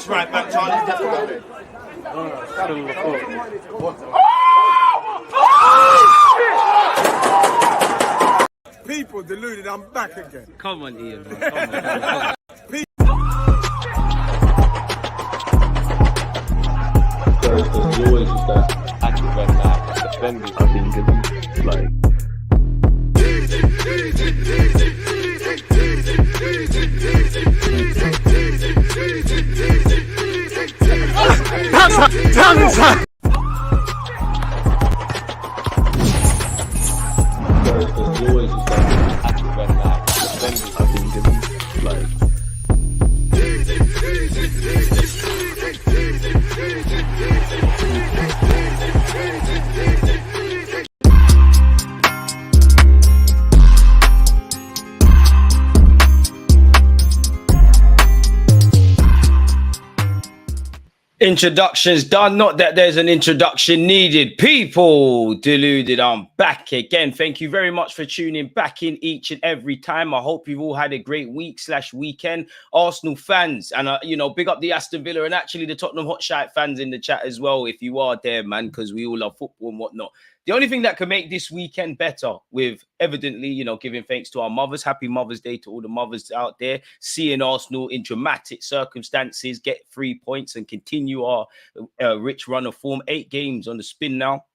right back, Charlie. Definitely. People deluded, I'm back again. Come on, Ian. Come on. There's always just that active red flag defending. I think it's like. There's always just that active red flag defending. I think it's like. Introductions done, not that there's an introduction needed. People deluded, I'm back again. Thank you very much for tuning back in each and every time. I hope you've all had a great week/weekend. Arsenal fans, and big up the Aston Villa and actually the Tottenham Hotshot fans in the chat as well, if you are there, man, because we all love football and whatnot. The only thing that can make this weekend better, with evidently, giving thanks to our mothers. Happy Mother's Day to all the mothers out there. Seeing Arsenal in dramatic circumstances get 3 points and continue our rich run of form. 8 games on the spin now.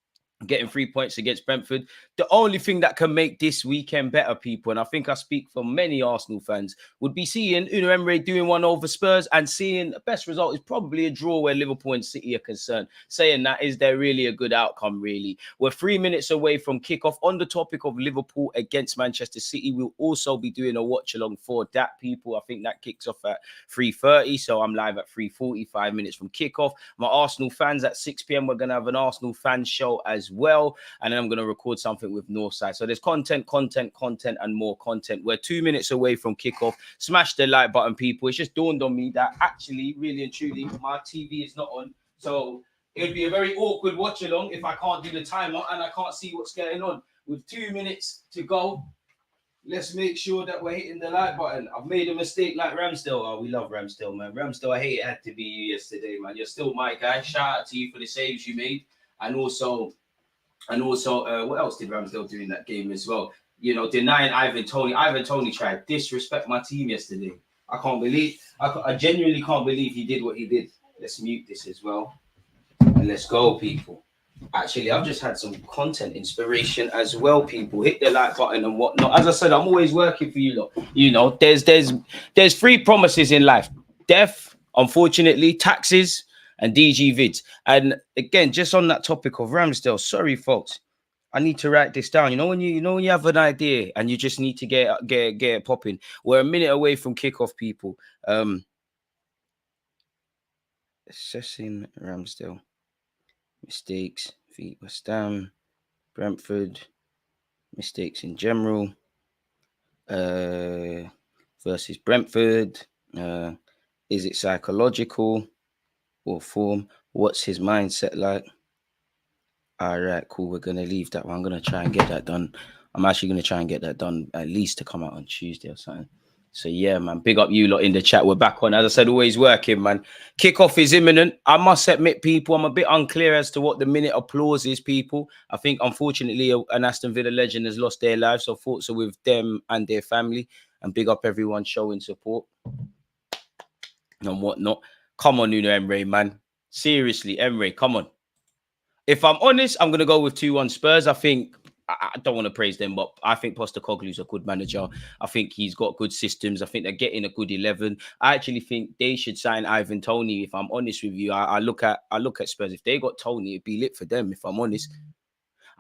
Getting 3 points against Brentford. The only thing that can make this weekend better, people, and I think I speak for many Arsenal fans, would be seeing Unai Emery doing one over Spurs and seeing the best result is probably a draw where Liverpool and City are concerned. Saying that, is there really a good outcome, really? We're 3 minutes away from kickoff. On the topic of Liverpool against Manchester City, we'll also be doing a watch along for that, people. I think that kicks off at 3:30, so I'm live at 3:45 minutes from kickoff. My Arsenal fans at 6 p.m. We're going to have an Arsenal fan show as well, and then I'm going to record something with Northside. So there's content, and more content. We're 2 minutes away from kickoff. Smash the like button, people. It's just dawned on me that actually, really and truly, my TV is not on. So it would be a very awkward watch along if I can't do the timer and I can't see what's going on. With 2 minutes to go, let's make sure that we're hitting the like button. I've made a mistake like Ramsdale. Oh, we love Ramsdale, man. Ramsdale, I hate it had to be you yesterday, man. You're still my guy. Shout out to you for the saves you made. And also, what else did Ramsdale do in that game as well? Denying Ivan Toney. Ivan Toney tried to disrespect my team yesterday. I genuinely can't believe he did what he did. Let's mute this as well. And let's go, people. Actually, I've just had some content inspiration as well, people. Hit the like button and whatnot. As I said, I'm always working for you lot. There's 3 promises in life. Death, unfortunately, taxes, and DG vids. And again, just on that topic of Ramsdale, sorry folks, I need to write this down. When you have an idea and you just need to get it popping. We're a minute away from kickoff, people. Assessing Ramsdale mistakes, West Ham, Brentford, mistakes in general, versus Brentford. Is it psychological or form? What's his mindset like? All right, cool. We're going to leave that one. I'm going to try and get that done. I'm actually going to try and get that done at least to come out on Tuesday or something. So, yeah, man, big up you lot in the chat. We're back on. As I said, always working, man. Kickoff is imminent. I must admit, people, I'm a bit unclear as to what the minute applause is, people. I think, unfortunately, an Aston Villa legend has lost their life. So, thoughts are with them and their family. And big up everyone showing support and whatnot. Come on, Unai Emery, man. Seriously, Emery, come on. If I'm honest, I'm going to go with 2-1 Spurs. I don't want to praise them, but I think Postecoglou's a good manager. I think he's got good systems. I think they're getting a good 11. I actually think they should sign Ivan Toney. If I'm honest with you, I look at Spurs. If they got Toney, it'd be lit for them, if I'm honest.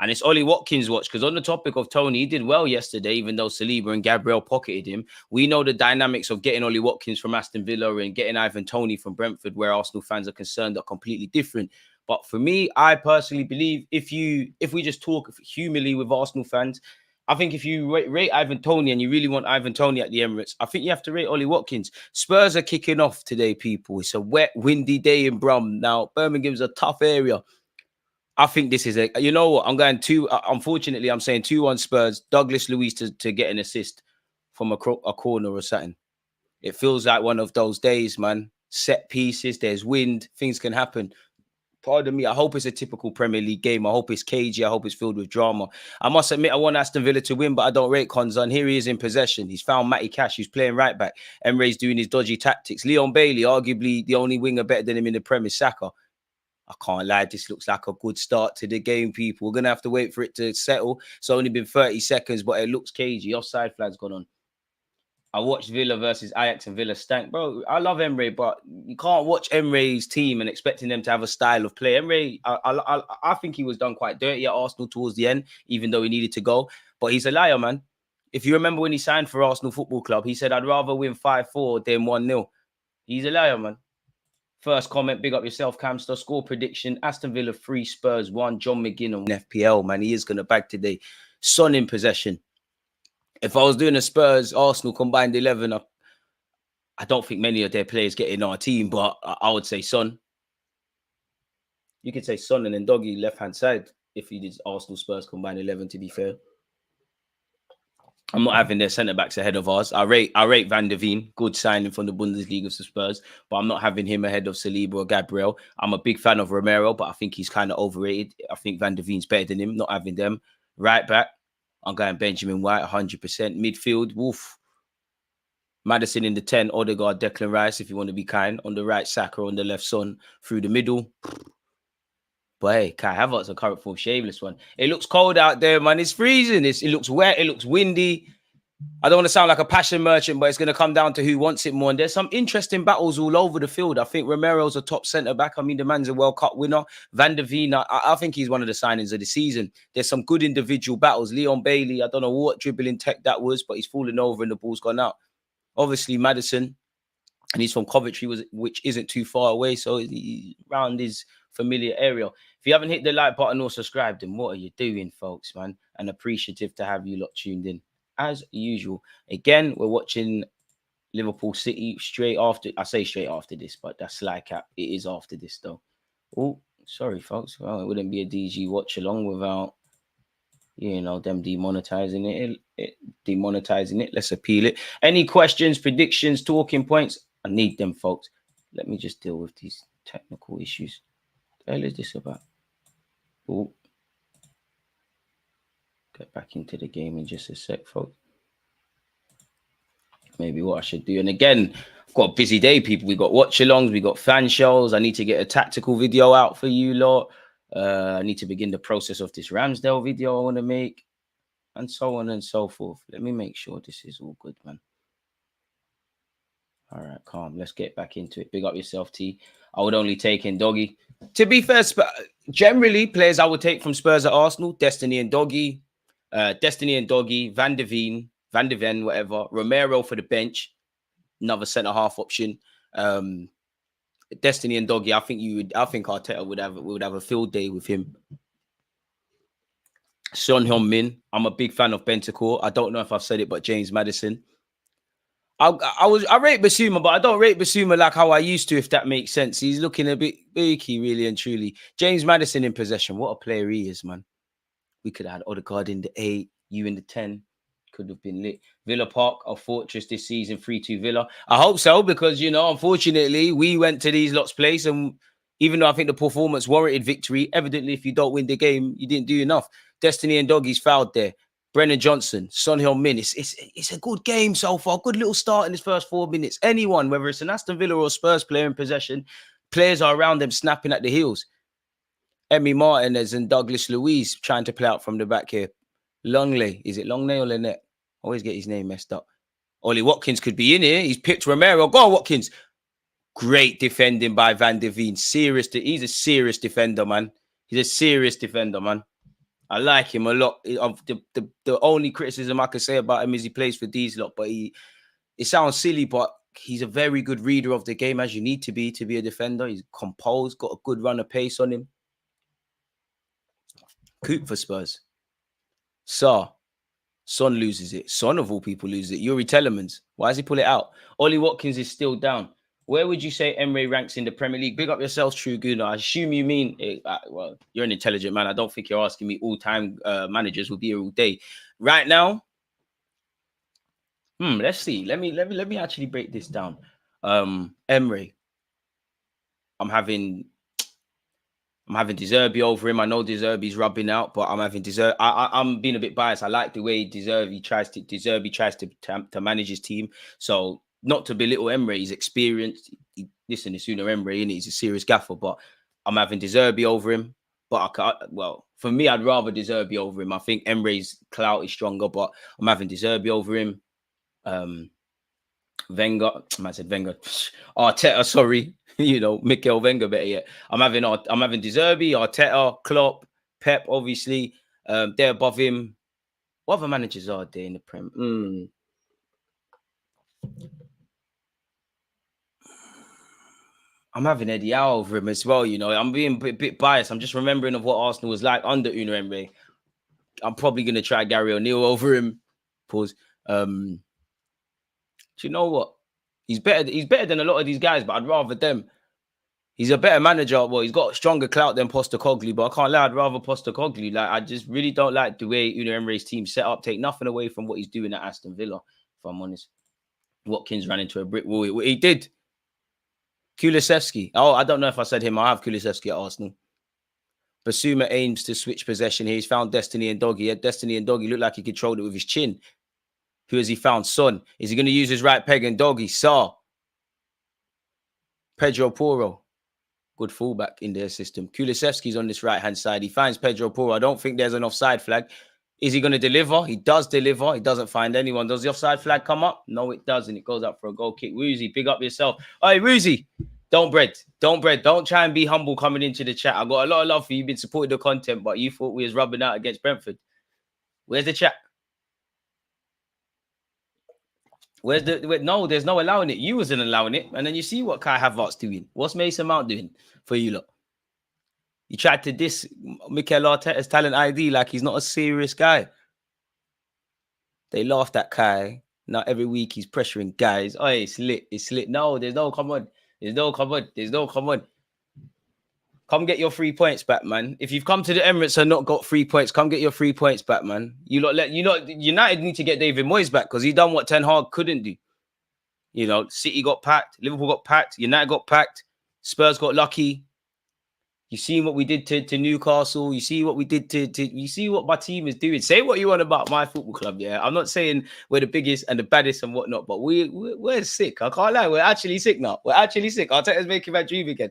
And it's Ollie Watkins' watch, because on the topic of Toney, he did well yesterday, even though Saliba and Gabriel pocketed him. We know the dynamics of getting Ollie Watkins from Aston Villa and getting Ivan Toney from Brentford, where Arsenal fans are concerned, are completely different. But for me, I personally believe if we just talk humanly with Arsenal fans, I think if you rate Ivan Toney and you really want Ivan Toney at the Emirates, I think you have to rate Ollie Watkins. Spurs are kicking off today, people. It's a wet, windy day in Brum. Now, Birmingham's a tough area. I think this is you know what? I'm going unfortunately, I'm saying 2-1 Spurs. Douglas Luiz to get an assist from a corner or something. It feels like one of those days, man. set pieces, there's wind, things can happen. Pardon me, I hope it's a typical Premier League game. I hope it's cagey. I hope it's filled with drama. I must admit, I want Aston Villa to win, but I don't rate Konza. Here he is in possession. He's found Matty Cash, who's playing right back. Emre's doing his dodgy tactics. Leon Bailey, arguably the only winger better than him in the Premier, Saka. I can't lie, this looks like a good start to the game, people. We're going to have to wait for it to settle. It's only been 30 seconds, but it looks cagey. Offside flag's gone on. I watched Villa versus Ajax and Villa stank. Bro, I love Emre, but you can't watch Emre's team and expecting them to have a style of play. Emre, I think he was done quite dirty at Arsenal towards the end, even though he needed to go. But he's a liar, man. If you remember when he signed for Arsenal Football Club, he said, I'd rather win 5-4 than 1-0. He's a liar, man. First comment, big up yourself, Camster. Score prediction, Aston Villa 3, Spurs 1, John McGinn on FPL, man. He is going to bag today. Son in possession. If I was doing a Spurs Arsenal combined 11, I don't think many of their players get in our team, but I would say Son. You could say Son and then Doggy left hand side if he did Arsenal Spurs combined 11. To be fair, I'm not having their centre backs ahead of ours. I rate Van der Veen, good signing from the Bundesliga for Spurs, but I'm not having him ahead of Saliba or Gabriel. I'm a big fan of Romero, but I think he's kind of overrated. I think Van der Veen's better than him. Not having them. Right back, I'm going Benjamin White, 100%. Midfield, Wolf. Maddison in the 10, Odegaard, Declan Rice, if you want to be kind. On the right, Saka. On the left, Son. Through the middle. But hey, Kai Havertz, a current form, shameless one. It looks cold out there, man. It's freezing. It looks wet. It looks windy. I don't want to sound like a passion merchant, but it's going to come down to who wants it more. And there's some interesting battles all over the field. I think Romero's a top centre-back. I mean, the man's a World Cup winner. Van der Veen, I think he's one of the signings of the season. There's some good individual battles. Leon Bailey, I don't know what dribbling tech that was, but he's fallen over and the ball's gone out. Obviously, Maddison, and he's from Coventry, which isn't too far away, so he's around his familiar area. If you haven't hit the like button or subscribed, then what are you doing, folks, man? And appreciative to have you lot tuned in. As usual, again, we're watching Liverpool City straight after. I say straight after this, but that's Sly Cap. It is after this, though. Oh, sorry, folks. Well, it wouldn't be a DG watch along without, you know, them demonetizing it. Let's appeal it. Any questions, predictions, talking points? I need them, folks. Let me just deal with these technical issues. What the hell is this about? Oh. Get back into the game in just a sec, folks. Maybe what I should do. And again, I've got a busy day, people. We got watch-alongs, we got fan shows. I need to get a tactical video out for you lot. I need to begin the process of this Ramsdale video I want to make, and so on and so forth. Let me make sure this is all good, man. All right, calm. Let's get back into it. Big up yourself, T. I would only take in Doggy. To be fair, generally, players I would take from Spurs at Arsenal, Destiny and Doggy, Van der Veen, Van de Ven, whatever. Romero for the bench, another centre-half option. Destiny and Doggy, I think Arteta would have a field day with him. Son Heung-min, I'm a big fan of Bentancur. I don't know if I've said it, but James Maddison. I rate Basuma, but I don't rate Basuma like how I used to, if that makes sense. He's looking a bit beaky, really and truly. James Maddison in possession. What a player he is, man. We could have had Odegaard in the 8, you in the 10. Could have been lit. Villa Park, a fortress this season, 3-2 Villa. I hope so, because, you know, unfortunately, we went to these lots' place, and even though I think the performance warranted victory, evidently, if you don't win the game, you didn't do enough. Destiny and Doggy's fouled there. Brennan Johnson, Son Heung-min. It's a good game so far. Good little start in his first 4 minutes. Anyone, whether it's an Aston Villa or Spurs player in possession, players are around them snapping at the heels. Emi Martinez and Douglas Luiz trying to play out from the back here. Longley. Is it Longley or Lynette? Always get his name messed up. Ollie Watkins could be in here. He's picked Romero. Go on, Watkins. Great defending by Van der Veen. He's a serious defender, man. He's a serious defender, man. I like him a lot. The only criticism I could say about him is he plays for these lot, but it sounds silly, but he's a very good reader of the game, as you need to be a defender. He's composed, got a good run of pace on him. Coop for Spurs. Son loses it. Son, of all people, loses it. Yuri Tellemans. Why does he pull it out? Ollie Watkins is still down. Where would you say Emre ranks in the Premier League? Big up yourselves, True Guna. I assume you mean, well, you're an intelligent man. I don't think you're asking me all-time managers will be here all day. Right now, let's see. Let me actually break this down. Emre. I'm having De Zerbi over him. I know De Zerbi's rubbing out, but I'm having De Zerbi. I'm being a bit biased. I like the way De Zerbi tries to manage his team. So not to belittle Emre, he's experienced. Listen, it's Unai Emre, and he's a serious gaffer. But I'm having De Zerbi over him. But for me, I'd rather De Zerbi over him. I think Emre's clout is stronger, but I'm having De Zerbi over him. Wenger, I said Wenger, Arteta, sorry, Mikel Wenger, better yet. I'm having De Zerbi, Arteta, Klopp, Pep, obviously. They're above him. What other managers are there in the Prem? I'm having Eddie Howe over him as well. I'm being a bit biased. I'm just remembering of what Arsenal was like under Unai Emery. I'm probably going to try Gary O'Neill over him. Pause. Do you know what? He's better than a lot of these guys, but I'd rather them. He's a better manager. Well, he's got stronger clout than Postecoglou, but I can't lie, I'd rather Postecoglou. Like, I just really don't like the way Unai Emery's team set up. Take nothing away from what he's doing at Aston Villa, if I'm honest. Watkins ran into a brick wall. He did. Kulusevski. Oh, I don't know if I said him. I have Kulusevski at Arsenal. Basuma aims to switch possession here. He's found Destiny and Doggy. Yeah, Destiny and Doggy look like he controlled it with his chin. Who has he found? Son. Is he going to use his right peg and Doggy? Saar. Pedro Porro. Good fullback in their system. Kulusevski's on this right-hand side. He finds Pedro Porro. I don't think there's an offside flag. Is he going to deliver? He does deliver. He doesn't find anyone. Does the offside flag come up? No, it doesn't. It goes up for a goal kick. Woozy, big up yourself. Hey, Woozy, don't bread. Don't try and be humble coming into the chat. I got a lot of love for you. You've been supporting the content, but you thought we was rubbing out against Brentford. Where's the chat? No, there's no allowing it. You wasn't allowing it. And then you see what Kai Havertz doing. What's Mason Mount doing for you lot? You tried to diss Mikel Arteta's talent ID like he's not a serious guy. They laughed at Kai. Now every week he's pressuring guys. Oh, it's lit. It's lit. No, there's no come on. There's no come on. Come get your 3 points back, man. If you've come to the Emirates and not got 3 points, come get your 3 points back, man. United need to get David Moyes back because he done what Ten Hag couldn't do. City got packed, Liverpool got packed, United got packed, Spurs got lucky. You see what we did to Newcastle. You see what we did you see what my team is doing. Say what you want about my football club, yeah. I'm not saying we're the biggest and the baddest and whatnot, but we're sick. I can't lie. We're actually sick now. We're actually sick. Arteta's making my dream again.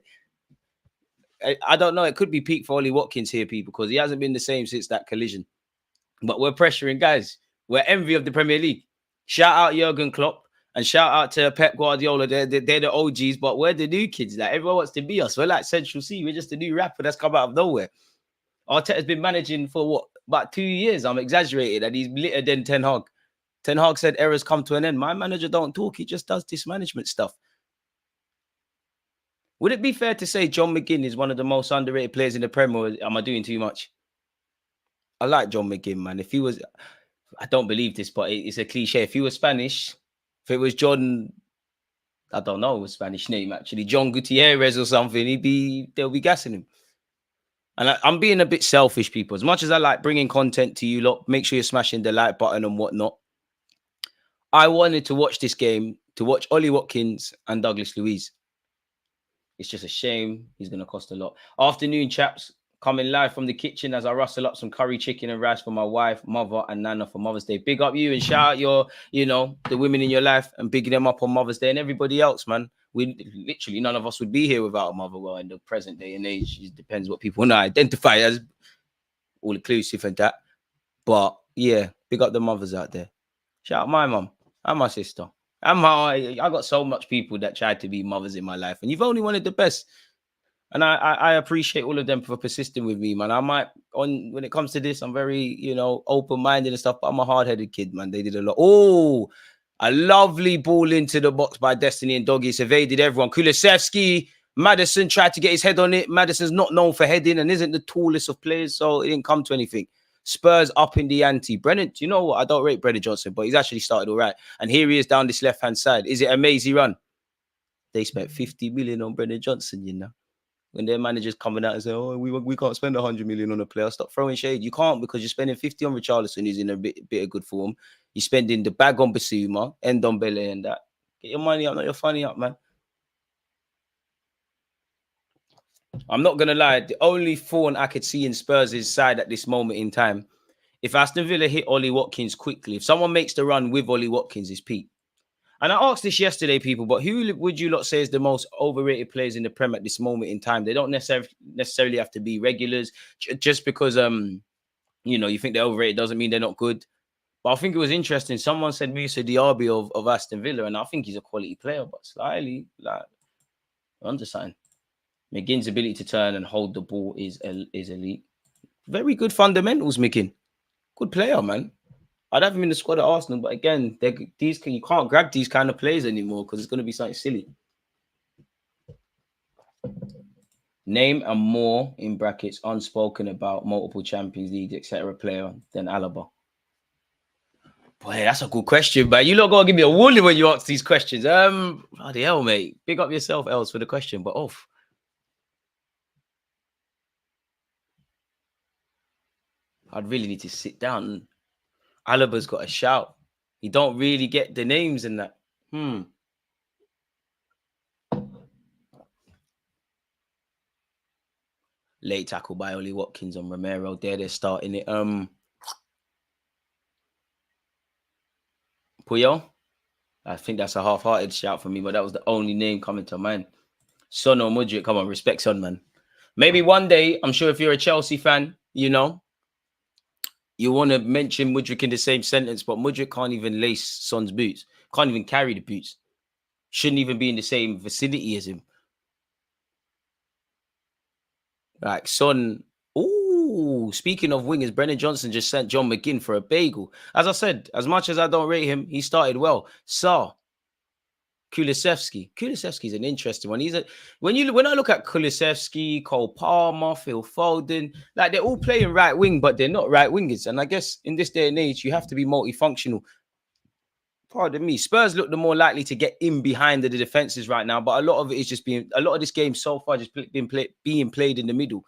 I don't know. It could be peak for Ollie Watkins here, people, because he hasn't been the same since that collision. But we're pressuring guys. We're envy of the Premier League. Shout out Jurgen Klopp and shout out to Pep Guardiola. They're the OGs, but we're the new kids. Like, everyone wants to be us. We're like Central C. We're just a new rapper that's come out of nowhere. Arteta's been managing for what? About 2 years. I'm exaggerating, and he's litter than Ten Hag. Ten Hag said errors come to an end. My manager don't talk. He just does this management stuff. Would it be fair to say John McGinn is one of the most underrated players in the Premier, or am I doing too much? I like John McGinn, man. If he was, I don't believe this, but it's a cliche. If he was Spanish, if it was John, I don't know his Spanish name actually, John Gutierrez or something, they'll be gassing him. And I'm being a bit selfish, people. As much as I like bringing content to you lot, make sure you're smashing the like button and whatnot. I wanted to watch this game, to watch Ollie Watkins and Douglas Luiz. It's just a shame. He's going to cost a lot. Afternoon, chaps. Coming live from the kitchen as I rustle up some curry chicken and rice for my wife, mother, and Nana for Mother's Day. Big up you and shout out the women in your life and bigging them up on Mother's Day and everybody else, man. Literally, none of us would be here without a mother. Well, in the present day and age, it depends what people want to identify as, all inclusive and that. But yeah, big up the mothers out there. Shout out my mum and my sister. I got so much people that tried to be mothers in my life, and you've only wanted the best. And I appreciate all of them for persisting with me, man. When it comes to this, I'm very, open-minded and stuff, but I'm a hard-headed kid, man. They did a lot. Oh, a lovely ball into the box by Destiny and Doggy. It's evaded everyone. Kulusevski, Maddison tried to get his head on it. Maddison's not known for heading and isn't the tallest of players, so it didn't come to anything. Spurs up in the ante. Brennan, you know what? I don't rate Brennan Johnson, but he's actually started all right. And here he is down this left-hand side. Is it a mazy run? They spent 50 million on Brennan Johnson, When their manager's coming out and saying, oh, we can't spend 100 million on a player. Stop throwing shade. You can't, because you're spending 50 on Richarlison, who's in a bit of good form. You're spending the bag on Basuma, Ndombele and that. Get your money up, not your funny up, man. I'm not gonna lie. The only thorn I could see in Spurs' side at this moment in time, if Aston Villa hit Ollie Watkins quickly, if someone makes the run with Ollie Watkins, is Pete. And I asked this yesterday, people, but who would you lot say is the most overrated players in the Prem at this moment in time? They don't necessarily have to be regulars. Just because you think they're overrated doesn't mean they're not good. But I think it was interesting. Someone said Musa Diaby of Aston Villa, and I think he's a quality player, but slightly like undersigned. McGinn's ability to turn and hold the ball is elite. Very good fundamentals, McGinn. Good player, man. I'd have him in the squad at Arsenal, but again, you can't grab these kind of players anymore because it's going to be something silly. Name a more, in brackets, unspoken about multiple Champions League, etc. player than Alaba. Boy, that's a good question, man. You lot gotta give me a warning when you ask these questions. Bloody hell, mate. Big up yourself, Els, for the question, but off. I'd really need to sit down. Alaba's got a shout. You don't really get the names in that. Late tackle by Ollie Watkins on Romero. They're starting it. Puyol. I think that's a half-hearted shout for me, but that was the only name coming to mind. Son or Mudryk. Come on, respect Son, man. Maybe one day, I'm sure if you're a Chelsea fan, you want to mention Mudryk in the same sentence, but Mudryk can't even lace Son's boots. Can't even carry the boots. Shouldn't even be in the same vicinity as him. Like Son. Ooh, speaking of wingers, Brennan Johnson just sent John McGinn for a bagel. As I said, as much as I don't rate him, he started well. Kulusevski's an interesting one. When I look at Kulusevski, Cole Palmer, Phil Foden, like they're all playing right wing, but they're not right wingers. And I guess in this day and age, you have to be multifunctional. Pardon me. Spurs look the more likely to get in behind the defenses right now, but a lot of it is just a lot of this game so far just being played in the middle.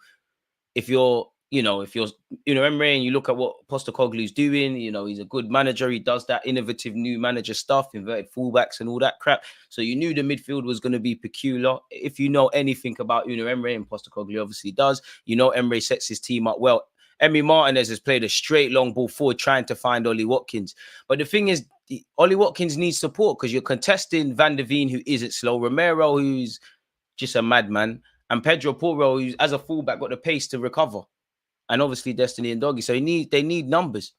If you're Emery and you look at what Postecoglou's doing, he's a good manager. He does that innovative new manager stuff, inverted fullbacks and all that crap. So you knew the midfield was going to be peculiar. If you know anything about Emery, and Postecoglou obviously does, Emery sets his team up well. Emi Martinez has played a straight long ball forward trying to find Ollie Watkins. But the thing is, Ollie Watkins needs support because you're contesting Van der Veen, who isn't slow, Romero, who's just a madman, and Pedro Porro, who's as a fullback got the pace to recover, and obviously Destiny and Doggy. So they need numbers.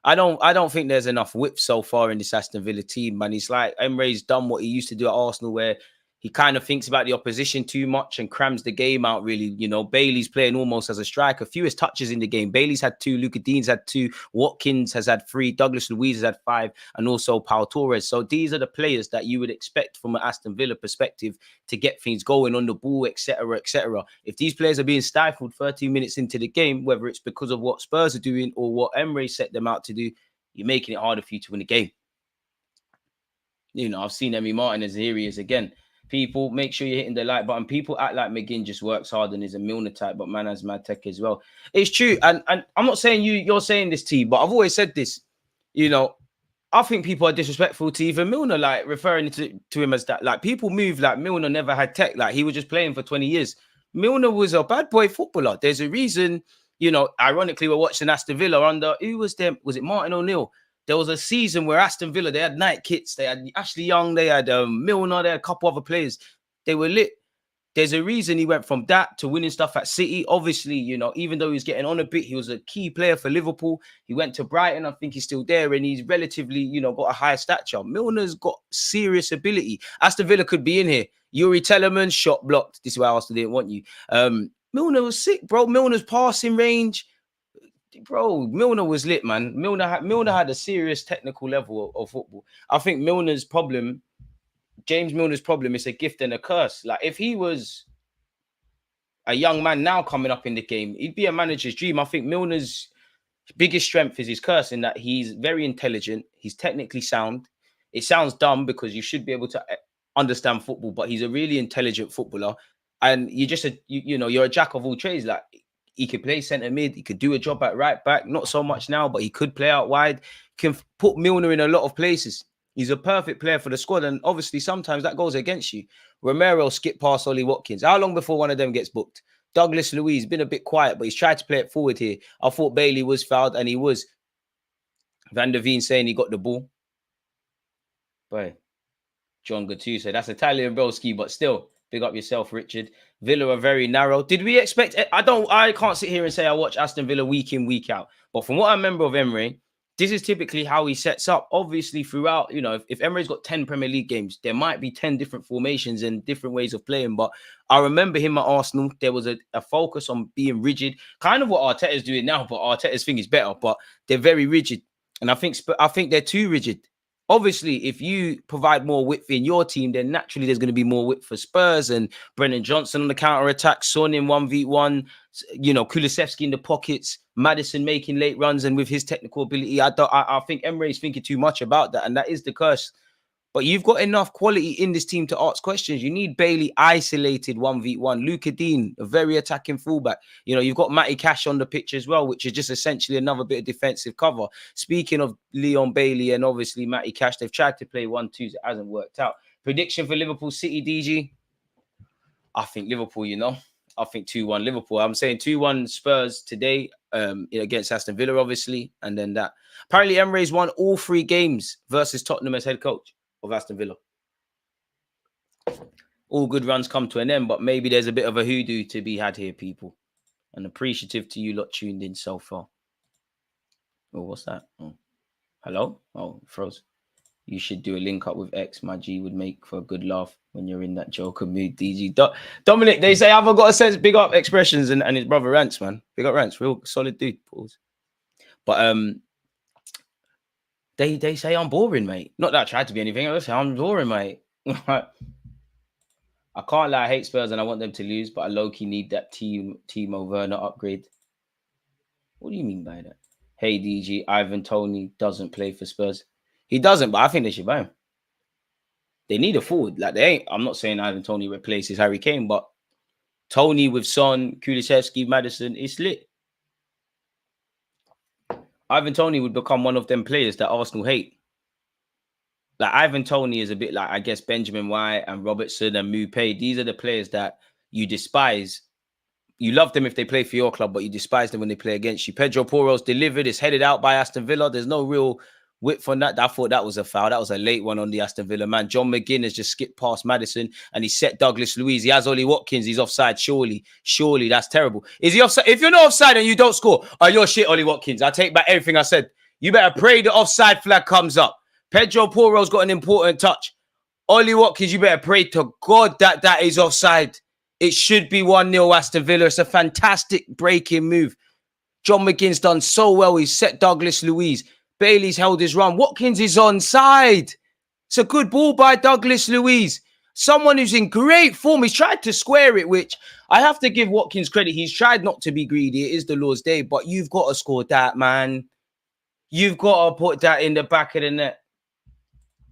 I don't think there's enough width so far in this Aston Villa team, man. It's like Emre's done what he used to do at Arsenal, where he kind of thinks about the opposition too much and crams the game out, really. Bailey's playing almost as a striker. Fewest touches in the game. Bailey's had 2, Luka Dean's had 2, Watkins has had 3, Douglas Luiz has had 5, and also Pau Torres. So these are the players that you would expect from an Aston Villa perspective to get things going on the ball, etc., etc. If these players are being stifled 30 minutes into the game, whether it's because of what Spurs are doing or what Emre set them out to do, you're making it harder for you to win the game. I've seen Emi Martinez, here he is again. People, make sure you're hitting the like button. People act like McGinn just works hard and is a Milner type, but man has mad tech as well. It's true. And I'm not saying you're saying this, T, but I've always said this. I think people are disrespectful to even Milner, like referring to him as that. Like people move like Milner never had tech. Like he was just playing for 20 years. Milner was a bad boy footballer. There's a reason, ironically, we're watching Aston Villa under, who was them? Was it Martin O'Neill? There was a season where Aston Villa, they had night kits. They had Ashley Young. They had Milner. They had a couple other players. They were lit. There's a reason he went from that to winning stuff at City. Obviously, even though he was getting on a bit, he was a key player for Liverpool. He went to Brighton. I think he's still there. And he's relatively, got a higher stature. Milner's got serious ability. Aston Villa could be in here. Yuri Tellerman, shot blocked. This is why Arsenal didn't want you. Milner was sick, bro. Milner's passing range. Bro, Milner was lit, man. Milner had a serious technical level of football. I think James Milner's problem is a gift and a curse. Like, if he was a young man now coming up in the game, he'd be a manager's dream. I think Milner's biggest strength is his curse, in that he's very intelligent. He's technically sound. It sounds dumb because you should be able to understand football, but he's a really intelligent footballer. And you're a jack of all trades. Like, he could play centre mid. He could do a job at right back. Not so much now, but he could play out wide. Can put Milner in a lot of places. He's a perfect player for the squad. And obviously, sometimes that goes against you. Romero skipped past Ollie Watkins. How long before one of them gets booked? Douglas Luiz been a bit quiet, but he's tried to play it forward here. I thought Bailey was fouled, and he was. Van der Veen saying he got the ball. Boy, John Gattuso. That's Italian Broski, but still, big up yourself, Richard. Villa are very narrow. Did we expect it? I can't sit here and say I watch Aston Villa week in, week out. But from what I remember of Emery, this is typically how he sets up. Obviously, throughout, you know, if Emery's got 10 Premier League games, there might be 10 different formations and different ways of playing. But I remember him at Arsenal. There was a focus on being rigid, kind of what Arteta's doing now, but Arteta's thing is better. But they're very rigid. And I think they're too rigid. Obviously, if you provide more width in your team, then naturally there's going to be more width for Spurs and Brennan Johnson on the counter-attack, Son in 1v1, you know, Kulusevski in the pockets, Maddison making late runs, and with his technical ability, I think Emery's thinking too much about that, and that is the curse. But you've got enough quality in this team to ask questions. You need Bailey isolated 1v1. Luka Dean, a very attacking fullback. You know, you've got Matty Cash on the pitch as well, which is just essentially another bit of defensive cover. Speaking of Leon Bailey and obviously Matty Cash, they've tried to play 1-2s. It hasn't worked out. Prediction for Liverpool City, DG? I think Liverpool, you know. I think 2-1 Liverpool. I'm saying 2-1 Spurs today against Aston Villa, obviously. And then that. Apparently, Emery's won all 3 games versus Tottenham as head coach of Aston Villa. All good runs come to an end, but maybe there's a bit of a hoodoo to be had here, people. And appreciative to you lot tuned in so far. Oh, what's that? Oh. Hello? Oh, froze. You should do a link up with X. My G would make for a good laugh when you're in that Joker mood, DG. Dominic, they say, I've got a sense. Big up Expressions and his brother Rance, man. Big up Rance. Real solid dude. Pause. But They say I'm boring, mate. Not that I tried to be anything. I say I'm boring, mate. I can't lie. I hate Spurs and I want them to lose, but I low-key need that Timo Werner upgrade. What do you mean by that? Hey, DG, Ivan Toney doesn't play for Spurs. He doesn't, but I think they should buy him. They need a forward. Like, they ain't. I'm not saying Ivan Toney replaces Harry Kane, but Toney with Son, Kulusevski, Maddison, it's lit. Ivan Toney would become one of them players that Arsenal hate. Like, Ivan Toney is a bit like, I guess, Benjamin White and Robertson and Mupé. These are the players that you despise. You love them if they play for your club, but you despise them when they play against you. Pedro Porro's delivered. It's headed out by Aston Villa. There's no real width on that. I thought that was a foul. That was a late one on the Aston Villa man. John McGinn has just skipped past Maddison and he set Douglas Luiz. He has Ollie Watkins. He's offside. Surely, that's terrible. Is he offside? If you're not offside and you don't score, oh, you're shit, Ollie Watkins. I take back everything I said. You better pray the offside flag comes up. Pedro Porro's got an important touch. Ollie Watkins, you better pray to God that is offside. It should be 1-0 Aston Villa. It's a fantastic breaking move. John McGinn's done so well. He's set Douglas Luiz. Bailey's held his run. Watkins is onside. It's a good ball by Douglas Luiz. Someone who's in great form. He's tried to square it, which I have to give Watkins credit. He's tried not to be greedy. It is the Lord's day, but you've got to score that, man. You've got to put that in the back of the net.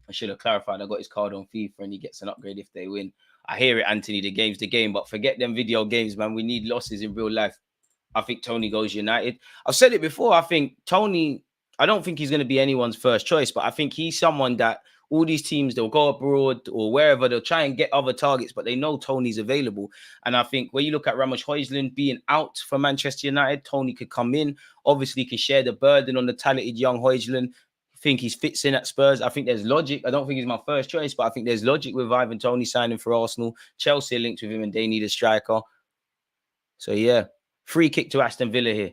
I should have clarified. I got his card on FIFA and he gets an upgrade if they win. I hear it, Anthony. The game's the game, but forget them video games, man. We need losses in real life. I think Toney goes United. I've said it before. I think Toney, I don't think he's going to be anyone's first choice, but I think he's someone that all these teams, they'll go abroad or wherever, they'll try and get other targets, but they know Toney's available. And I think when you look at Ramos Højlund being out for Manchester United, Toney could come in. Obviously, he can share the burden on the talented young Højlund. I think he fits in at Spurs. I think there's logic. I don't think he's my first choice, but I think there's logic with Ivan Toney signing for Arsenal. Chelsea linked with him and they need a striker. So, yeah, free kick to Aston Villa here.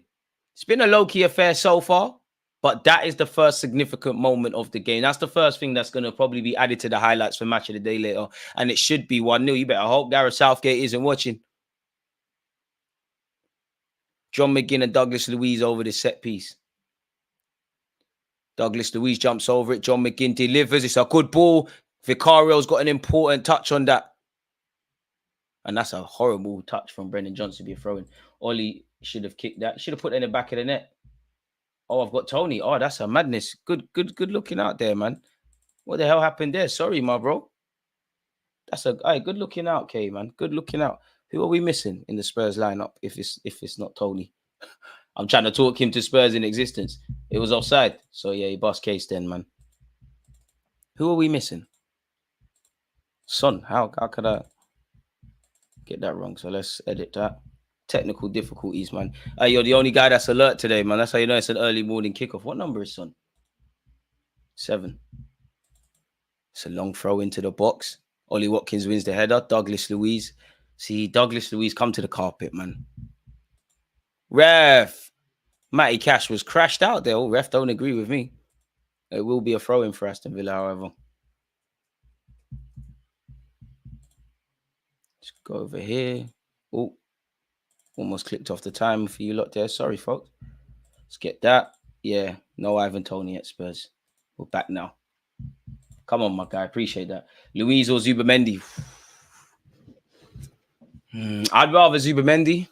It's been a low-key affair so far, but that is the first significant moment of the game. That's the first thing that's going to probably be added to the highlights for Match of the Day later. And it should be 1-0. You better hope Gareth Southgate isn't watching. John McGinn and Douglas Luiz over the set piece. Douglas Luiz jumps over it. John McGinn delivers. It's a good ball. Vicario's got an important touch on that. And that's a horrible touch from Brennan Johnson to be throwing. Ollie should have kicked that. Should have put it in the back of the net. Oh, I've got Toney. Oh, that's a madness. Good looking out there, man. What the hell happened there? Sorry, my bro. That's a good looking out, K, man. Good looking out. Who are we missing in the Spurs lineup if it's not Toney? I'm trying to talk him to Spurs in existence. It was offside. So, yeah, he bust case then, man. Who are we missing? Son. How could I get that wrong? So let's edit that. Technical difficulties, man. Hey, you're the only guy that's alert today, man. That's how you know it's an early morning kickoff. What number is Son? 7. It's a long throw into the box. Ollie Watkins wins the header. Douglas Luiz. See, Douglas Luiz come to the carpet, man. Ref. Matty Cash was crashed out there. Oh, ref don't agree with me. It will be a throw-in for Aston Villa, however. Let's go over here. Oh, almost clicked off the time for you lot there. Sorry, folks. Let's get that. Yeah, no Ivan Toney at Spurs. We're back now. Come on, my guy. Appreciate that. Luiz or Zubamendi? I'd rather Zubamendi.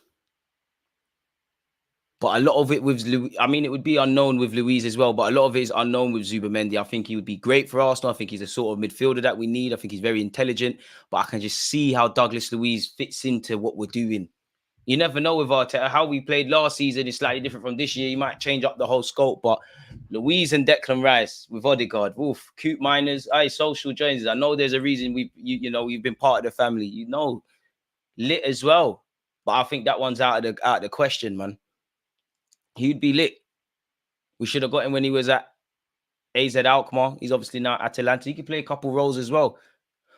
But a lot of it with Luiz, I mean, it would be unknown with Luiz as well, but a lot of it is unknown with Zubamendi. I think he would be great for Arsenal. I think he's a sort of midfielder that we need. I think he's very intelligent, but I can just see how Douglas Luiz fits into what we're doing. You never know with Arteta. How we played last season is slightly different from this year. You might change up the whole scope, but Luiz and Declan Rice with Odegaard, woof, cute miners, social joins. I know there's a reason we've been part of the family. Lit as well, but I think that one's out of the question, man. He'd be lit. We should have got him when he was at AZ Alkmaar. He's obviously now at Atalanta. He could play a couple roles as well.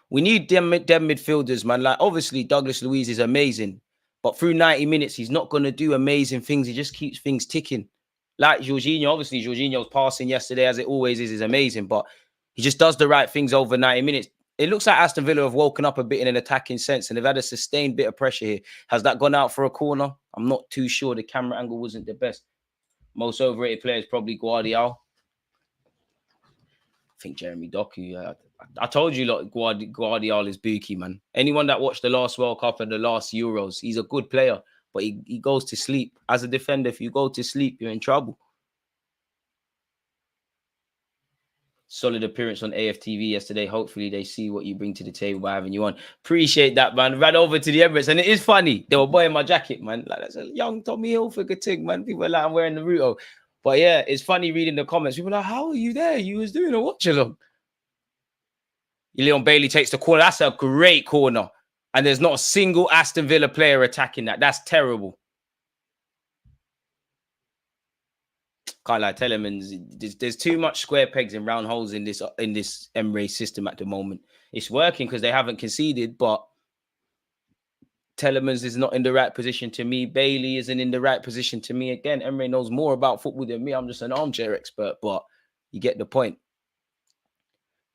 We need them midfielders, man. Like, obviously, Douglas Luiz is amazing. But through 90 minutes, he's not going to do amazing things. He just keeps things ticking. Like Jorginho, obviously, Jorginho's passing yesterday, as it always is amazing. But he just does the right things over 90 minutes. It looks like Aston Villa have woken up a bit in an attacking sense, and they've had a sustained bit of pressure here. Has that gone out for a corner? I'm not too sure. The camera angle wasn't the best. Most overrated player is probably Guardiola. I think Jeremy Doku. I told you, look, Guardiola is bookie, man. Anyone that watched the last World Cup and the last Euros, he's a good player, but he goes to sleep. As a defender, if you go to sleep, you're in trouble. Solid appearance on AFTV yesterday. Hopefully they see what you bring to the table by having you on. Appreciate that, man. Ran over to the Emirates, and it is funny. They were buying my jacket, man. Like, that's a young Tommy Hilfiger thing, man. People are like, I'm wearing the Ruto. But yeah, it's funny reading the comments. People are like, how are you there? You was doing a watch along. Leon Bailey takes the corner. That's a great corner. And there's not a single Aston Villa player attacking that. That's terrible. Can't lie, Telemans, there's too much square pegs and round holes in this Emre system at the moment. It's working because they haven't conceded, but Telemans is not in the right position to me. Bailey isn't in the right position to me. Again, Emre knows more about football than me. I'm just an armchair expert, but you get the point.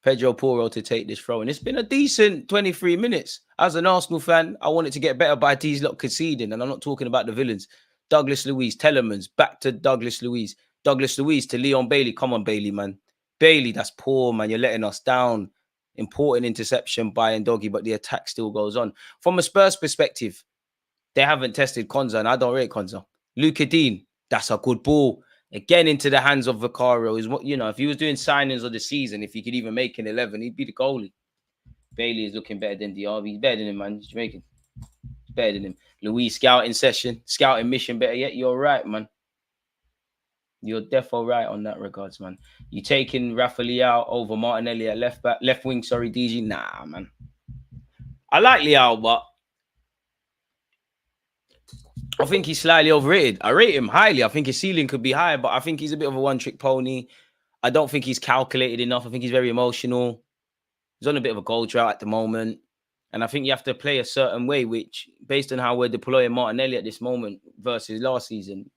Pedro Porro to take this throw. And it's been a decent 23 minutes. As an Arsenal fan, I want it to get better by these lot conceding. And I'm not talking about the villains. Douglas Luiz, Telemans, back to Douglas Luiz. Douglas Luiz to Leon Bailey. Come on, Bailey, man. Bailey, that's poor, man. You're letting us down. Important interception by Ndogi, but the attack still goes on. From a Spurs perspective, they haven't tested Konza, and I don't rate Konza. Luka Dean, that's a good ball. Again, into the hands of Vicario. Is what, if he was doing signings of the season, if he could even make an 11, he'd be the goalie. Bailey is looking better than Diaby. He's better than him, man. He's Jamaican. He's better than him. Luis scouting mission, better yet. You're right, man. You're defo right on that regards, man. You taking Rafa Leao over Martinelli at left wing, DG? Nah, man. I like Leao, but I think he's slightly overrated. I rate him highly. I think his ceiling could be higher, but I think he's a bit of a one-trick pony. I don't think he's calculated enough. I think he's very emotional. He's on a bit of a goal drought at the moment. And I think you have to play a certain way, which, based on how we're deploying Martinelli at this moment versus last season,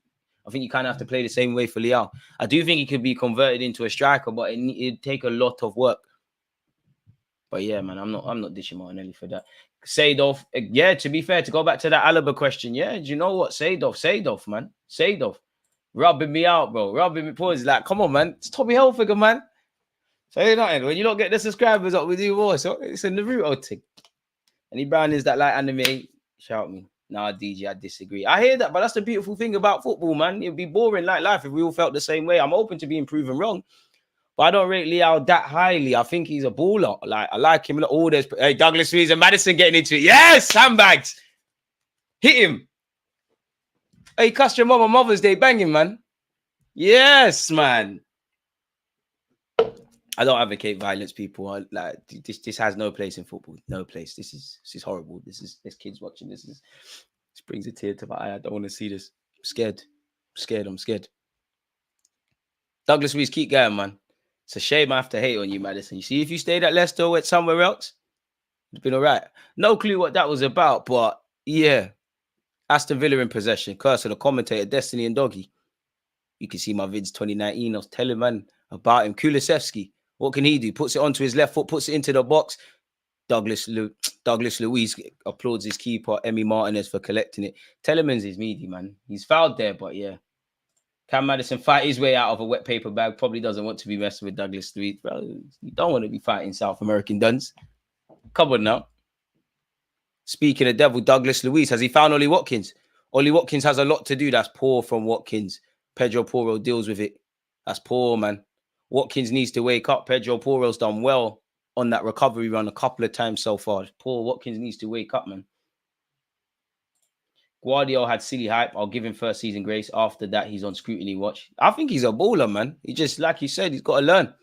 I think you kind of have to play the same way for Leao. I do think he could be converted into a striker, but it'd take a lot of work. But yeah, man, I'm not dishing Martinelli for that. Seedorf, yeah, to be fair, to go back to that Alaba question, yeah, do you know what? Seedorf, man. Seedorf. Rubbing me out, bro. Rubbing me pause. Like, come on, man. It's Tommy Hilfiger, man. Say nothing. When you don't get the subscribers up, we do more. So it's a Naruto thing. Any brownies that like anime, shout me. Nah, DJ, I disagree. I hear that, but that's the beautiful thing about football, man. It'd be boring like life if we all felt the same way. I'm open to being proven wrong, but I don't rate Leao that highly. I think he's a baller. Like, I like him. Oh, there's Douglas Luiz and Maddison getting into it. Yes, sandbags. Hit him. Hey, cuss your mom on Mother's Day. Bang him, man. Yes, man. I don't advocate violence, people. Like this has no place in football. No place. This is horrible. There's kids watching this. This brings a tear to my eye. I don't want to see this. I'm scared. I'm scared. Douglas Luiz, keep going, man. It's a shame I have to hate on you, Madison. You see, if you stayed at Leicester or went somewhere else, it'd been all right. No clue what that was about, but yeah. Aston Villa in possession. Curse of the commentator, Destiny and Doggy. You can see my vids 2019. I was telling man about him. Kulusevski. What can he do? Puts it onto his left foot, puts it into the box. Douglas Luiz applauds his keeper, Emi Martinez, for collecting it. Telemans is meaty, man. He's fouled there, but yeah. Cam Madison fight his way out of a wet paper bag. Probably doesn't want to be messing with Douglas Luiz. Bro, you don't want to be fighting South American duns. Come on now. Speaking of devil, Douglas Luiz, has he found Ollie Watkins? Ollie Watkins has a lot to do. That's poor from Watkins. Pedro Porro deals with it. That's poor, man. Watkins needs to wake up. Pedro Porro's done well on that recovery run a couple of times so far. Poor Watkins needs to wake up, man. Guardiola had silly hype. I'll give him first season grace. After that, he's on scrutiny watch. I think he's a baller, man. He just, like you said, he's got to learn.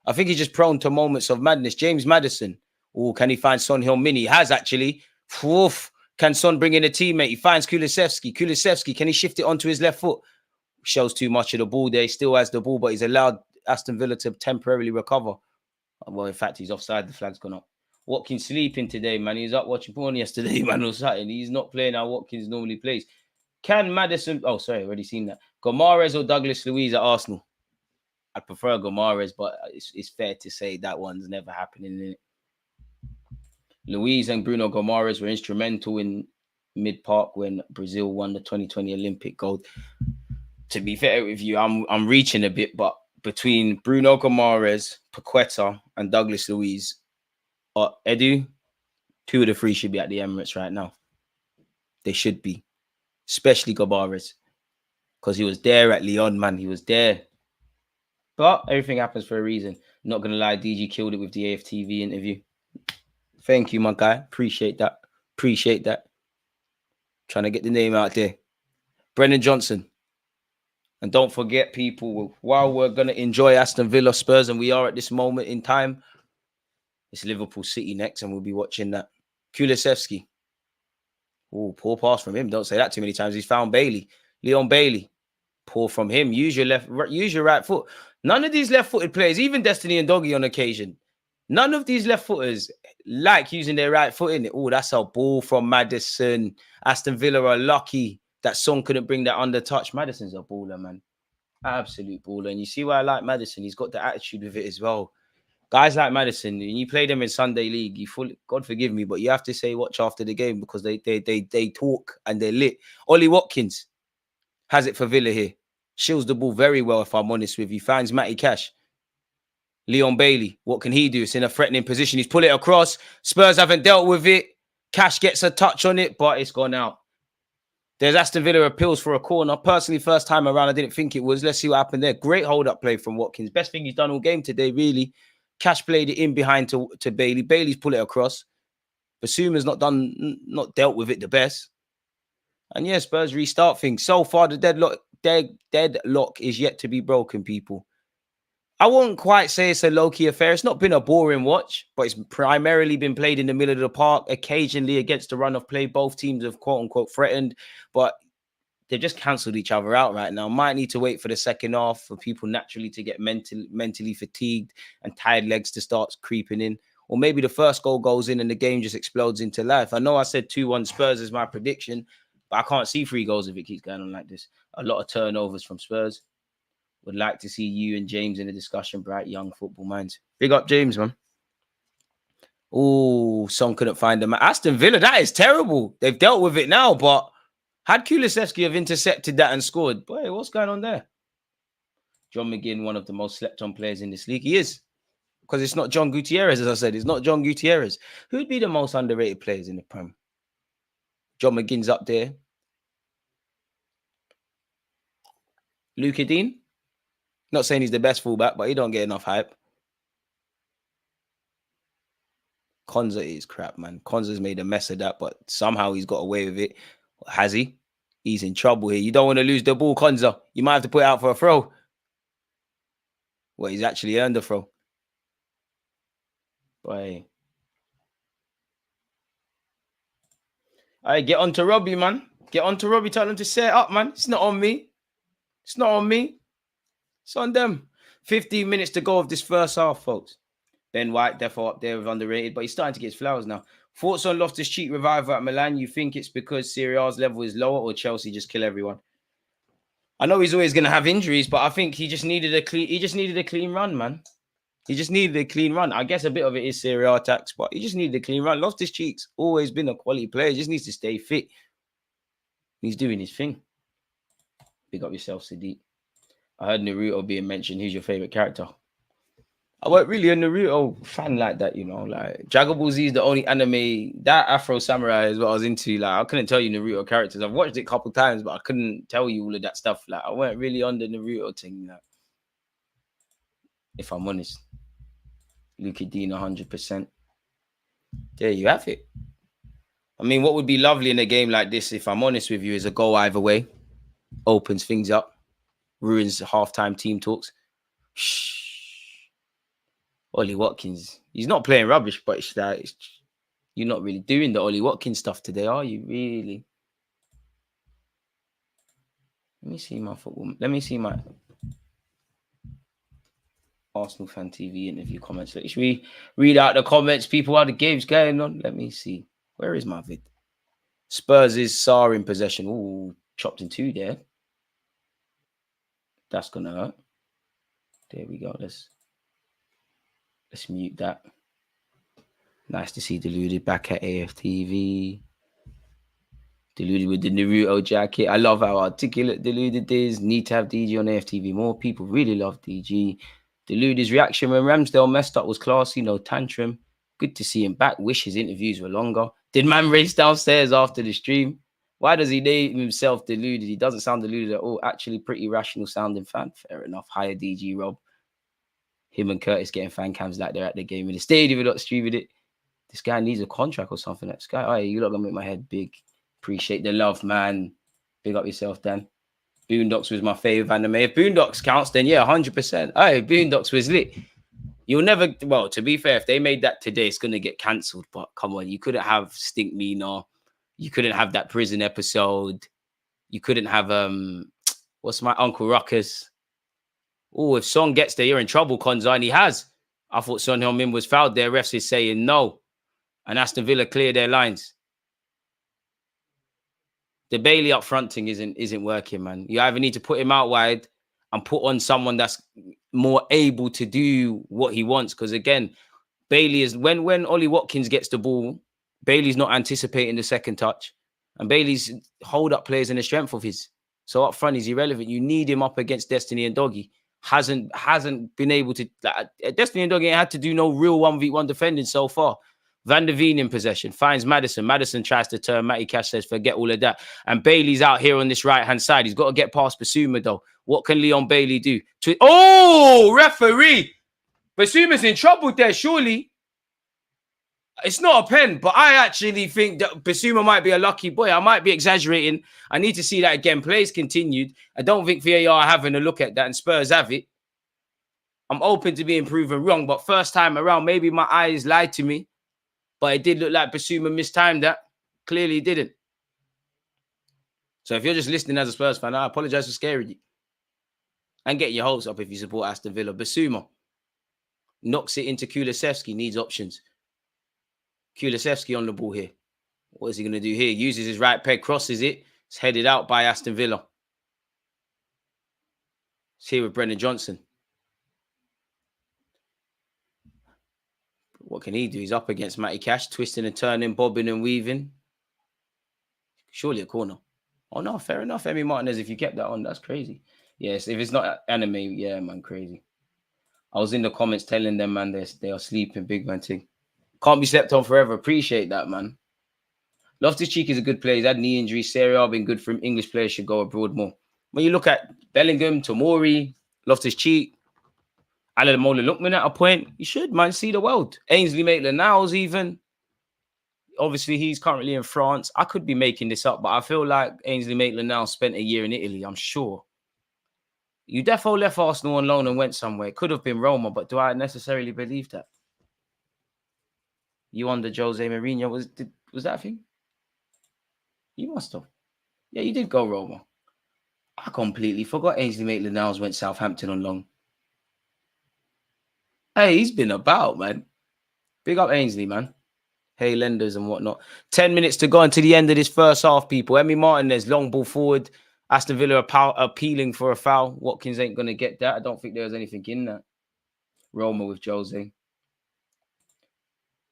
I think he's just prone to moments of madness. James Maddison. Oh, can he find Son Heung-min? He has, actually. Oof. Can Son bring in a teammate? He finds Kulusevski. Kulusevski, can he shift it onto his left foot? Shows too much of the ball there. He still has the ball, but he's allowed Aston Villa to temporarily recover. Well, in fact, he's offside. The flag's gone up. Watkins sleeping today, man. He was up watching porn yesterday, man, or something. He's not playing how Watkins normally plays. Can Maddison... Oh, sorry, already seen that. Gomares or Douglas Luiz at Arsenal? I prefer Gomares, but it's fair to say that one's never happening, isn't it? Luiz and Bruno Gomares were instrumental in Mid-Park when Brazil won the 2020 Olympic gold. To be fair with you, I'm reaching a bit, but between Bruno Gomares, Paqueta, and Douglas Luiz, Edu, 2 of the 3 should be at the Emirates right now. They should be, especially Gomares, because he was there at Lyon, man. He was there. But everything happens for a reason. Not going to lie, DG killed it with the AFTV interview. Thank you, my guy. Appreciate that. Trying to get the name out there. Brendan Johnson. And don't forget, people, while we're going to enjoy Aston Villa Spurs, and we are at this moment in time, it's Liverpool City next, and we'll be watching that. Kulusevski. Oh, poor pass from him. Don't say that too many times. He's found Bailey. Leon Bailey. Poor from him. Use your right foot. None of these left-footed players, even Destiny and Doggy on occasion, none of these left-footers like using their right foot in it. Oh, that's a ball from Maddison. Aston Villa are lucky that Son couldn't bring that under touch. Maddison's a baller, man. Absolute baller. And you see why I like Maddison? He's got the attitude with it as well. Guys like Maddison, when you play them in Sunday League, God forgive me, but you have to say watch after the game because they talk and they're lit. Ollie Watkins has it for Villa here. Shields the ball very well, if I'm honest with you. Finds Matty Cash. Leon Bailey, what can he do? It's in a threatening position. He's pulled it across. Spurs haven't dealt with it. Cash gets a touch on it, but it's gone out. There's Aston Villa appeals for a corner. Personally, first time around, I didn't think it was. Let's see what happened there. Great hold-up play from Watkins. Best thing he's done all game today, really. Cash played it in behind to Bailey. Bailey's pulled it across. Basuma's not dealt with it the best. And yeah, Spurs restart things. So far, the deadlock is yet to be broken, people. I won't quite say it's a low-key affair. It's not been a boring watch, but it's primarily been played in the middle of the park, occasionally against the run of play. Both teams have quote-unquote threatened, but they've just cancelled each other out right now. Might need to wait for the second half for people naturally to get mentally fatigued and tired legs to start creeping in. Or maybe the first goal goes in and the game just explodes into life. I know I said 2-1 Spurs is my prediction, but I can't see 3 goals if it keeps going on like this. A lot of turnovers from Spurs. Would like to see you and James in the discussion, bright young football minds. Big up James, man. Oh, Son couldn't find them. Aston Villa, that is terrible. They've dealt with it now, but had Kulusevski have intercepted that and scored, boy, what's going on there? John McGinn, one of the most slept-on players in this league. He is. Because it's not John Gutierrez, as I said. It's not John Gutierrez. Who'd be the most underrated players in the Prem? John McGinn's up there. Luka Dean? Not saying he's the best fullback, but he don't get enough hype. Konza is crap, man. Konza's made a mess of that, but somehow he's got away with it. Has he? He's in trouble here. You don't want to lose the ball, Konza. You might have to put it out for a throw. Well, he's actually earned the throw. Boy. All right, get on to Robbie, man. Get on to Robbie. Tell him to set it up, man. It's not on me. It's not on me. It's on them. 15 minutes to go of this first half, folks. Ben White, therefore, up there with underrated, but he's starting to get his flowers now. Thoughts on Loftus-Cheek revival at Milan? You think it's because Serie A's level is lower or Chelsea just kill everyone? I know he's always going to have injuries, but I think he just needed a clean run, man. He just needed a clean run. I guess a bit of it is Serie A tax, but he just needed a clean run. Loftus-Cheek's always been a quality player. He just needs to stay fit. He's doing his thing. Big up yourself, Sadiq. I heard Naruto being mentioned. Who's your favorite character? I weren't really a Naruto fan like that, you know. Like Dragon Ball Z is the only anime that Afro Samurai is what I was into. Like I couldn't tell you Naruto characters. I've watched it a couple times, but I couldn't tell you all of that stuff. Like I weren't really on the Naruto thing. Like, if I'm honest, Luka Dean 100%. There you have it. I mean, what would be lovely in a game like this, if I'm honest with you, is a goal either way. Opens things up, ruins halftime team talks. Shh. Ollie Watkins, he's not playing rubbish, but it's like you're not really doing the Ollie Watkins stuff today, are you? Really? Let me see my football. Let me see my Arsenal Fan TV interview comments. Should we read out the comments? People, how the game's going on? Let me see. Where is my vid? Spurs is Sarr in possession. Ooh, chopped in two there. That's gonna hurt. There we go. Let's mute that. Nice to see Deluded back at AFTV. Deluded with the Naruto jacket. I love how articulate Deluded is. Need to have DG on AFTV. More people really love DG. Deluded's reaction when Ramsdale messed up was classy. No tantrum. Good to see him back. Wish his interviews were longer. Did man race downstairs after the stream? Why does he name himself Deluded? He doesn't sound deluded at all. Actually, pretty rational sounding fan. Fair enough. Higher DG, Rob. Him and Curtis getting fan cams like they're at the game in the stadium. We're not streaming it. This guy needs a contract or something. That guy, oh, you lot gonna make my head big. Appreciate the love, man. Big up yourself, Dan. Boondocks was my favorite anime. If Boondocks counts, then yeah, 100%. Hey, Boondocks was lit. You'll never, well, to be fair, if they made that today, it's gonna get cancelled. But come on, you couldn't have Stink Mina. You couldn't have that prison episode. You couldn't have what's my Uncle Ruckus? Oh, if Son gets there, you're in trouble, Konza, and he has. I thought Son Heung-min was fouled there. Refs is saying no. And Aston Villa clear their lines. The Bailey up fronting isn't working, man. You either need to put him out wide and put on someone that's more able to do what he wants. Because again, Bailey is when Ollie Watkins gets the ball, Bailey's not anticipating the second touch. And Bailey's hold-up players in the strength of his. So up front, he's irrelevant. You need him up against Destiny and Doggy. Hasn't been able to. Destiny and Doggy ain't had to do no real 1v1 defending so far. Van der Veen in possession, finds Maddison. Maddison tries to turn. Matty Cash says, forget all of that. And Bailey's out here on this right-hand side. He's got to get past Basuma, though. What can Leon Bailey do? Oh, referee! Basuma's in trouble there, surely. It's not a pen, but I actually think that Basuma might be a lucky boy. I might be exaggerating. I need to see that again. Plays continued. I don't think VAR are having a look at that, and Spurs have it. I'm open to being proven wrong, but first time around, maybe my eyes lied to me. But it did look like Basuma mistimed that. Clearly he didn't. So if you're just listening as a Spurs fan, I apologize for scaring you. And getting your hopes up if you support Aston Villa. Basuma knocks it into Kulusevski, needs options. Kulusevski on the ball here. What is he going to do here? Uses his right peg, crosses it. It's headed out by Aston Villa. It's here with Brennan Johnson. What can he do? He's up against Matty Cash, twisting and turning, bobbing and weaving. Surely a corner. Oh, no, fair enough, Emi Martinez. If you kept that on, that's crazy. Yes, if it's not anime, yeah, man, crazy. I was in the comments telling them, man, they are sleeping, big man thing. Can't be slept on forever. Appreciate that, man. Loftus-Cheek is a good player. He's had knee injuries. Serie A been good for him. English players should go abroad more. When you look at Bellingham, Tomori, Loftus-Cheek, Alamola Lookman at a point, you should, man, see the world. Ainsley Maitland-Niles even. Obviously, he's currently in France. I could be making this up, but I feel like Ainsley Maitland-Niles spent a year in Italy, I'm sure. You defo left Arsenal on loan and went somewhere. It could have been Roma, but do I necessarily believe that? You under Jose Mourinho, was that a thing? You must have. Yeah, you did go Roma. I completely forgot Ainsley Maitland-Niles went Southampton on loan. Hey, he's been about, man. Big up Ainsley, man. Hey, lenders and whatnot. 10 minutes to go until the end of this first half, people. Emi Martinez, long ball forward. Aston Villa appealing for a foul. Watkins ain't going to get that. I don't think there's anything in that. Roma with Jose.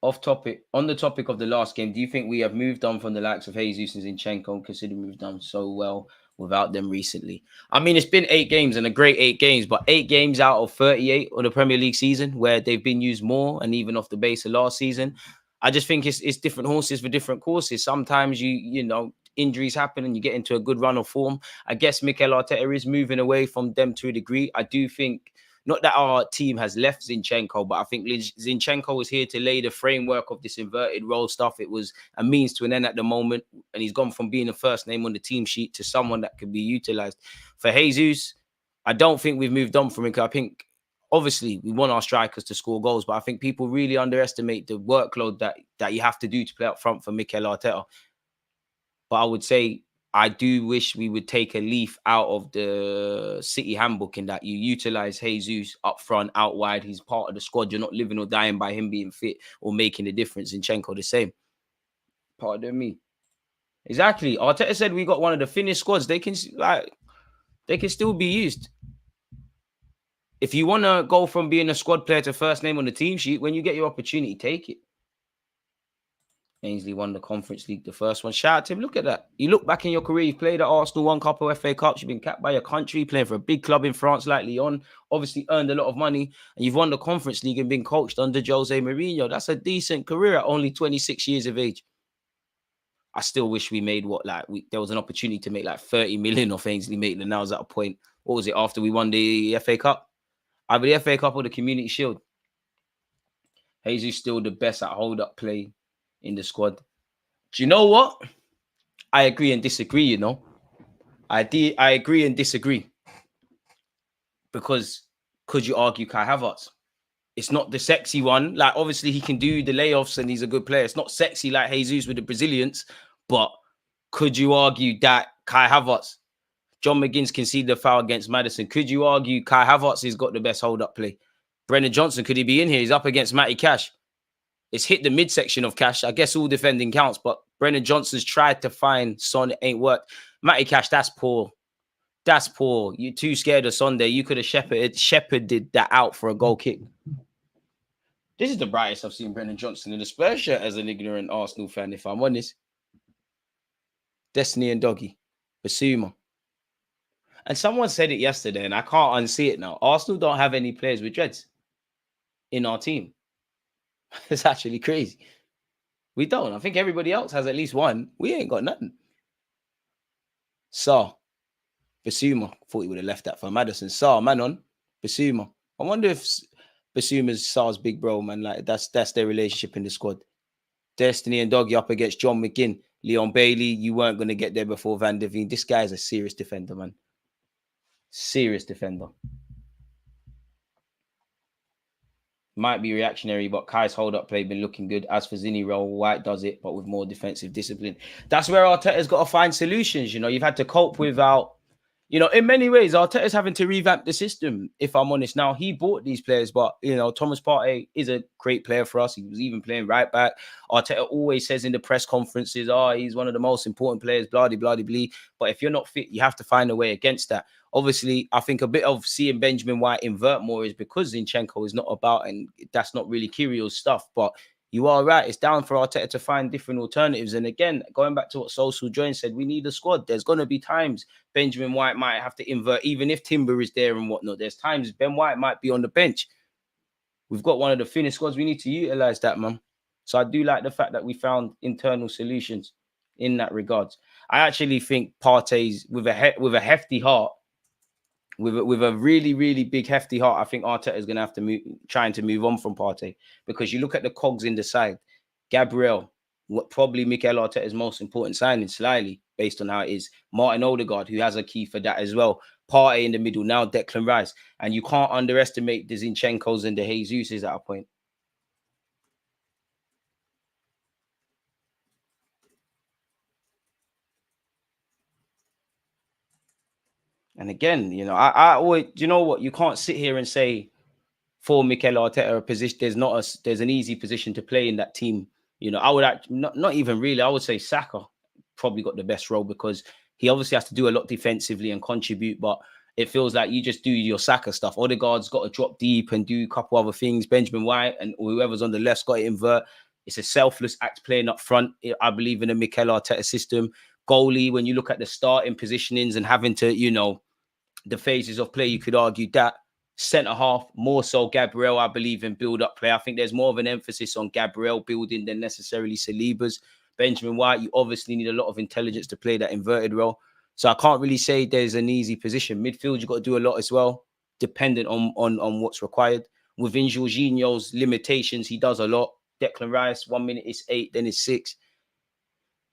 Off topic, on the topic of the last game, do you think we have moved on from the likes of Jesus and Zinchenko, considering we've done so well without them recently? I mean, it's been 8 games and a great 8 games, but 8 games out of 38 on the Premier League season where they've been used more and even off the base of last season. I just think it's different horses for different courses. Sometimes you know, injuries happen and you get into a good run of form. I guess Mikel Arteta is moving away from them to a degree. I do think, not that our team has left Zinchenko, but I think Zinchenko was here to lay the framework of this inverted role stuff. It was a means to an end at the moment, and he's gone from being the first name on the team sheet to someone that could be utilized. For Jesus, I don't think we've moved on from him. I think, obviously, we want our strikers to score goals, but I think people really underestimate the workload that you have to do to play up front for Mikel Arteta. But I would say, I do wish we would take a leaf out of the City handbook in that you utilize Jesus up front, out wide. He's part of the squad. You're not living or dying by him being fit or making a difference. Zinchenko the same. Pardon me. Exactly. Arteta said we got one of the finished squads. They can still be used. If you want to go from being a squad player to first name on the team sheet, when you get your opportunity, take it. Ainsley won the Conference League, the first one. Shout out to him. Look at that. You look back in your career, you've played at Arsenal, won a couple of FA Cups, you've been capped by your country, playing for a big club in France like Lyon, obviously earned a lot of money, and you've won the Conference League and been coached under Jose Mourinho. That's a decent career at only 26 years of age. I still wish we made there was an opportunity to make like 30 million off Ainsley Maitland-Niles at a point. What was it, after we won the FA Cup? Either the FA Cup or the Community Shield. Jesus still the best at hold-up play in the squad. Do you know what? I agree and disagree, you know. I agree and disagree. Because could you argue Kai Havertz? It's not the sexy one. Like, obviously, he can do the layoffs and he's a good player. It's not sexy like Jesus with the Brazilians. But could you argue that Kai Havertz, John McGinn's conceded a foul against Maddison. Could you argue Kai Havertz has got the best hold-up play? Brennan Johnson, could he be in here? He's up against Matty Cash. It's hit the midsection of Cash. I guess all defending counts, but Brennan Johnson's tried to find Son. It ain't worked. Matty Cash, that's poor. That's poor. You're too scared of Son there. You could have shepherded that out for a goal kick. This is the brightest I've seen Brennan Johnson in the Spurs shirt as an ignorant Arsenal fan, if I'm honest. Destiny and Doggy. Basuma. And someone said it yesterday, and I can't unsee it now. Arsenal don't have any players with dreads in our team. It's actually crazy. We don't. I think everybody else has at least one. We ain't got nothing. Basuma. Thought he would have left that for Maddison. Manon. Basuma. I wonder if Basuma's Sar's big bro, man. Like, that's their relationship in the squad. Destiny and Doggy up against John McGinn. Leon Bailey, you weren't going to get there before Van der Veen. This guy is a serious defender, man. Serious defender. Might be reactionary, but Kai's hold-up play been looking good. As for Zinni role, White does it, but with more defensive discipline. That's where Arteta's got to find solutions. You know, you've had to cope without, you know, in many ways, Arteta's having to revamp the system, if I'm honest. Now, he bought these players, but, you know, Thomas Partey is a great player for us. He was even playing right back. Arteta always says in the press conferences, he's one of the most important players, blah-de-blah-de-blah. But if you're not fit, you have to find a way against that. Obviously, I think a bit of seeing Benjamin White invert more is because Zinchenko is not about, and that's not really Kyrgios's stuff. But you are right. It's down for Arteta to find different alternatives. And again, going back to what Social Join said, we need a squad. There's going to be times Benjamin White might have to invert, even if Timber is there and whatnot. There's times Ben White might be on the bench. We've got one of the finished squads. We need to utilize that, man. So I do like the fact that we found internal solutions in that regard. I actually think Partey's with a hefty heart, with a really, really big, hefty heart, I think Arteta is going to have to trying to move on from Partey, because you look at the cogs in the side. Gabriel, probably Mikel Arteta's most important signing, slyly, based on how it is. Martin Odegaard, who has a key for that as well. Partey in the middle, now Declan Rice. And you can't underestimate the Zinchenkos and the Jesuses at a point. And again, you know, I always, you know what, you can't sit here and say for Mikel Arteta a position, there's an easy position to play in that team. You know, I would not even really, I would say Saka probably got the best role because he obviously has to do a lot defensively and contribute, but it feels like you just do your Saka stuff. Odegaard's got to drop deep and do a couple other things. Benjamin White and whoever's on the left's got to invert. It's a selfless act playing up front. I believe in a Mikel Arteta system. Goalie, when you look at the starting positionings and having to, you know, the phases of play, you could argue that. Centre half, more so Gabriel, I believe in build-up play. I think there's more of an emphasis on Gabriel building than necessarily Saliba's. Benjamin White, you obviously need a lot of intelligence to play that inverted role. So I can't really say there's an easy position. Midfield, you've got to do a lot as well, dependent on what's required. Within Jorginho's limitations, he does a lot. Declan Rice, 1 minute it's 8, then it's 6.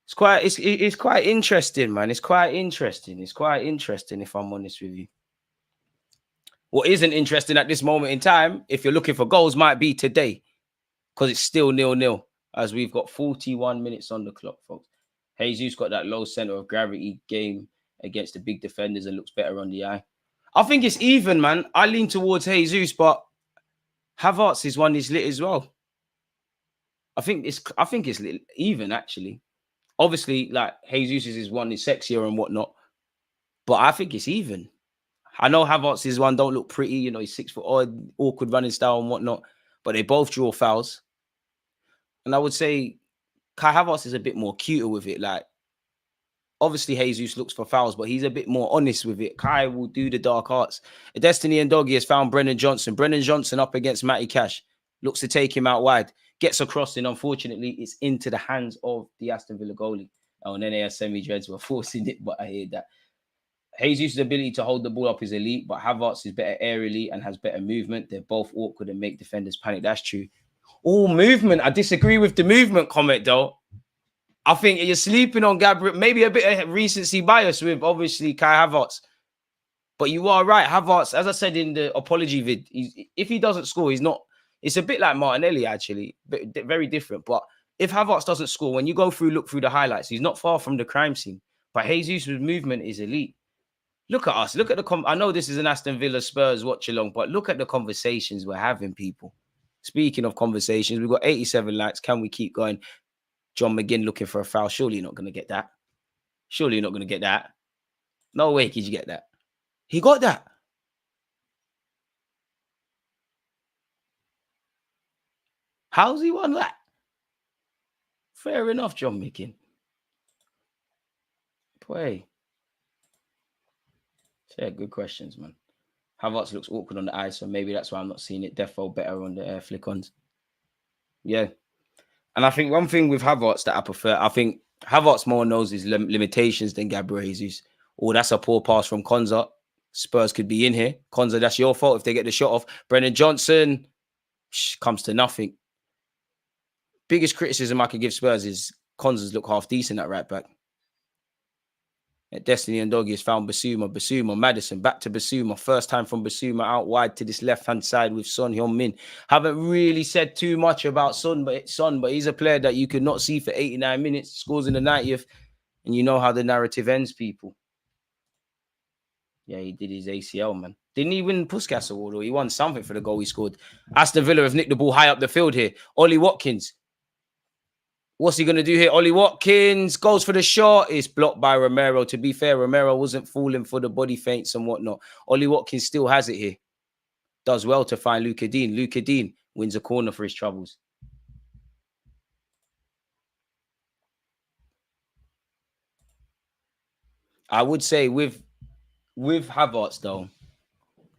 It's quite interesting, man. It's quite interesting, if I'm honest with you. What isn't interesting at this moment in time, if you're looking for goals, might be today, because it's still 0-0, as we've got 41 minutes on the clock, folks. Jesus got that low center of gravity game against the big defenders and looks better on the eye. I think it's even, man. I lean towards Jesus, but Havertz' one is lit as well. I think it's lit, even, actually. Obviously, like, Jesus' one is sexier and whatnot, but I think it's even. I know Havertz's one don't look pretty, you know, he's 6 foot odd, awkward running style and whatnot, but they both draw fouls. And I would say Kai Havertz is a bit more cuter with it. Like, obviously Jesus looks for fouls, but he's a bit more honest with it. Kai will do the dark arts. Destiny and Doggy has found Brennan Johnson. Brennan Johnson up against Matty Cash. Looks to take him out wide. Gets a crossing. Unfortunately, it's into the hands of the Aston Villa goalie. Oh, and then AS Semi-Dreads were forcing it, but I hear that. Jesus' ability to hold the ball up is elite, but Havertz is better aerially and has better movement. They're both awkward and make defenders panic. That's true. Oh, movement. I disagree with the movement comment, though. I think you're sleeping on Gabriel. Maybe a bit of recency bias with, obviously, Kai Havertz. But you are right. Havertz, as I said in the apology vid, if he doesn't score, he's not. It's a bit like Martinelli, actually. But very different. But if Havertz doesn't score, when you look through the highlights, he's not far from the crime scene. But Jesus' movement is elite. Look at us. Look at I know this is an Aston Villa Spurs watch along, but look at the conversations we're having, people. Speaking of conversations, we've got 87 likes. Can we keep going? John McGinn looking for a foul. Surely you're not going to get that. Surely you're not going to get that. No way could you get that. He got that. How's he won that? Fair enough, John McGinn. Boy. Yeah, good questions, man. Havertz looks awkward on the eye, so maybe that's why I'm not seeing it. Defo better on the flick-ons. Yeah. And I think one thing with Havertz that I prefer, I think Havertz more knows his limitations than Gabriel Jesus. Oh, that's a poor pass from Konza. Spurs could be in here. Konza, that's your fault if they get the shot off. Brennan Johnson comes to nothing. Biggest criticism I could give Spurs is Konza's look half decent at right back. Destiny and Doggy has found Basuma, Madison, back to Basuma. First time from Basuma out wide to this left-hand side with Son Heung-min. Haven't really said too much about Son, but he's a player that you could not see for 89 minutes. Scores in the 90th, and you know how the narrative ends, people. Yeah, he did his ACL, man. Didn't he win Puskas Award, or he won something for the goal he scored? Aston Villa have nicked the ball high up the field here. Ollie Watkins. What's he going to do here? Ollie Watkins goes for the shot. It's blocked by Romero. To be fair, Romero wasn't falling for the body feints and whatnot. Ollie Watkins still has it here. Does well to find Luka Dean. Luka Dean wins a corner for his troubles. I would say with Havertz, though,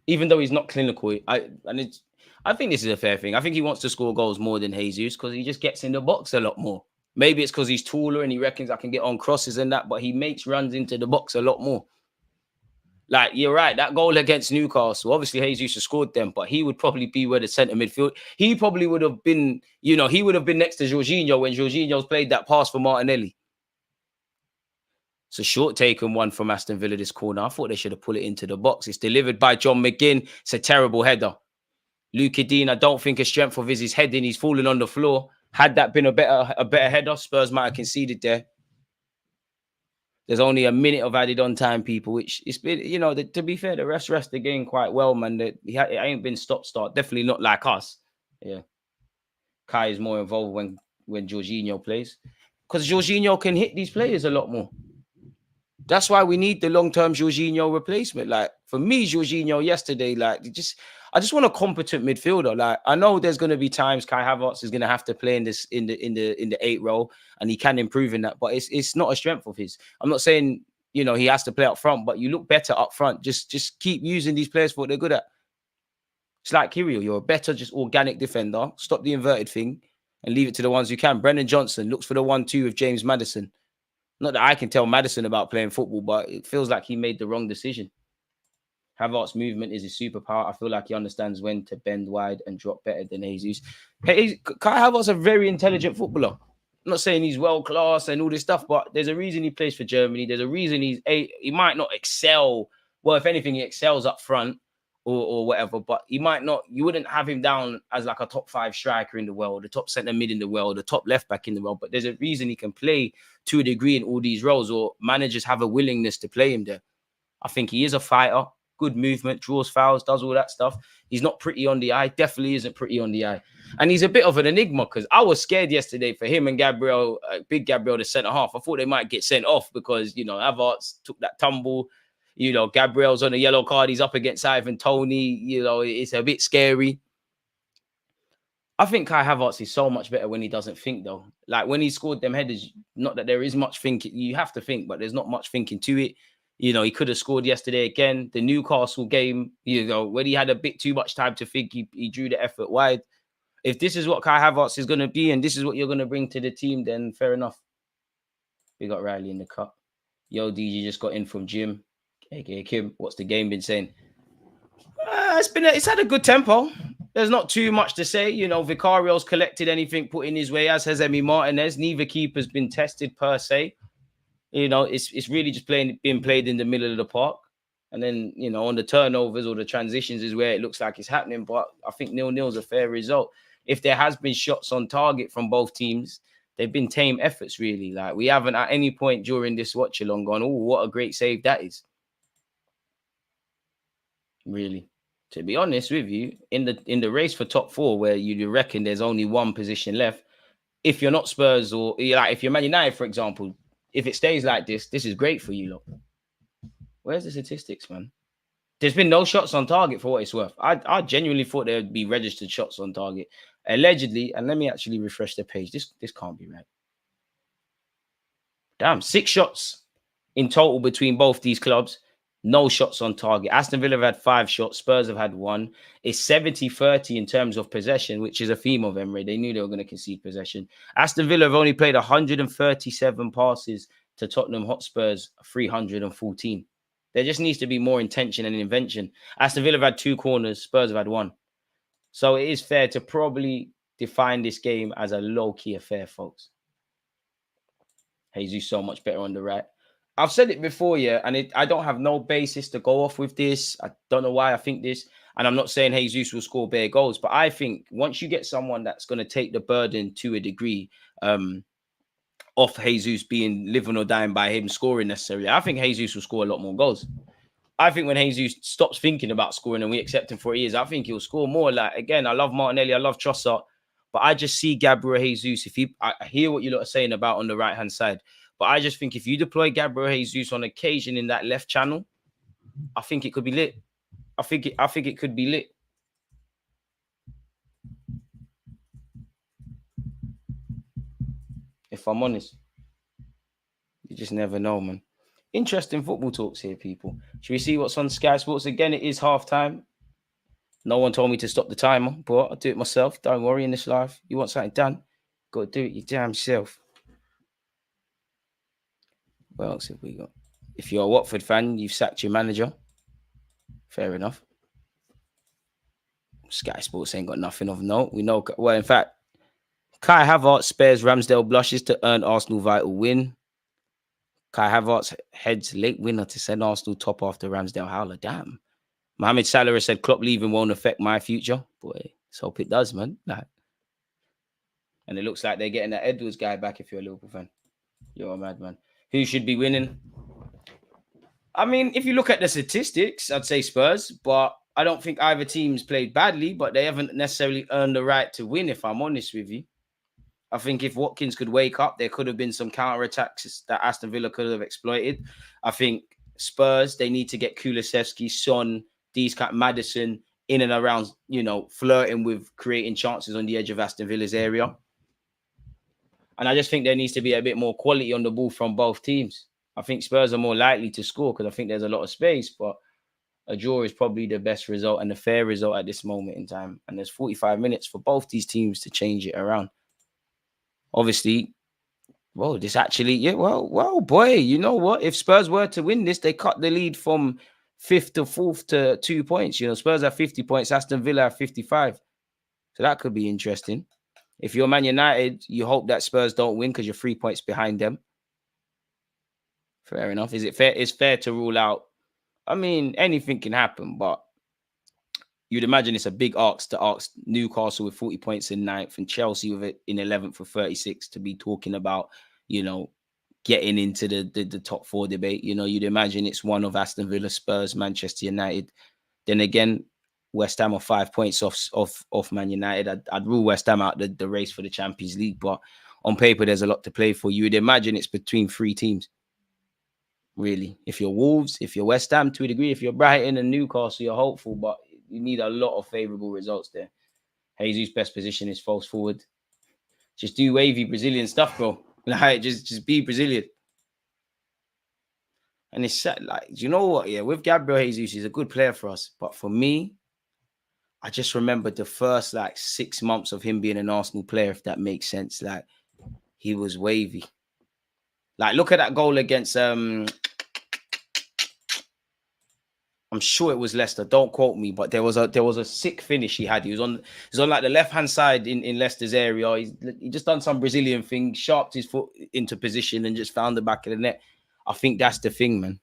even though he's not clinical, I think this is a fair thing. I think he wants to score goals more than Jesus because he just gets in the box a lot more. Maybe it's because he's taller and he reckons I can get on crosses and that, but he makes runs into the box a lot more. Like, you're right, that goal against Newcastle, obviously Jesus has scored them, but he would probably be where the centre midfield. He probably would have been, he would have been next to Jorginho when Jorginho's played that pass for Martinelli. It's a short taken one from Aston Villa, this corner. I thought they should have put it into the box. It's delivered by John McGinn. It's a terrible header. Luka Dean, I don't think a strength of his heading. He's falling on the floor. Had that been a better header, Spurs might have conceded there. There's only a minute of added on time, people, which it's been, you know, to be fair, the rest the game quite well, man. It ain't been stop-start. Definitely not like us. Yeah. Kai is more involved when Jorginho plays. Because Jorginho can hit these players a lot more. That's why we need the long-term Jorginho replacement. Like, for me, Jorginho yesterday, like, I just want a competent midfielder. Like, I know there's going to be times Kai Havertz is going to have to play in the 8 role, and he can improve in that, but it's not a strength of his. I'm not saying, you know, he has to play up front, but you look better up front. Just keep using these players for what they're good at. It's like Kirill, you're a better, just organic defender. Stop the inverted thing and leave it to the ones who can. Brendan Johnson looks for the 1-2 with James Maddison. Not that I can tell Maddison about playing football, but it feels like he made the wrong decision. Havertz's movement is his superpower. I feel like he understands when to bend wide and drop better than Jesus. Kai Havertz is a very intelligent footballer. I'm not saying he's world class and all this stuff, but there's a reason he plays for Germany. There's a reason he might not excel. Well, if anything, he excels up front or whatever, but he might not. You wouldn't have him down as like a top 5 striker in the world, the top centre mid in the world, the top left back in the world. But there's a reason he can play to a degree in all these roles, or managers have a willingness to play him there. I think he is a fighter. Good movement, draws fouls, does all that stuff. He's not pretty on the eye. Definitely isn't pretty on the eye. And he's a bit of an enigma because I was scared yesterday for him and Gabriel, big Gabriel, the centre-half. I thought they might get sent off because, you know, Havertz took that tumble. You know, Gabriel's on a yellow card. He's up against Ivan Toney. You know, it's a bit scary. I think Kai Havertz is so much better when he doesn't think, though. Like, when he scored them headers, not that there is much thinking. You have to think, but there's not much thinking to it. You know, he could have scored yesterday again. The Newcastle game, you know, when he had a bit too much time to think, he drew the effort wide. If this is what Kai Havertz is going to be and this is what you're going to bring to the team, then fair enough. We got Riley in the cup. Yo, DJ just got in from gym. AKA Kim, what's the game been saying? It's had a good tempo. There's not too much to say. You know, Vicario's collected anything put in his way, as has Emi Martinez. Neither keeper's been tested per se. You know, it's really just being played in the middle of the park. And then, you know, on the turnovers or the transitions is where it looks like it's happening. But I think 0-0 is a fair result. If there has been shots on target from both teams, they've been tame efforts, really. Like, we haven't at any point during this watch-along gone, oh, what a great save that is. Really. To be honest with you, in the race for top 4, where you reckon there's only one position left, if you're not Spurs or like if you're Man United, for example, if it stays like this is great for you lot. Where's the statistics, man? There's been no shots on target for what it's worth. I genuinely thought there would be registered shots on target. Allegedly, and let me actually refresh the page. This can't be right. Damn, 6 shots in total between both these clubs. No shots on target. Aston Villa have had 5 shots. Spurs have had 1. It's 70-30 in terms of possession, which is a theme of Emery. They knew they were going to concede possession. Aston Villa have only played 137 passes to Tottenham Hotspur's 314. There just needs to be more intention and invention. Aston Villa have had 2 corners. Spurs have had 1. So it is fair to probably define this game as a low-key affair, folks. Jesus so much better on the right. I've said it before, yeah, and I don't have no basis to go off with this. I don't know why I think this, and I'm not saying Jesus will score bare goals, but I think once you get someone that's going to take the burden to a degree off Jesus being living or dying by him scoring necessarily, I think Jesus will score a lot more goals. I think when Jesus stops thinking about scoring and we accept him for what he is, I think he'll score more. Like, again, I love Martinelli, I love Trossard, but I just see Gabriel Jesus. I hear what you lot are saying about on the right-hand side, but I just think if you deploy Gabriel Jesus on occasion in that left channel, I think it could be lit. I think it could be lit. If I'm honest, you just never know, man. Interesting football talks here, people. Should we see what's on Sky Sports? Again, it is half-time. No one told me to stop the timer, but I'll do it myself. Don't worry in this life. You want something done? Got to do it your damn self. What else have we got? If you're a Watford fan, you've sacked your manager. Fair enough. Sky Sports ain't got nothing of note. We know, well, in fact, Kai Havertz spares Ramsdale blushes to earn Arsenal vital win. Kai Havertz heads late winner to send Arsenal top after Ramsdale howler. Damn. Mohamed Salah said Klopp leaving won't affect my future. Boy, let's hope it does, man. Like, and it looks like they're getting that Edwards guy back if you're a Liverpool fan. You're a madman. Who should be winning? I mean, if you look at the statistics, I'd say Spurs, but I don't think either team's played badly, but they haven't necessarily earned the right to win, if I'm honest with you. I think if Watkins could wake up, there could have been some counter-attacks that Aston Villa could have exploited. I think Spurs, they need to get Kulusevski, Son, these kind of Maddison in and around, flirting with creating chances on the edge of Aston Villa's area. And I just think there needs to be a bit more quality on the ball from both teams. I think Spurs are more likely to score because I think there's a lot of space, but a draw is probably the best result and the fair result at this moment in time. And there's 45 minutes for both these teams to change it around. Obviously, this actually, boy, you know what? If Spurs were to win this, they cut the lead from 5th to 4th to 2 points. Spurs have 50 points, Aston Villa have 55. So that could be interesting. If you're Man United, you hope that Spurs don't win because you're 3 points behind them. Fair enough. Is it fair? It's fair to rule out. I mean, anything can happen, but you'd imagine it's a big ask to ask Newcastle with 40 points in 9th and Chelsea with it in 11th with 36 to be talking about, getting into the top 4 debate. You'd imagine it's one of Aston Villa, Spurs, Manchester United. Then again, West Ham are 5 points off Man United. I'd rule West Ham out the race for the Champions League, but on paper, there's a lot to play for. You would imagine it's between 3 teams. Really, if you're Wolves, if you're West Ham to a degree, if you're Brighton and Newcastle, you're hopeful, but you need a lot of favourable results there. Jesus' best position is false forward. Just do wavy Brazilian stuff, bro. Like, just be Brazilian. And it's sad, like, do you know what? Yeah, with Gabriel Jesus, he's a good player for us. But for me, I just remembered the first 6 months of him being an Arsenal player, if that makes sense. Like, he was wavy. Like, look at that goal against I'm sure it was Leicester. Don't quote me, but there was a sick finish he had. He was on like the left hand side in Leicester's area. He just done some Brazilian thing, sharped his foot into position, and just found the back of the net. I think that's the thing, man.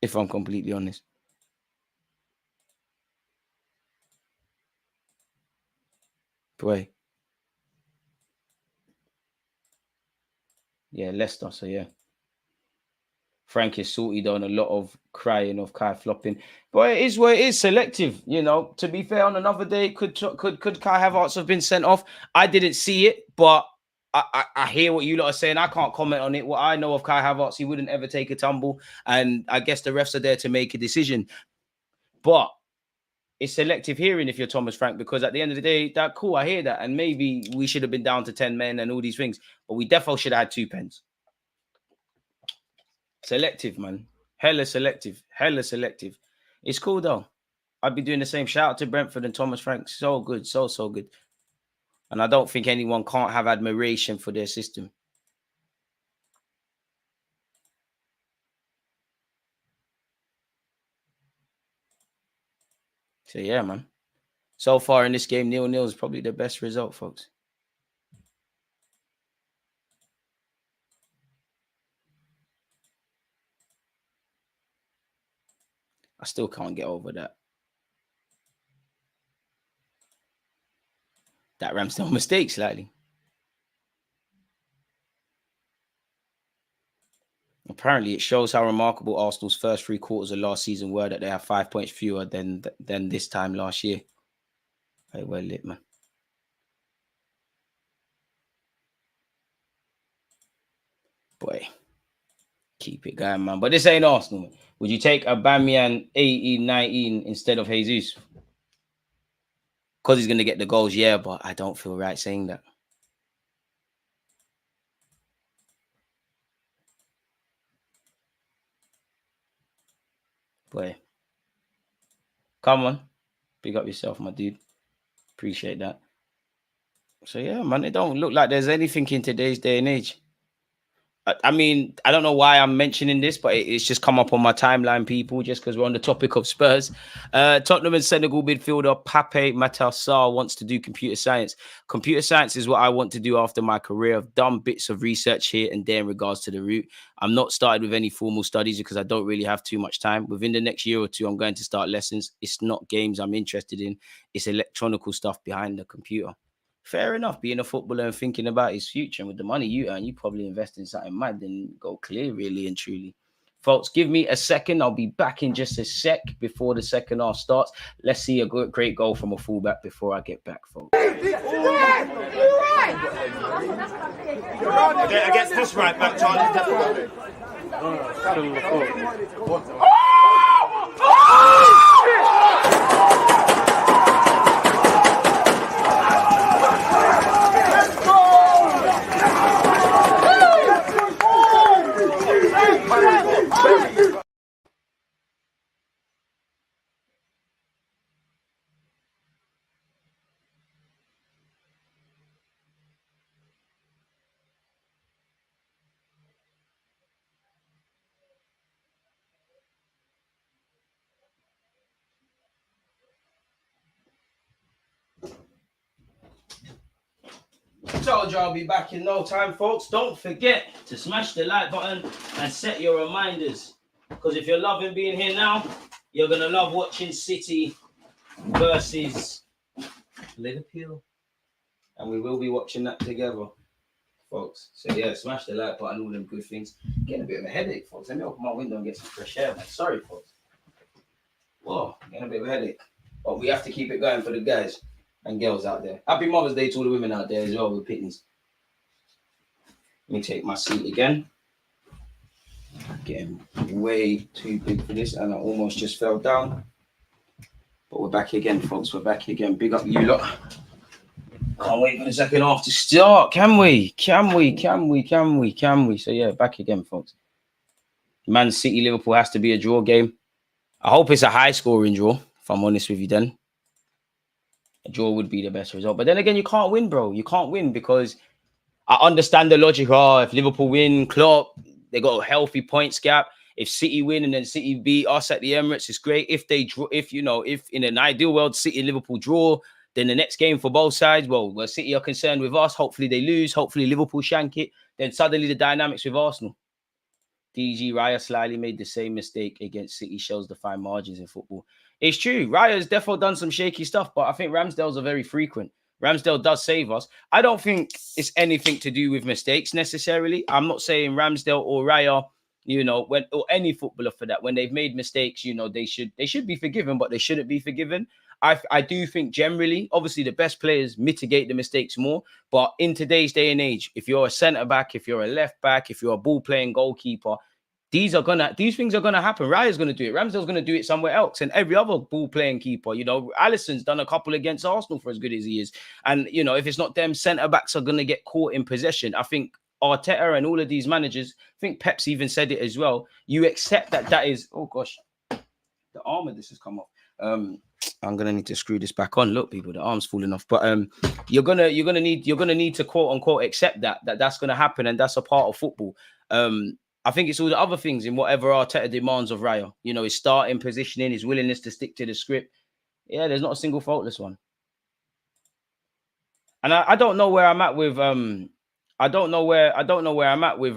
If I'm completely honest. Boy. Yeah, Leicester. So yeah. Frank is sorted on a lot of crying of Kai flopping. But it is what it is, selective. To be fair, on another day, could Kai Havertz have been sent off? I didn't see it, but I hear what you lot are saying. I can't comment on it. What I know of Kai Havertz, he wouldn't ever take a tumble. And I guess the refs are there to make a decision. But it's selective hearing if you're Thomas Frank, because at the end of the day, that cool, I hear that. And maybe we should have been down to 10 men and all these things. But we definitely should have had 2 pens. Selective, man. Hella selective. It's cool, though. I'd be doing the same. Shout out to Brentford and Thomas Frank. So good. So good. And I don't think anyone can't have admiration for their system. So, yeah, man. So far in this game, 0-0 is probably the best result, folks. I still can't get over that. That Ramsdale mistake slightly. Apparently, it shows how remarkable Arsenal's first 3 quarters of last season were, that they have 5 points fewer than this time last year. Very well lit, man. Boy, keep it going, man. But this ain't Arsenal, man. Would you take Aubameyang 18, 19 instead of Jesus? Because he's going to get the goals, yeah, but I don't feel right saying that. Boy. Come on. Pick up yourself, my dude. Appreciate that. So, yeah, man, it don't look like there's anything in today's day and age. I mean, I don't know why I'm mentioning this, but it's just come up on my timeline, people, just because we're on the topic of Spurs. Tottenham and Senegal midfielder Pape Matar Sarr wants to do computer science. Computer science is what I want to do after my career. I've done bits of research here and there in regards to the route. I'm not started with any formal studies because I don't really have too much time. Within the next year or two, I'm going to start lessons. It's not games I'm interested in. It's electronical stuff behind the computer. Fair enough, being a footballer and thinking about his future, and with the money you earn, you probably invest in something mad and go clear, really and truly. Folks, give me a second. I'll be back in just a sec before the second half starts. Let's see a great goal from a fullback before I get back, folks. Against this right back, Charlie. Told you I'll be back in no time, folks. Don't forget to smash the like button and set your reminders. Because if you're loving being here now, you're going to love watching City versus Liverpool. And we will be watching that together, folks. So yeah, smash the like button, all them good things. Getting a bit of a headache, folks. Let me open my window and get some fresh air, man. Sorry, folks. Whoa, getting a bit of a headache. But we have to keep it going for the guys and girls out there. Happy Mother's Day to all the women out there as well with pitney's. Let me take my seat again. Getting way too big for this and I almost just fell down. But we're back again, folks. We're back again. Big up you lot. Can't wait for the second half to start. Can we? So yeah, back again, folks. Man City Liverpool has to be a draw game. I hope it's a high scoring draw, if I'm honest with you then. A draw would be the best result. But then again, you can't win, bro. You can't win because I understand the logic. Oh, if Liverpool win, Klopp, they got a healthy points gap. If City win and then City beat us at the Emirates, it's great. If they draw, if in an ideal world, City and Liverpool draw, then the next game for both sides, well, where City are concerned with us, hopefully they lose, hopefully Liverpool shank it. Then suddenly the dynamics with Arsenal. DG Raya slyly made the same mistake against City, shows the fine margins in football. It's true. Raya's definitely done some shaky stuff, but I think Ramsdale's are very frequent. Ramsdale does save us. I don't think it's anything to do with mistakes necessarily. I'm not saying Ramsdale or Raya, when or any footballer for that, when they've made mistakes, they should be forgiven, but they shouldn't be forgiven. I do think generally, obviously, the best players mitigate the mistakes more. But in today's day and age, if you're a centre back, if you're a left back, if you're a ball playing goalkeeper, these things are gonna happen. Raya's gonna do it. Ramsdale's gonna do it somewhere else, and every other ball playing keeper. Alisson's done a couple against Arsenal for as good as he is. And if it's not them, centre backs are gonna get caught in possession. I think Arteta and all of these managers, I think Pep's even said it as well. You accept that is. Oh gosh, the arm of this has come off. I'm gonna need to screw this back on. Look, people, the arm's falling off. But you're gonna need to quote unquote accept that's gonna happen, and that's a part of football. I think it's all the other things in whatever Arteta demands of Raya. His starting positioning, his willingness to stick to the script. Yeah, there's not a single faultless one. And I don't know where I'm at with I don't know where I'm at with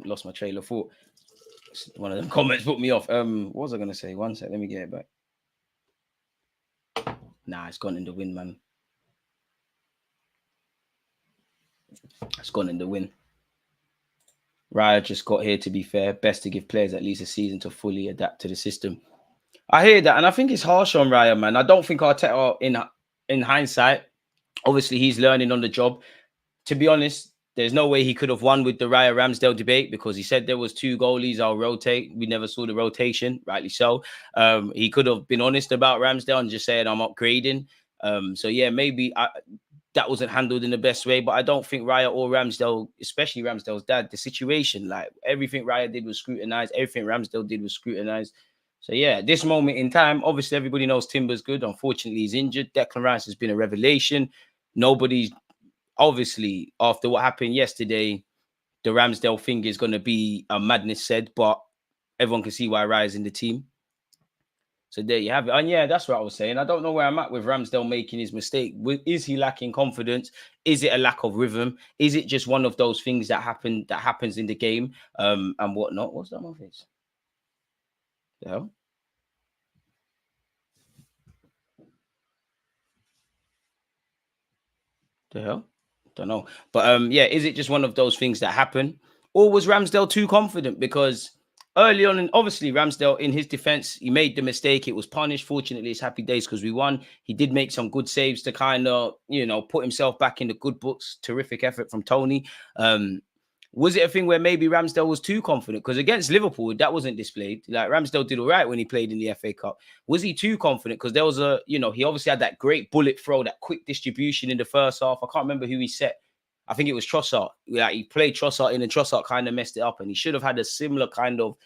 lost my trail of thought. One of them comments put me off. What was I gonna say? One sec, let me get it back. Nah, it's gone in the wind, man. It's gone in the wind. Raya just got here, to be fair. Best to give players at least a season to fully adapt to the system. I hear that, and I think it's harsh on Raya, man. I don't think Arteta, in hindsight, obviously he's learning on the job. To be honest, there's no way he could have won with the Raya Ramsdale debate because he said there was 2 goalies, I'll rotate. We never saw the rotation, rightly so. He could have been honest about Ramsdale and just said, I'm upgrading. So yeah, maybe that wasn't handled in the best way, but I don't think Raya or Ramsdale, especially Ramsdale's dad, the situation, like everything Raya did was scrutinized, everything Ramsdale did was scrutinized. So yeah, this moment in time, obviously everybody knows Timber's good. Unfortunately, he's injured. Declan Rice has been a revelation. Nobody's, obviously, after what happened yesterday, the Ramsdale thing is going to be a madness said, but everyone can see why Raya's in the team. So there you have it. And yeah, that's what I was saying. I don't know where I'm at with Ramsdale making his mistake. Is he lacking confidence? Is it a lack of rhythm? Is it just one of those things that happens in the game and whatnot? What's that on my face? The hell? The hell? Don't know. But yeah, is it just one of those things that happen? Or was Ramsdale too confident? Because early on, and obviously Ramsdale, in his defense, he made the mistake. It was punished. Fortunately, it's happy days because we won. He did make some good saves to kind of, put himself back in the good books. Terrific effort from Tony. Was it a thing where maybe Ramsdale was too confident? Because against Liverpool, that wasn't displayed. Like Ramsdale did all right when he played in the FA Cup. Was he too confident? Because there was he obviously had that great bullet throw, that quick distribution in the first half. I can't remember who he set. I think it was Trossard. Like he played Trossard in and Trossard kind of messed it up. And he should have had a similar kind of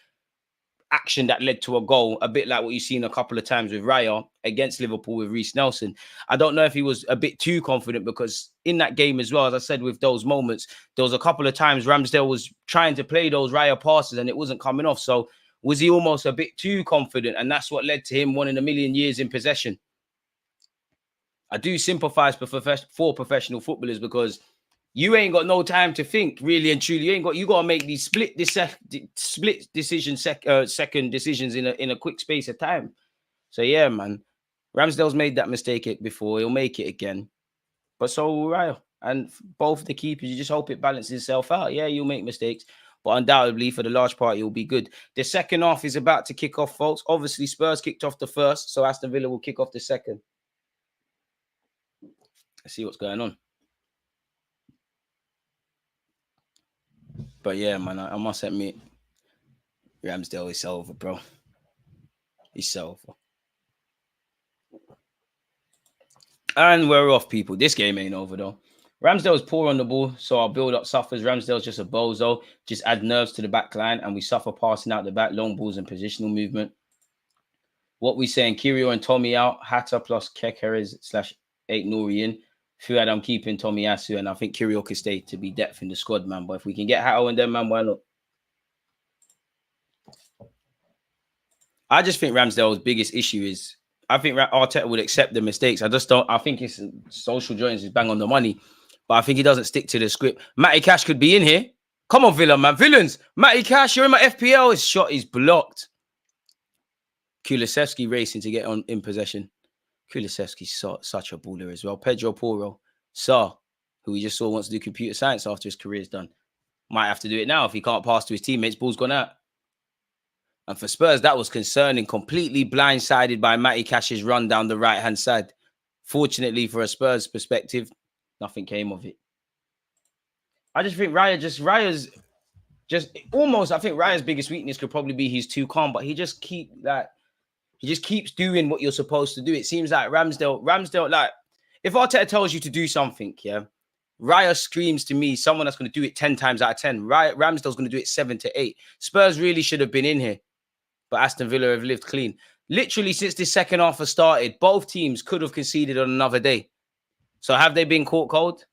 action that led to a goal, a bit like what you've seen a couple of times with Raya against Liverpool with Reece Nelson. I don't know if he was a bit too confident because in that game as well, as I said, with those moments, there was a couple of times Ramsdale was trying to play those Raya passes and it wasn't coming off. So was he almost a bit too confident? And that's what led to him 1 in a million years in possession. I do sympathize for professional footballers because you ain't got no time to think, really and truly. You got to make these split decision second decisions in a quick space of time. So yeah, man, Ramsdale's made that mistake before. He'll make it again, but so will Raya. And both the keepers, you just hope it balances itself out. Yeah, you'll make mistakes, but undoubtedly for the large part, you'll be good. The second half is about to kick off, folks. Obviously, Spurs kicked off the first, so Aston Villa will kick off the second. Let's see what's going on. But yeah, man, I must admit, Ramsdale is over, bro. He's over. And we're off, people. This game ain't over, though. Ramsdale's poor on the ball, so our build-up suffers. Ramsdale's just a bozo. Just add nerves to the back line, and we suffer passing out the back, long balls and positional movement. What we saying, Kirio and Tommy out, Hatta plus Kekeres /8 Nuri in. Fuad, I'm keeping Tommy Asu, and I think Kirio could stay to be depth in the squad, man. But if we can get Hatta and them, man, why not? I just think Ramsdale's biggest issue is I think Arteta would accept the mistakes. I think his social joints is bang on the money, but I think he doesn't stick to the script. Matty Cash could be in here. Come on, Villa, man. Villains. Matty Cash, you're in my FPL. His shot is blocked. Kulusevski racing to get on in possession. Kulusevski's such a baller as well. Pedro Porro, who we just saw wants to do computer science after his career's done. Might have to do it now if he can't pass to his teammates. Ball's gone out. And for Spurs, that was concerning. Completely blindsided by Matty Cash's run down the right-hand side. Fortunately, for a Spurs perspective, nothing came of it. I just think Raya's biggest weakness could probably be he's too calm, but he just keeps doing what you're supposed to do. It seems like Ramsdale, like, if Arteta tells you to do something, yeah, Raya screams to me, someone that's going to do it 10 times out of 10. Ramsdale's going to do it 7 to 8. Spurs really should have been in here, but Aston Villa have lived clean. Literally, since this second half has started, both teams could have conceded on another day. So have they been caught cold?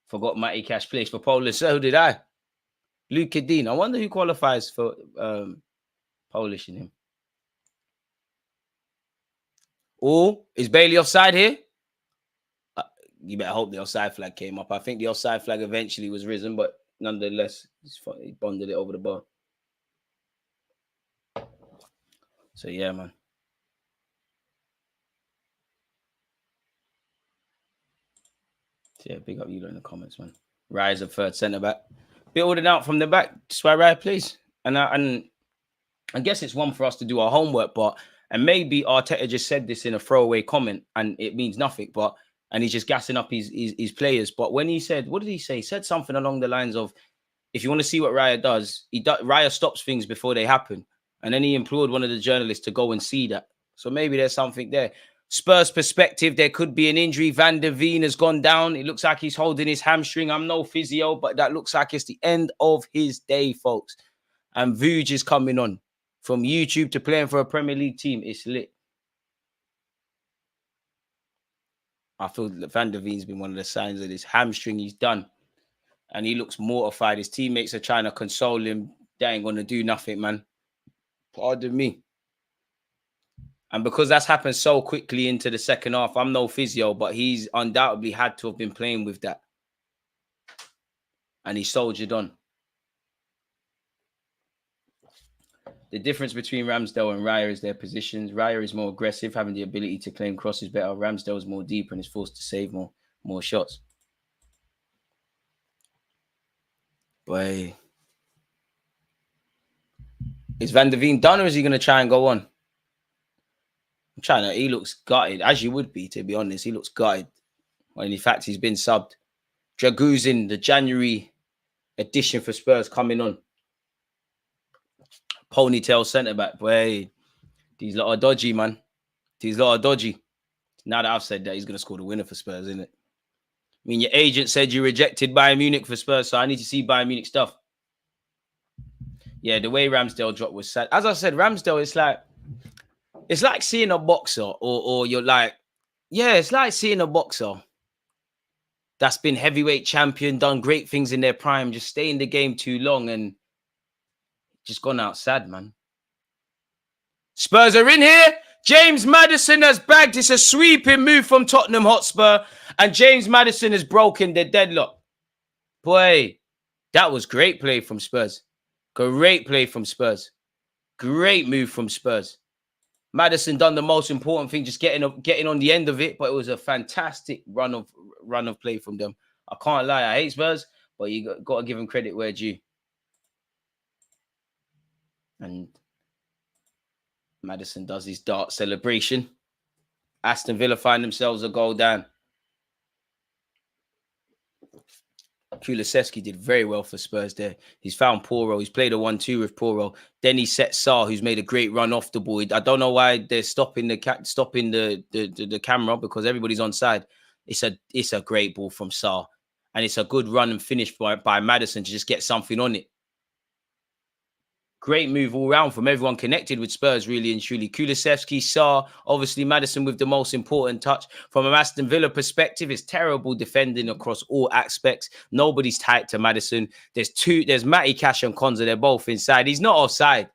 Forgot Matty Cash plays for Poland. So did I. Luke Dean. I wonder who qualifies for Polish in him. Oh, is Bailey offside here? You better hope the offside flag came up. I think the offside flag eventually was risen, but nonetheless, he bonded it over the bar. So, yeah, man. So, yeah, big up you in the comments, man. Rise of third centre-back. Building out from the back. That's why Raya plays. And I guess it's one for us to do our homework, and maybe Arteta just said this in a throwaway comment, and it means nothing, and he's just gassing up his players. But when he said, what did he say? He said something along the lines of, if you want to see what Raya does, Raya stops things before they happen. And then he implored one of the journalists to go and see that. So maybe there's something there. Spurs perspective, there could be an injury. Van der Veen has gone down. It looks like he's holding his hamstring. I'm no physio, but that looks like it's the end of his day, folks. And Vuj is coming on. From YouTube to playing for a Premier League team, it's lit. I feel that Van der Veen's been one of the signs of this hamstring. He's done. And he looks mortified. His teammates are trying to console him. They ain't going to do nothing, man. Pardon me. And because that's happened so quickly into the second half, I'm no physio, but he's undoubtedly had to have been playing with that. And he soldiered on. The difference between Ramsdale and Raya is their positions. Raya is more aggressive, having the ability to claim crosses better. Ramsdale is more deeper and is forced to save more shots. Boy. Is Van der Veen done, or is he going to try and go on? I'm trying to... He looks gutted, as you would be, to be honest. He looks gutted. When in fact, he's been subbed. Draguzin, the January edition for Spurs, coming on. Ponytail centre-back. Boy, these lot are dodgy, man. These lot are dodgy. Now that I've said that, he's going to score the winner for Spurs, isn't it? I mean, your agent said you rejected Bayern Munich for Spurs, so I need to see Bayern Munich stuff. Yeah, the way Ramsdale dropped was sad. As I said, Ramsdale, it's like seeing a boxer, or you're like, yeah, it's like seeing a boxer that's been heavyweight champion, done great things in their prime, just stay in the game too long and just gone out sad, man. Spurs are in here. James Maddison has bagged. It's a sweeping move from Tottenham Hotspur, and James Maddison has broken the deadlock. Boy, that was great play from Spurs. Great play from Spurs. Great move from Spurs. Maddison done the most important thing, just getting on the end of it, but it was a fantastic run of play from them. I can't lie, I hate Spurs, but you got to give them credit where due. And Maddison does his dart celebration. Aston Villa find themselves a goal down. Kulusevski did very well for Spurs there. He's found Poro. He's played a 1-2 with Poro. Then he set Sarr, who's made a great run off the ball. I don't know why they're stopping the camera, because everybody's on side. It's a great ball from Sarr. And it's a good run and finish by Maddison to just get something on it. Great move all round from everyone connected with Spurs, really and truly. Kulusevski, Sarr, obviously Maddison with the most important touch. From an Aston Villa perspective, it's terrible defending across all aspects. Nobody's tight to Maddison. There's Matty Cash and Konza. They're both inside. He's not offside.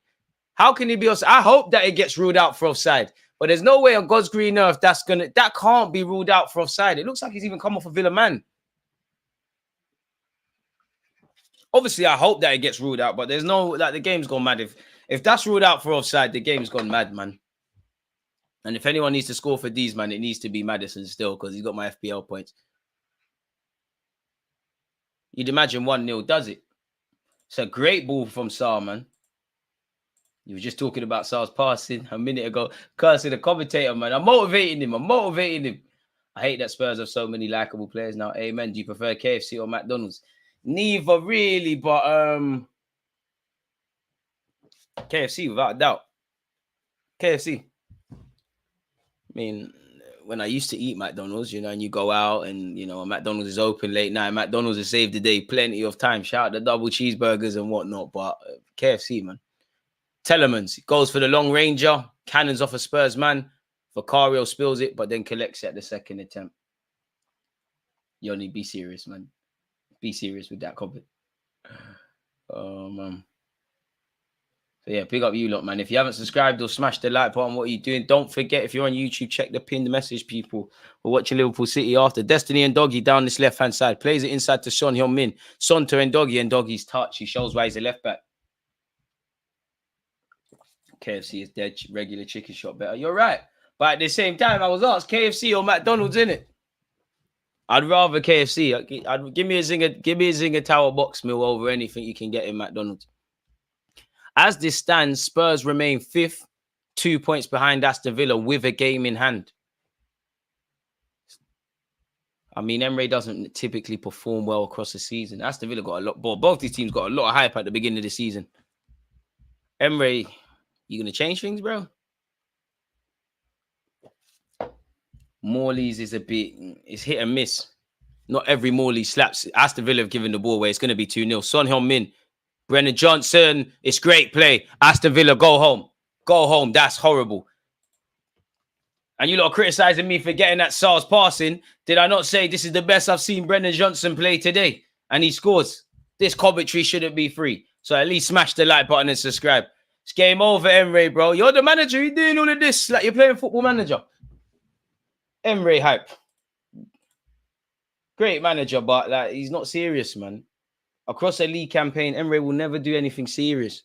How can he be offside? I hope that it gets ruled out for offside. But there's no way on God's green earth that can't be ruled out for offside. It looks like he's even come off a Villa man. Obviously, I hope that it gets ruled out, but there's no, the game's gone mad. If that's ruled out for offside, the game's gone mad, man. And if anyone needs to score for these, man, it needs to be Maddison still, because he's got my FPL points. You'd imagine 1-0 does it. It's a great ball from Sarr, man. You were just talking about Sarr's passing a minute ago. Cursing the commentator, man. I'm motivating him. I hate that Spurs have so many likable players now. Amen. Do you prefer KFC or McDonald's? Neither really, but KFC without a doubt. KFC. I mean, when I used to eat McDonald's, and you go out and, McDonald's is open late night. McDonald's has saved the day plenty of time. Shout out the double cheeseburgers and whatnot. But KFC, man. Telemans goes for the long ranger. Cannons off a Spurs man. Vicario spills it, but then collects it at the second attempt. Yoni, be serious, man. Be serious with that comment. Oh, man. So, yeah, big up you lot, man. If you haven't subscribed or smashed the like button, what are you doing? Don't forget, if you're on YouTube, check the pinned message, people. We're watching Liverpool City after. Destiny and Doggy down this left-hand side. Plays it inside to Son Heung-min. Son to Ndoggy, and Doggy's touch. He shows why he's a left-back. KFC is dead. Regular chicken shop better. You're right. But at the same time, I was asked KFC or McDonald's, innit? I'd rather KFC. Give me a Zinger Tower box meal over anything you can get in McDonald's. As this stands, Spurs remain 5th, 2 points behind Aston Villa with a game in hand. I mean, Emre doesn't typically perform well across the season. Aston Villa got a lot. Both these teams got a lot of hype at the beginning of the season. Emre, you gonna change things, bro? Morley's is it's hit and miss. Not every Morley slaps. Aston Villa have given the ball away. It's going to be 2-0. Son Heung-min, Brennan Johnson. It's great play. Aston Villa, go home. Go home. That's horrible. And you lot are criticizing me for getting that Sarr's passing. Did I not say this is the best I've seen Brennan Johnson play today? and he scores, this commentary shouldn't be free. So at least smash the like button and subscribe. It's game over, Emre, bro. You're the manager. You're doing all of this like you're playing Football Manager. Emre hype. Great manager, but like he's not serious, man. Across a league campaign, Emre will never do anything serious.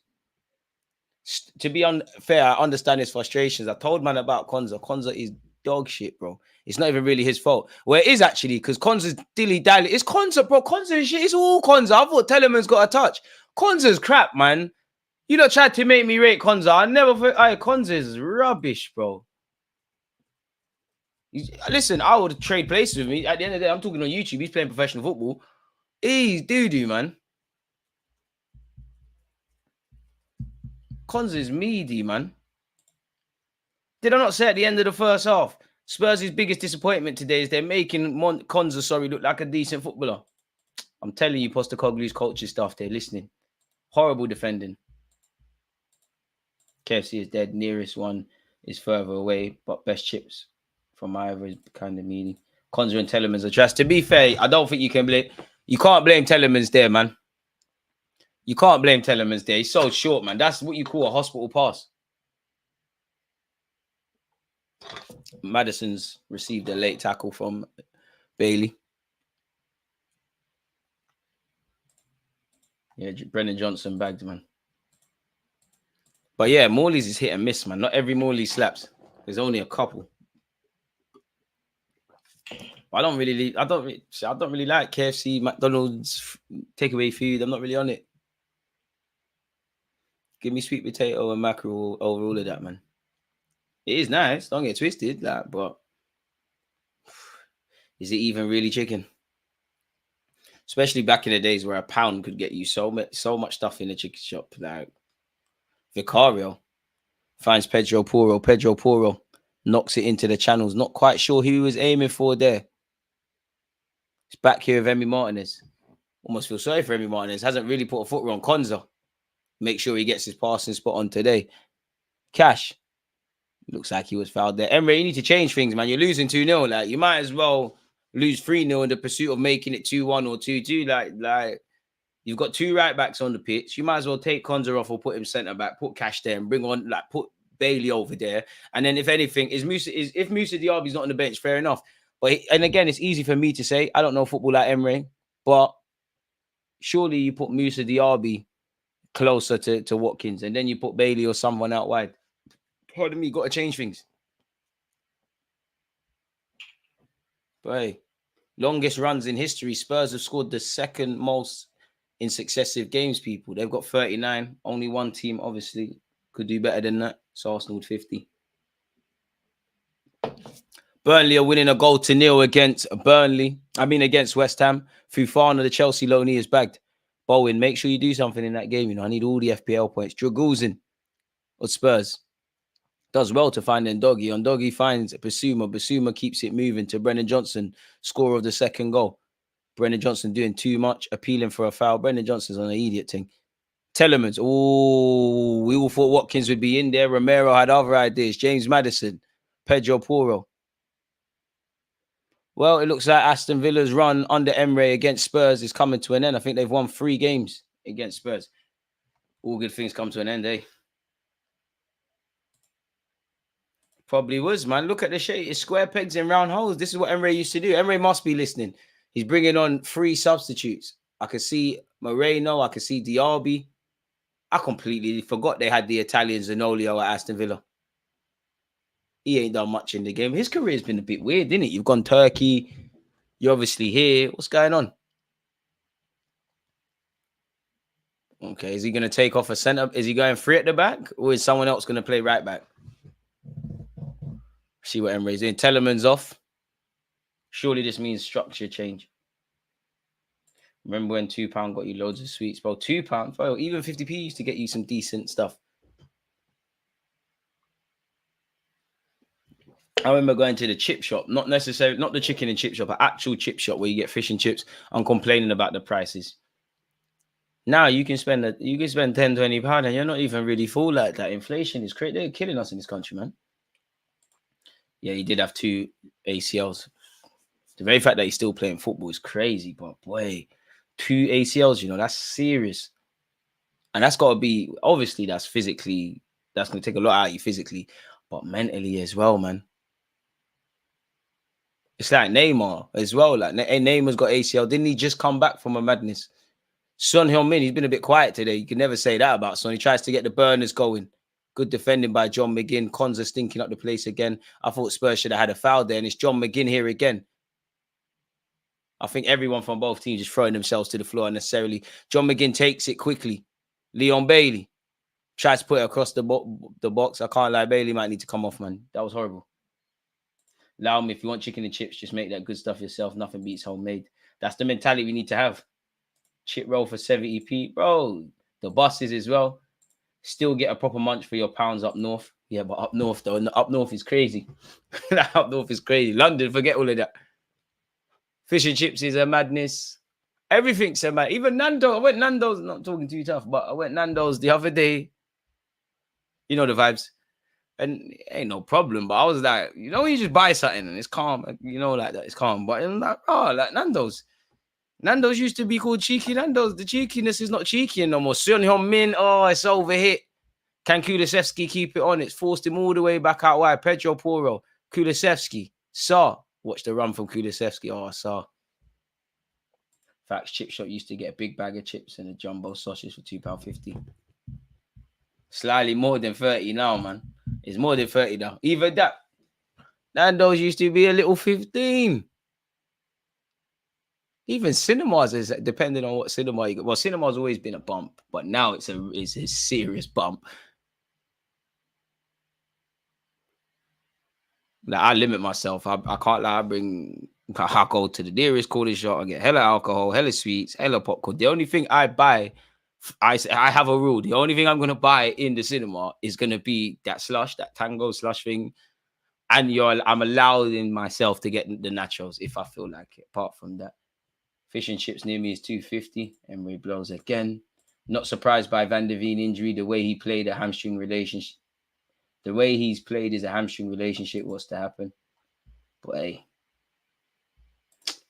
To be unfair, I understand his frustrations. I told man about Konza. Konza is dog shit, bro. It's not even really his fault. Well, it is actually, because Konza's dilly-dally. It's Konza, bro. Konza is shit. It's all Konza. I thought Teleman's got a touch. Konza's crap, man. You lot tried to make me rate Konza. I never thought, Konza is rubbish, bro. Listen, I would trade places with me. At the end of the day, I'm talking on YouTube. He's playing professional football. He's doo-doo, man. Konza is meaty, man. Did I not say at the end of the first half, Spurs' biggest disappointment today is they're making Konza, look like a decent footballer. I'm telling you, Postecoglou's coaching staff, they're listening. Horrible defending. KFC is dead. Nearest one is further away, but best chips from either is kind of meaty. Konza and Telemans are trash. To be fair, I don't think you can blame. You can't blame Telemans there, man. You can't blame Telemans there. He's so short, man. That's what you call a hospital pass. Madison's received a late tackle from Bailey. Yeah, Brennan Johnson bagged, man. But yeah, Morley's is hit and miss, man. Not every Morley slaps. There's only a couple. I don't really like KFC, McDonald's, takeaway food. I'm not really on it. Give me sweet potato and mackerel over all of that, man. It is nice. Don't get twisted, like, but is it even really chicken? Especially back in the days where a pound could get you so much stuff in a chicken shop. Like Vicario finds Pedro Porro. Pedro Porro knocks it into the channels. Not quite sure who he was aiming for there. It's back here with Emi Martinez. Almost feel sorry for Emi Martinez. Hasn't really put a foot on Konza. Make sure he gets his passing spot on today. Cash. Looks like he was fouled there. Emre, you need to change things, man. You're losing 2-0. Like, you might as well lose 3-0 in the pursuit of making it 2-1 or 2-2. Like you've got two right backs on the pitch. You might as well take Konza off or put him centre back, put Cash there and bring on, like, put Bailey over there. And then if anything, if Musa Diaby's not on the bench, fair enough. But and again, it's easy for me to say. I don't know football like Emre, but surely you put Musa Diaby closer to Watkins, and then you put Bailey or someone out wide. Pardon me, got to change things. But hey, longest runs in history. Spurs have scored the second most in successive games, people. They've got 39. Only one team, obviously, could do better than that. It's Arsenal with 50. Burnley are winning a 0-0 against West Ham. Fufana, the Chelsea loanee, is bagged. Bowen, make sure you do something in that game. You know, I need all the FPL points. Draguzin of Spurs does well to find Ndogi. Ndogi finds Basuma. Basuma keeps it moving to Brennan Johnson, scorer of the second goal. Brennan Johnson doing too much, appealing for a foul. Brennan Johnson's on an idiot thing. Telemans. Oh, we all thought Watkins would be in there. Romero had other ideas. James Maddison. Pedro Porro. Well, it looks like Aston Villa's run under Emre against Spurs is coming to an end. I think they've won 3 games against Spurs. All good things come to an end, eh? Probably was, man. Look at the shit. It's square pegs in round holes. This is what Emre used to do. Emre must be listening. He's bringing on 3 substitutes. I could see Moreno. I could see Diaby. I completely forgot they had the Italian Zanolio at Aston Villa. He ain't done much in the game. His career's been a bit weird, didn't it? You've gone Turkey. You're obviously here. What's going on? Okay, is he going to take off a centre? Is he going free at the back? Or is someone else going to play right back? See what Emre's doing. Telemans off. Surely this means structure change. Remember when £2 got you loads of sweets, bro? £2, bro. Even 50p used to get you some decent stuff. I remember going to the chip shop, not necessarily, not the chicken and chip shop, an actual chip shop where you get fish and chips and complaining about the prices. Now you can spend £10, £20 and you're not even really full like that. Inflation is crazy. They're killing us in this country, man. Yeah, he did have 2 ACLs. The very fact that he's still playing football is crazy, but boy, 2 ACLs, you know, that's serious. And that's got to be, obviously, that's physically, that's going to take a lot out of you physically, but mentally as well, man. It's like Neymar as well. Like, Neymar's got ACL. Didn't he just come back from a madness? Son Heung-min, he's been a bit quiet today. You can never say that about Son. He tries to get the burners going. Good defending by John McGinn. Konza stinking up the place again. I thought Spurs should have had a foul there, and it's John McGinn here again. I think everyone from both teams just throwing themselves to the floor unnecessarily. John McGinn takes it quickly. Leon Bailey tries to put it across the box. I can't lie. Bailey might need to come off, man. That was horrible. Allow me, if you want chicken and chips, just make that good stuff yourself. Nothing beats homemade. That's the mentality we need to have. Chip roll for 70p. Bro, the buses as well. Still get a proper munch for your pounds up north. Yeah, but up north, though. Up north is crazy. Up north is crazy. London, forget all of that. Fish and chips is a madness. Everything's a mad. Even Nando. I went Nando's. Not talking too tough, but I went Nando's the other day. You know the vibes. And ain't no problem. But I was like, you know, you just buy something and it's calm. You know, like that. It's calm. But I'm like, oh, like Nando's. Nando's used to be called Cheeky Nando's. The cheekiness is not cheeky no more. Son Heung-min, oh, it's overhit. Can Kulusevski keep it on? It's forced him all the way back out wide. Pedro Porro, Kulusevski, Saw. Watch the run from Kulusevski. Oh, Saw. Facts, Chip Shop used to get a big bag of chips and a jumbo sausage for £2.50. Slightly more than 30 now, man. It's more than 30 now. Even that. Nando's used to be a little 15. Even cinemas is depending on what cinema you go. Well, cinema's always been a bump, but now it's a serious bump. Like, I limit myself. I can't lie. I go to the nearest corner shop and get hella alcohol, hella sweets, hella popcorn. The only thing I buy, I have a rule. The only thing I'm gonna buy in the cinema is gonna be that slush, that tango slush thing, and I'm allowing myself to get the nachos if I feel like it. Apart from that. Fish and chips near me is £2.50. Emery blows again. Not surprised by Van der Veen injury. The way he played a hamstring relationship. The way he's played is a hamstring relationship. What's to happen? But hey,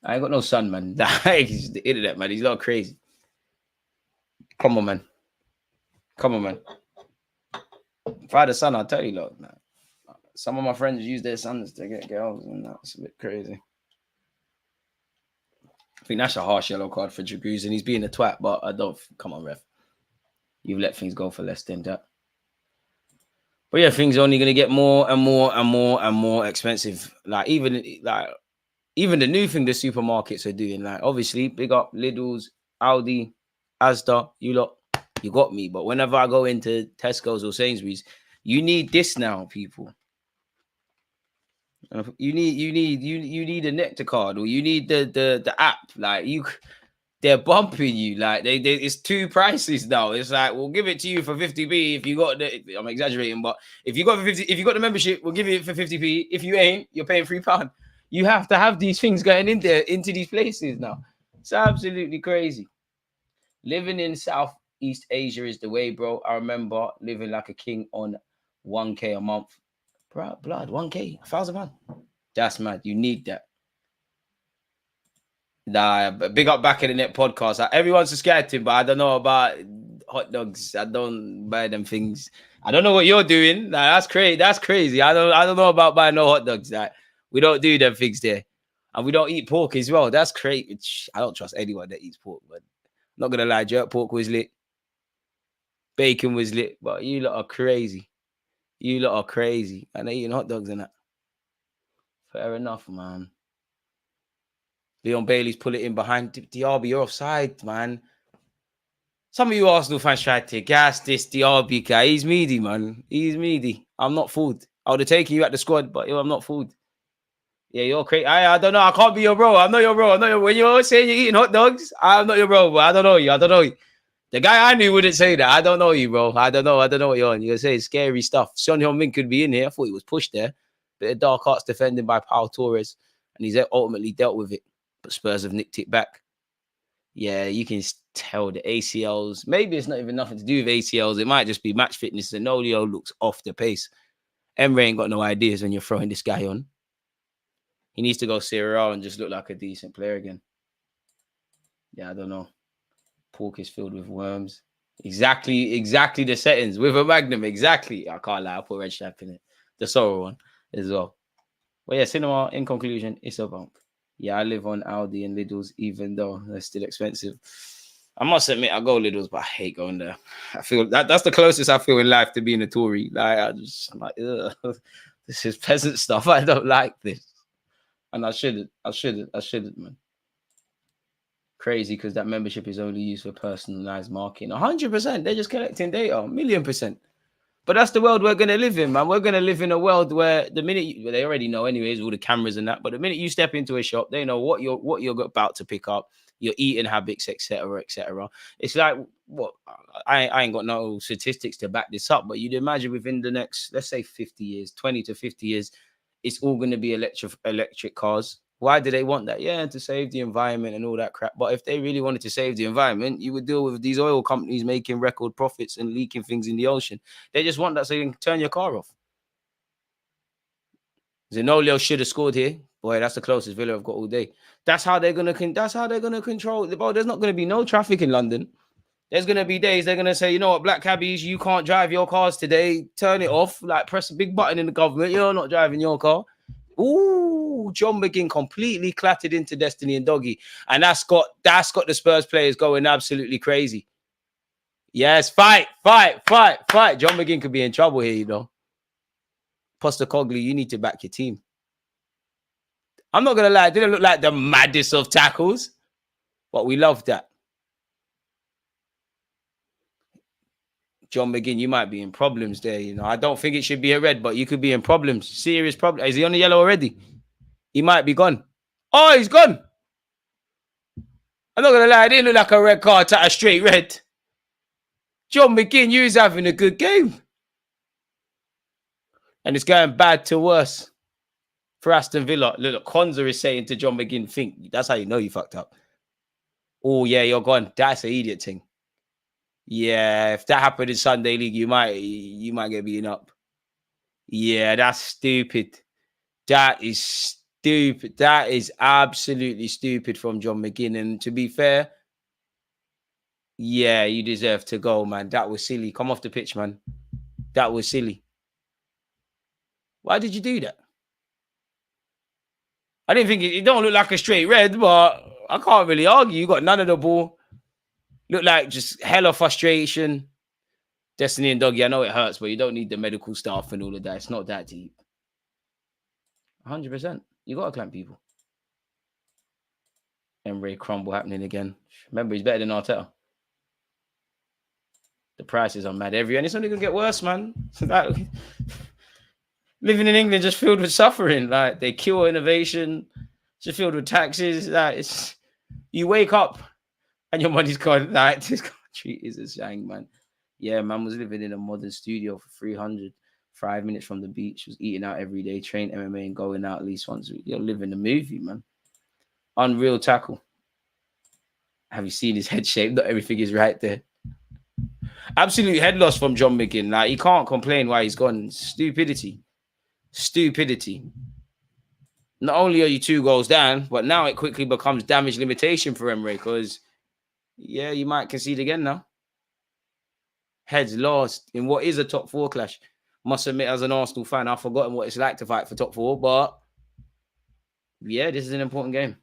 I ain't got no son, man. He's the internet, man. He's not crazy. Come on, man. Come on, man. If I had a son, I'll tell you, look, man. Some of my friends use their sons to get girls, and that's a bit crazy. I think that's a harsh yellow card for Dragoos, and he's being a twat, but I don't. Come on, ref. You've let things go for less than that. But yeah, things are only going to get more and more and more and more expensive. Like even the new thing the supermarkets are doing. Like, obviously, big up Lidl's, Aldi, Asda. You lot, you got me. But whenever I go into Tesco's or Sainsbury's, you need this now, people. You need a Nectar card, or you need the app. Like, they're bumping you. Like it's two prices now. It's like, we'll give it to you for 50p if you got the. I'm exaggerating, but if you got the membership, we'll give you it for 50p. If you ain't, you're paying £3. You have to have these things going in there into these places now. It's absolutely crazy. Living in Southeast Asia is the way, bro. I remember living like a king on 1k a month. Bro, blood, 1k, £1,000. That's mad. You need that. Nah, big up Back in the Net podcast. Everyone's subscribed to him, but I don't know about hot dogs. I don't buy them things. I don't know what you're doing. Nah, that's crazy. That's crazy. I don't know about buying no hot dogs. Like, we don't do them things there. And we don't eat pork as well. That's crazy. I don't trust anyone that eats pork, but I'm not gonna lie, jerk pork was lit. Bacon was lit, but you lot are crazy. You lot are crazy. And they're eating hot dogs and that. Fair enough, man. Leon Bailey's pull it in behind Diaby. You're offside, man. Some of you Arsenal fans tried to gas this Diaby guy. He's meaty, man. He's meaty. I'm not fooled. I would have taken you at the squad, but I'm not fooled. Yeah, you're crazy. I don't know. I can't be your bro. I'm not your bro. When you're saying you're eating hot dogs, I'm not your bro, but I don't know you. I don't know you. The guy I knew wouldn't say that. I don't know you, bro. I don't know what you're on. You're saying scary stuff. Son Heung-min could be in here. I thought he was pushed there. Bit of dark arts defending by Pau Torres, and he's ultimately dealt with it. But Spurs have nicked it back. Yeah, you can tell the ACLs. Maybe it's not even nothing to do with ACLs. It might just be match fitness. And Nolio looks off the pace. Emre ain't got no ideas when you're throwing this guy on. He needs to go Serie A and just look like a decent player again. Yeah, I don't know. Pork is filled with worms. Exactly the settings with a magnum. Exactly. I can't lie. I put red stripe in it. The sorrow one as well. But yeah, cinema. In conclusion, it's a bump. Yeah, I live on Aldi and Lidl's, even though they're still expensive. I must admit, I go Lidl's, but I hate going there. I feel that's the closest I feel in life to being a Tory. Like I'm like, ugh, this is peasant stuff. I don't like this, and I shouldn't, man. Crazy because that membership is only used for personalized marketing. 100%. They're just collecting data, 1,000,000%. But that's the world we're going to live in, man. We're going to live in a world where the minute well, they already know, anyways, all the cameras and that. But the minute you step into a shop, they know what you're about to pick up, your eating habits, etc., etc. It's like what I ain't got no statistics to back this up, but you'd imagine within the next, let's say, 50 years, 20 to 50 years, it's all going to be electric cars. Why do they want that? Yeah, to save the environment and all that crap. But if they really wanted to save the environment, you would deal with these oil companies making record profits and leaking things in the ocean. They just want that so you can turn your car off. Zenolio should have scored here. Boy, that's the closest Villa I've got all day. That's how they're gonna control. Bro, there's not gonna be no traffic in London. There's gonna be days they're gonna say, you know what, black cabbies, you can't drive your cars today. Turn it off. Like press a big button in the government. You're not driving your car. Ooh, John McGinn completely clattered into Destiny and Doggy, and that's got the Spurs players going absolutely crazy. Yes, fight. John McGinn could be in trouble here, you know. Postecoglou, you need to back your team. I'm not gonna lie, it didn't look like the maddest of tackles, but we love that. John McGinn, you might be in problems there, you know. I don't think it should be a red, but you could be in problems. Serious problems. Is he on the yellow already? He might be gone. Oh, he's gone. I'm not gonna lie, it didn't look like a red card, a straight red. John McGinn, you was having a good game. And it's going bad to worse for Aston Villa. Look, Konza is saying to John McGinn, think. That's how you know you fucked up. Oh, yeah, you're gone. That's an idiot thing. Yeah, if that happened in Sunday League, you might get beaten up. Yeah, that's stupid. That is stupid. That is absolutely stupid from John McGinn. And to be fair, yeah, you deserve to go, man. That was silly. Come off the pitch, man. That was silly. Why did you do that? I didn't think it don't look like a straight red, but I can't really argue. You got none of the ball. Look like just hella frustration. Destiny and Doggy, I know it hurts, but you don't need the medical staff and all of that. It's not that deep. 100%. You got to clamp people. Emre crumble happening again. Remember, he's better than Arteta. The prices are mad everywhere, and it's only going to get worse, man. Living in England just filled with suffering. Like, they kill innovation. Just filled with taxes. Like, it's... You wake up and your money's gone. Like, this country is a shang, man. Yeah, man was living in a modern studio for 300, 5 minutes from the beach, was eating out every day, trained MMA and going out at least once a week. You're living the movie, man. Unreal tackle. Have you seen his head shape? Not everything is right there. Absolute head loss from John McGinn. Like, he can't complain why he's gone. Stupidity. Not only are you 2 goals down, but now it quickly becomes damage limitation for Emre because, yeah, you might concede again now. Heads lost in what is a top 4 clash. Must admit, as an Arsenal fan, I've forgotten what it's like to fight for top 4, but yeah, this is an important game.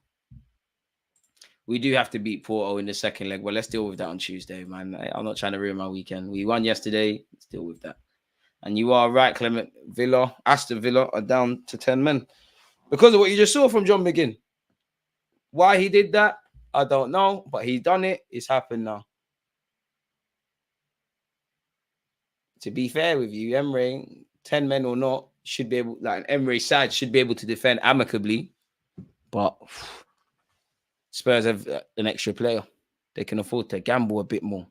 We do have to beat Porto in the second leg. Well, let's deal with that on Tuesday, man. I'm not trying to ruin my weekend. We won yesterday. Let's deal with that. And you are right, Clement. Aston Villa are down to 10 men because of what you just saw from John McGinn. Why he did that, I don't know, but he's done it. It's happened now. To be fair with you, Emre, 10 men or not, should be able, like an Emre side should be able to defend amicably. But Spurs have an extra player. They can afford to gamble a bit more.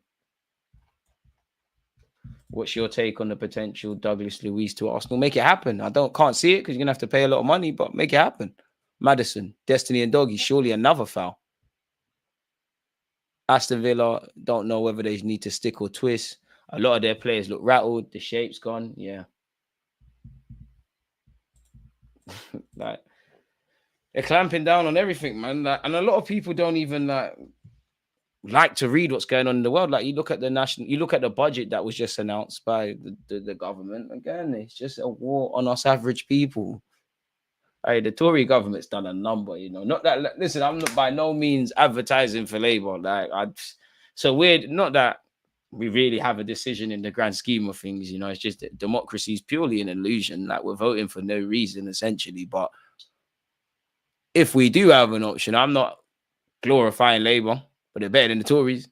What's your take on the potential Douglas Luiz to Arsenal? Make it happen. Can't see it because you're going to have to pay a lot of money, but make it happen. Maddison, Destiny and Doggy, surely another foul. Aston Villa, don't know whether they need to stick or twist. A lot of their players look rattled. The shape's gone. Yeah. Like, they're clamping down on everything, man. Like, and a lot of people don't even like like to read what's going on in the world. Like you look at the budget that was just announced by the government. Again, it's just a war on us average people. Hey, the Tory government's done a number, Not that, listen, I'm not by no means advertising for Labour. So weird. Not that we really have a decision in the grand scheme of things, It's just that democracy is purely an illusion. Like we're voting for no reason, essentially. But if we do have an option, I'm not glorifying Labour, but they're better than the Tories.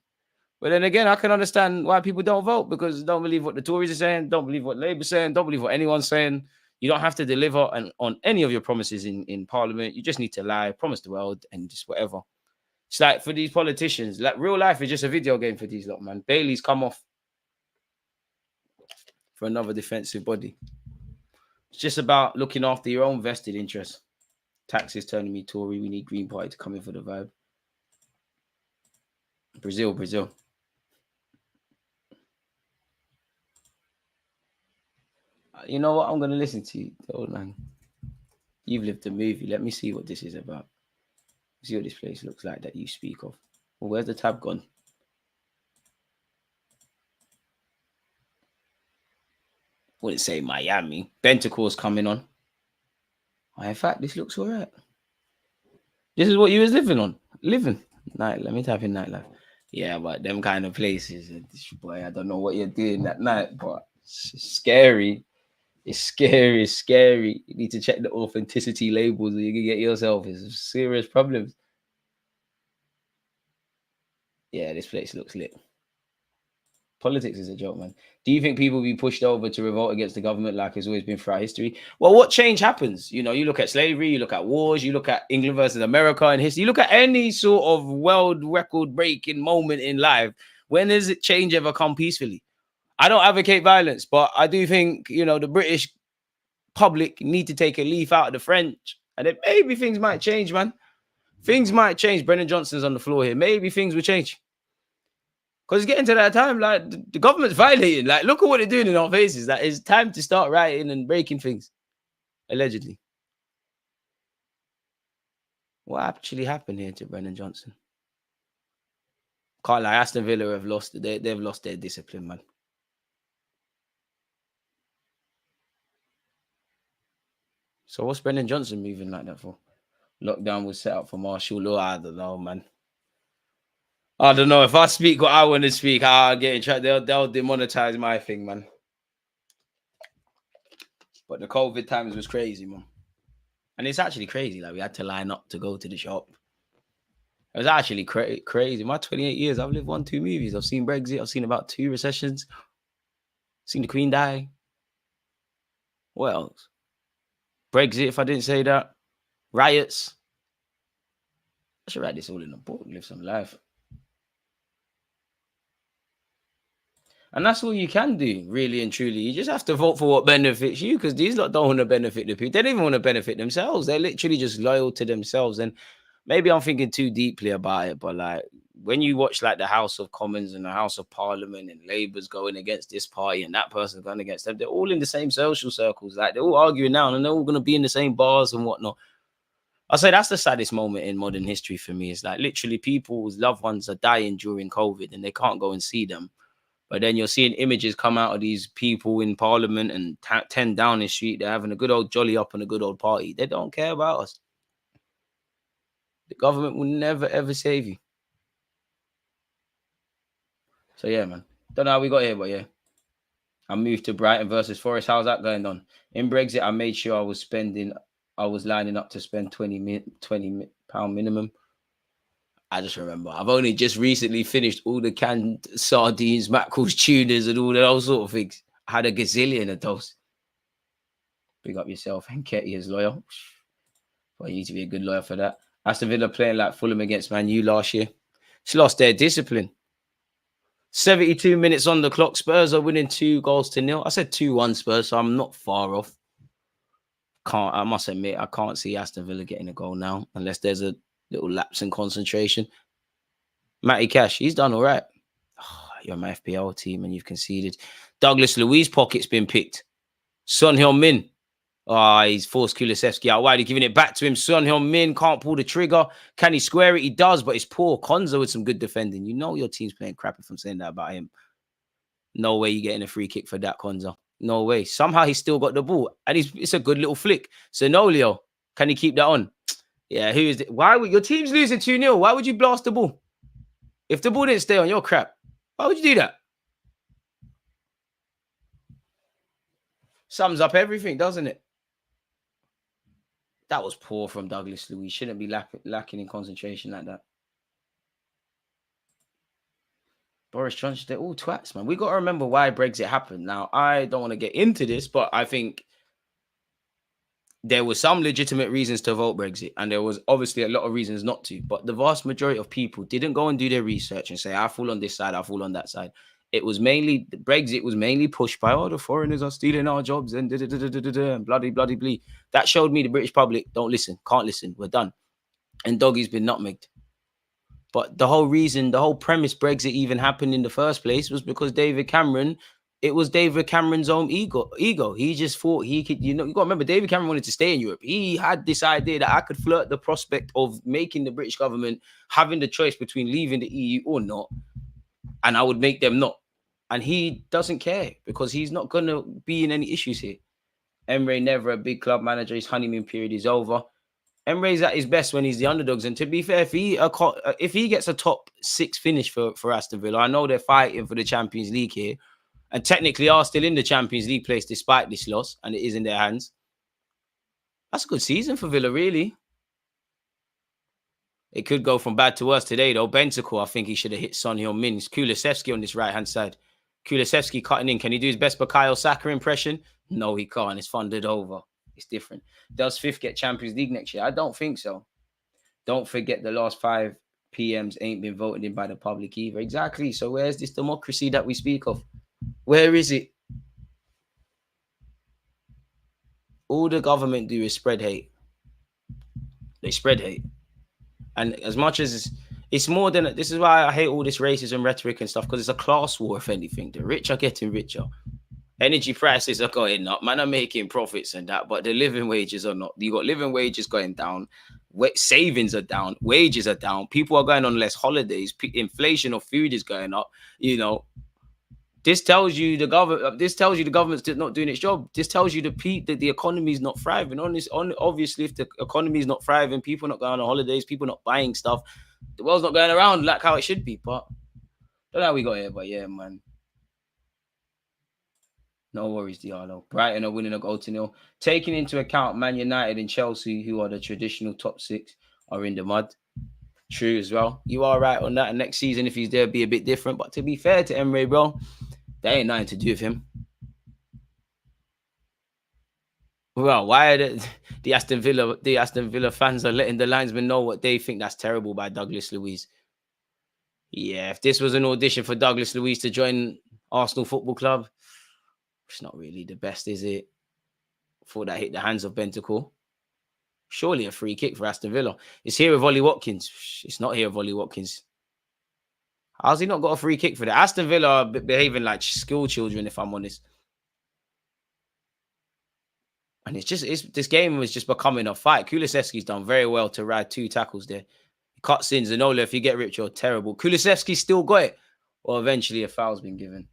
But then again, I can understand why people don't vote, because they don't believe what the Tories are saying, don't believe what Labour's saying, don't believe what anyone's saying. You don't have to deliver on any of your promises in Parliament. You just need to lie, promise the world, and just whatever. It's like for these politicians, like real life is just a video game for these lot, man. Bailey's come off for another defensive body. It's just about looking after your own vested interests. Taxes turning me Tory. We need Green Party to come in for the vibe. Brazil. You know what? I'm going to listen to you. Hold on. You've lived the movie. Let me see what this is about. See what this place looks like that you speak of. Well, where's the tab gone? Wouldn't say Miami. Bentacle's coming on. In fact, this looks all right. This is what you was living. Night. Let me type in nightlife. Yeah, but them kind of places, boy, I don't know what you're doing that night, but it's scary. It's scary. You need to check the authenticity labels, or you can get yourself in serious problems. Yeah, this place looks lit. Politics is a joke, man. Do you think people will be pushed over to revolt against the government like it's always been throughout history? Well, what change happens? You look at slavery, you look at wars, you look at England versus America in history, you look at any sort of world record breaking moment in life. When does it change ever come peacefully? I don't advocate violence, but I do think, the British public need to take a leaf out of the French, and then maybe things might change, man. Things might change. Brendan Johnson's on the floor here. Maybe things will change. Because it's getting to that time, like, the government's violating. Like, look at what they're doing in our faces. Like, it's time to start writing and breaking things. Allegedly. What actually happened here to Brendan Johnson? Can't lie, Aston Villa have lost. They've lost their discipline, man. So what's Brendan Johnson moving like that for? Lockdown was set up for martial law. I don't know, man. I don't know. If I speak what I want to speak, I'll get in trouble. They'll demonetize my thing, man. But the COVID times was crazy, man. And it's actually crazy. Like, we had to line up to go to the shop. It was actually crazy. My 28 years, I've lived 1-2 movies. I've seen Brexit. I've seen about 2 recessions. Seen the Queen die. What else? Brexit, if I didn't say that. Riots. I should write this all in a book. Live some life. And that's all you can do, really and truly. You just have to vote for what benefits you, because these lot don't want to benefit the people. They don't even want to benefit themselves. They're literally just loyal to themselves. And maybe I'm thinking too deeply about it, but like when you watch like the House of Commons and the House of Parliament, and Labour's going against this party and that person's going against them, they're all in the same social circles. Like, they're all arguing now, and they're all going to be in the same bars and whatnot. I say that's the saddest moment in modern history for me. It's like literally people's loved ones are dying during COVID and they can't go and see them. But then you're seeing images come out of these people in Parliament and 10 Downing Street. They're having a good old jolly up and a good old party. They don't care about us. The government will never, ever save you. So, yeah, man. Don't know how we got here, but yeah. I moved to Brighton versus Forest. How's that going on? In Brexit, I made sure I was lining up to spend £20 minimum. I just remember I've only just recently finished all the canned sardines, mackerels, tunas, and all those sort of things. I had a gazillion of those. Big up yourself, Nketiah is loyal. Well, you need to be a good lawyer for that. Aston Villa playing like Fulham against Man U last year. It's lost their discipline. 72 minutes on the clock. Spurs are winning 2-0. I said 2-1 Spurs, so I'm not far off. I must admit, I can't see Aston Villa getting a goal now, unless there's a little lapse in concentration. Matty Cash, he's done all right. Oh, you're my FPL team and you've conceded. Douglas Luiz pocket's been picked. Son Heung-min, He's forced Kulusevski out wide. He's giving it back to him. Son Heung-min can't pull the trigger. Can he square it? He does, but it's poor. Konza with some good defending. You know your team's playing crap if I'm saying that about him. No way you're getting a free kick for that, Konza. No way. Somehow he's still got the ball. And it's a good little flick. Sonolio, can he keep that on? Yeah, who is it? Why would your team's losing 2-0? Why would you blast the ball? If the ball didn't stay on, you're crap. Why would you do that? Sums up everything, doesn't it? That was poor from Douglas Luiz. Shouldn't be lacking in concentration like that. Boris Johnson, they're all twats, man. We got to remember why Brexit happened. Now, I don't want to get into this, but I think there were some legitimate reasons to vote Brexit, and there was obviously a lot of reasons not to. But the vast majority of people didn't go and do their research and say, I fall on this side, I fall on that side. It was mainly, Brexit was mainly pushed by, the foreigners are stealing our jobs and bloody, bloody, blee. That showed me the British public, don't listen, can't listen, we're done. And Doggy's been nutmegged. But the whole reason, the whole premise Brexit even happened in the first place was because David Cameron, it was David Cameron's own ego. He just thought he could, you got to remember, David Cameron wanted to stay in Europe. He had this idea that I could flirt the prospect of making the British government having the choice between leaving the EU or not, and I would make them not. And he doesn't care because he's not going to be in any issues here. Emre Never, a big club manager, his honeymoon period is over. Emre's at his best when he's the underdogs. And to be fair, if he gets a top 6 finish for Aston Villa, I know they're fighting for the Champions League here, and technically are still in the Champions League place despite this loss, and it is in their hands. That's a good season for Villa, really. It could go from bad to worse today, though. Bentancur, I think he should have hit Son Heung-min. It's Kulusevski on this right-hand side. Kulusevski cutting in. Can he do his best Bukayo Saka impression? No, he can't. It's funded over. It's different. Does Fifth get Champions League next year? I don't think so. Don't forget the last 5 PMs ain't been voted in by the public either. Exactly. So where's this democracy that we speak of? Where is it? All the government do is spread hate. They spread hate. And as much as it's more than, this is why I hate all this racism rhetoric and stuff, because it's a class war, if anything. The rich are getting richer. Energy prices are going up. Man are making profits and that, but the living wages are not. You got living wages going down. Savings are down. Wages are down. People are going on less holidays. Inflation of food is going up. This tells you the government. This tells you the government's not doing its job. This tells you that the economy is not thriving. Obviously, if the economy is not thriving, people are not going on holidays. People are not buying stuff. The world's not going around like how it should be. But don't know how we got here. But yeah, man. No worries, Diallo. Brighton are winning a goal to 0. Taking into account Man United and Chelsea, who are the traditional top 6, are in the mud. True as well. You are right on that. And next season, if he's there, be a bit different. But to be fair to Emre, bro, there ain't nothing to do with him. Well, why are the Aston Villa fans are letting the linesmen know what they think? That's terrible by Douglas Luiz. Yeah, if this was an audition for Douglas Luiz to join Arsenal Football Club, it's not really the best, is it? Thought that hit the hands of Bentancur. Surely a free kick for Aston Villa. It's here with Ollie Watkins. It's not here with Ollie Watkins. How's he not got a free kick for that? Aston Villa are behaving like school children, if I'm honest. And this game was just becoming a fight. Kulusevski's done very well to ride 2 tackles there. He cuts in. Zanola, if you get rich, you're terrible. Kulusevski still got it. Or eventually a foul's been given.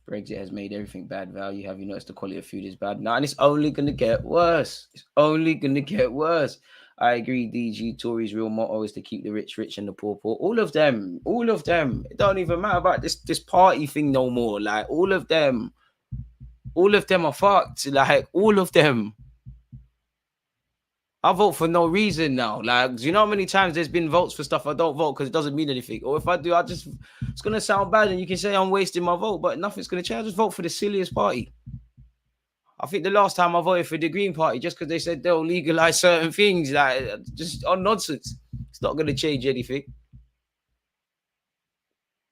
Brexit has made everything bad value. Have you noticed the quality of food is bad? No, and it's only going to get worse. It's only going to get worse. I agree, DG. Tory's real motto is to keep the rich rich and the poor poor. All of them. It don't even matter about this party thing no more. Like, all of them are fucked. Like, all of them. I vote for no reason now. Like, do you know how many times there's been votes for stuff I don't vote because it doesn't mean anything? Or if I do, it's going to sound bad and you can say I'm wasting my vote, but nothing's going to change. I just vote for the silliest party. I think the last time I voted for the Green Party, just because they said they'll legalize certain things, like, just on nonsense. It's not going to change anything.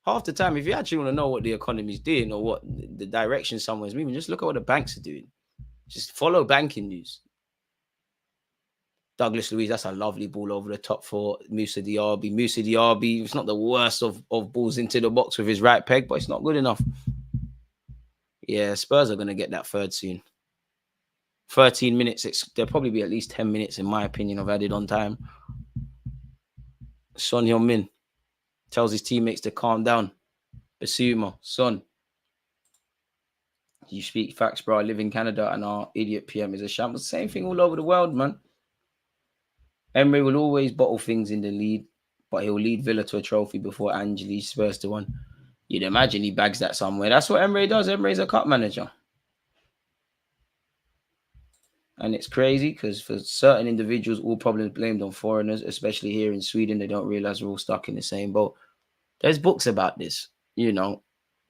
Half the time, if you actually want to know what the economy's doing or what the direction someone's moving, just look at what the banks are doing. Just follow banking news. Douglas Luiz, that's a lovely ball over the top for Moussa Diaby. It's not the worst of balls into the box with his right peg, but it's not good enough. Yeah, Spurs are going to get that third soon. 13 minutes. There'll probably be at least 10 minutes, in my opinion, of added on time. Son Heung-min tells his teammates to calm down. Basuma, son, you speak facts, bro. I live in Canada and our idiot PM is a shambles. Same thing all over the world, man. Emery will always bottle things in the lead, but he'll lead Villa to a trophy before Ange leads Spurs to one. You'd imagine he bags that somewhere. That's what Emery does. Emery's a cup manager. And it's crazy because for certain individuals, all problems blamed on foreigners, especially here in Sweden. They don't realize we're all stuck in the same boat. There's books about this, you know.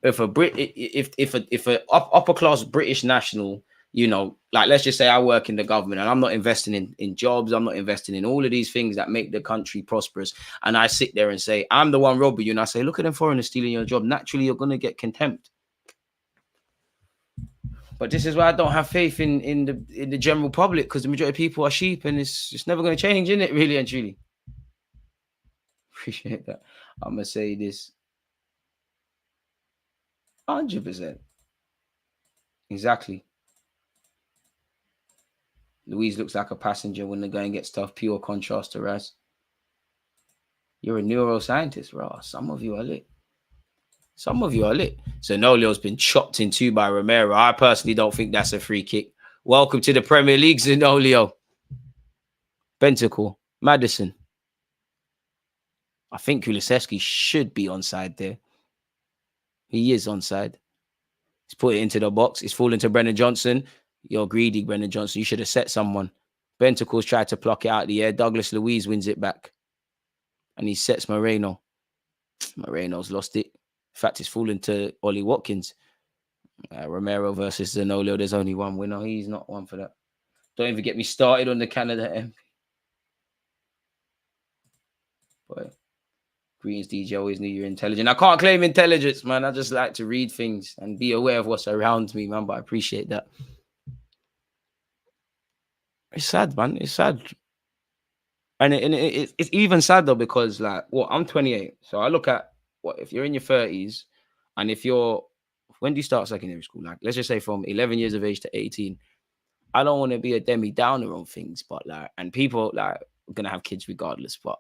If a upper class British national, you know, like let's just say I work in the government and I'm not investing in jobs, I'm not investing in all of these things that make the country prosperous, and I sit there and say I'm the one robbing you, and I say look at them foreigners stealing your job, naturally you're gonna get contempt. But this is why I don't have faith in the general public, because the majority of people are sheep, and it's never going to change, isn't it? Really and truly. Appreciate that. I'm gonna say this. 100%. Exactly. Louise looks like a passenger when the going gets tough. Pure contrast to Raz. You're a neuroscientist, bro. Some of you are lit. Some of you are lit. So Nolio's been chopped in two by Romero. I personally don't think that's a free kick. Welcome to the Premier League, Zenolio. Bentacle. Madison. I think Kulusevski should be onside there. He is onside. He's put it into the box. He's fallen to Brennan Johnson. You're greedy, Brennan Johnson. You should have set someone. Bentacles tried to pluck it out of the air. Douglas Luiz wins it back. And he sets Moreno. Moreno's lost it. In fact, it's fallen to Ollie Watkins. Romero versus Zanolio. There's only one winner. He's not one for that. Don't even get me started on the Canada MP. But greetings, DJ. Always knew you're intelligent. I can't claim intelligence, man. I just like to read things and be aware of what's around me, man. But I appreciate that. It's sad, man. It's sad. And it's even sad, though, because, like, I'm 28. So I look at, if you're in your 30s, and when do you start secondary school? Like, let's just say from 11 years of age to 18. I don't want to be a demi-downer on things, but, like, and people, like, are going to have kids regardless, but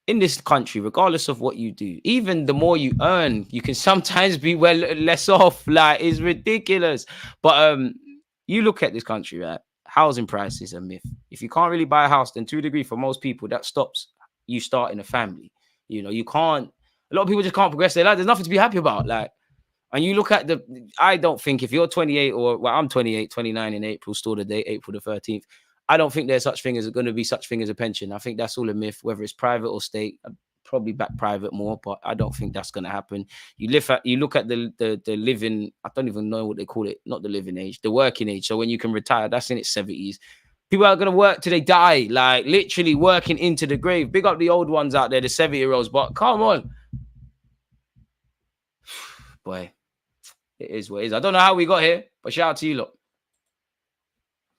in this country, regardless of what you do, even the more you earn, you can sometimes be less off. Like, it's ridiculous. But you look at this country, right? Housing prices are a myth. If you can't really buy a house, then to a degree, for most people, that stops you starting a family. You know, you can't. A lot of people just can't progress their life. There's nothing to be happy about. Like, and you look at I don't think if you're 28 I'm 28, 29 in April, still the date, April the 13th. I don't think there's going to be such thing as a pension. I think that's all a myth, whether it's private or state. I'd probably back private more, but I don't think that's going to happen. You look at the living, I don't even know what they call it, not the living age, the working age. So when you can retire, that's in its 70s. People are going to work till they die, like literally working into the grave. Big up the old ones out there, the 70-year-olds, but come on. Boy, it is what it is. I don't know how we got here, but shout out to you lot.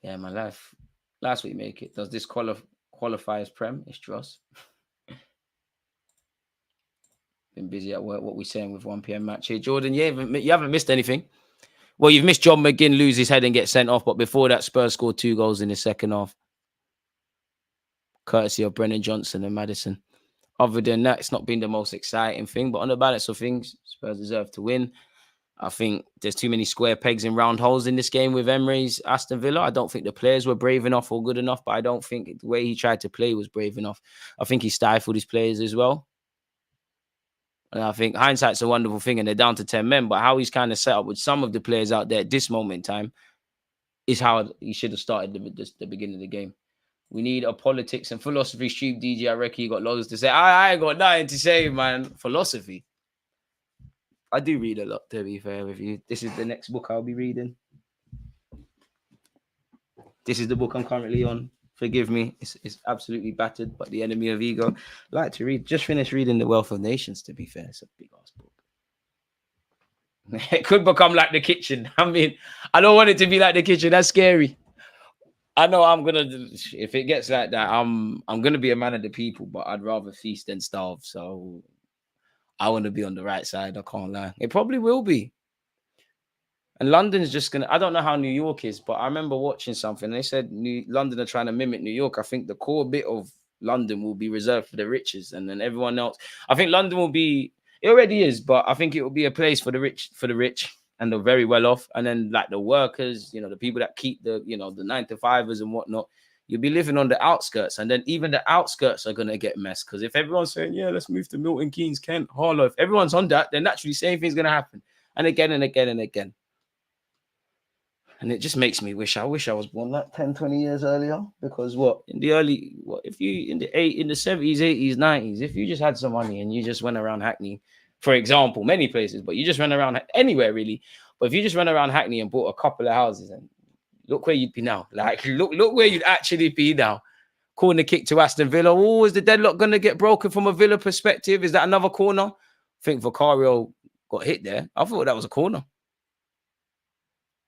Yeah, my life. Last week, make it. Does this qualify as Prem? It's Dross. Been busy at work. What we saying with 1 p.m. match here, Jordan? You haven't missed anything. Well, you've missed John McGinn lose his head and get sent off, but before that, Spurs scored 2 goals in the second half, courtesy of Brennan Johnson and Madison. Other than that, it's not been the most exciting thing, but on the balance of things, Spurs deserve to win. I think there's too many square pegs and round holes in this game with Emery's Aston Villa. I don't think the players were brave enough or good enough, but I don't think the way he tried to play was brave enough. I think he stifled his players as well. And I think hindsight's a wonderful thing, and they're down to 10 men, but how he's kind of set up with some of the players out there at this moment in time is how he should have started the beginning of the game. We need a politics and philosophy stream, DJ. I reckon you got loads to say. I ain't got nothing to say, man. Philosophy. I do read a lot, to be fair with you. This is the next book I'll be reading. This is the book I'm currently on. Forgive me. It's absolutely battered, but The Enemy of Ego. I like to read. Just finished reading The Wealth of Nations, to be fair. It's a big-ass book. It could become like The Kitchen. I mean, I don't want it to be like The Kitchen. That's scary. I know I'm going to... If it gets like that, I'm going to be a man of the people, but I'd rather feast than starve, so... I want to be on the right side. I can't lie. It probably will be. And London's just gonna. I don't know how New York is, but I remember watching something. They said London are trying to mimic New York. I think the core bit of London will be reserved for the riches, and then everyone else. I think London will be. It already is, but I think it will be a place for the rich and the very well off, and then like the workers, the people that keep the 9 to 5ers and whatnot. You'll be living on the outskirts, and then even the outskirts are gonna get messed because if everyone's saying, "Yeah, let's move to Milton Keynes, Kent, Harlow," if everyone's on that, then naturally same thing's gonna happen, and again and again and again. And it just makes me wish I was born like 10, 20 years earlier. Because in the 70s, 80s, 90s, if you just had some money and you just went around Hackney, for example, many places, but you just ran around anywhere really. But if you just ran around Hackney and bought a couple of houses, and look where you'd be now. Like look where you'd actually be now. Corner kick to Aston Villa. Oh, is the deadlock gonna get broken from a Villa perspective? Is that another corner? I think Vicario got hit there. I thought that was a corner.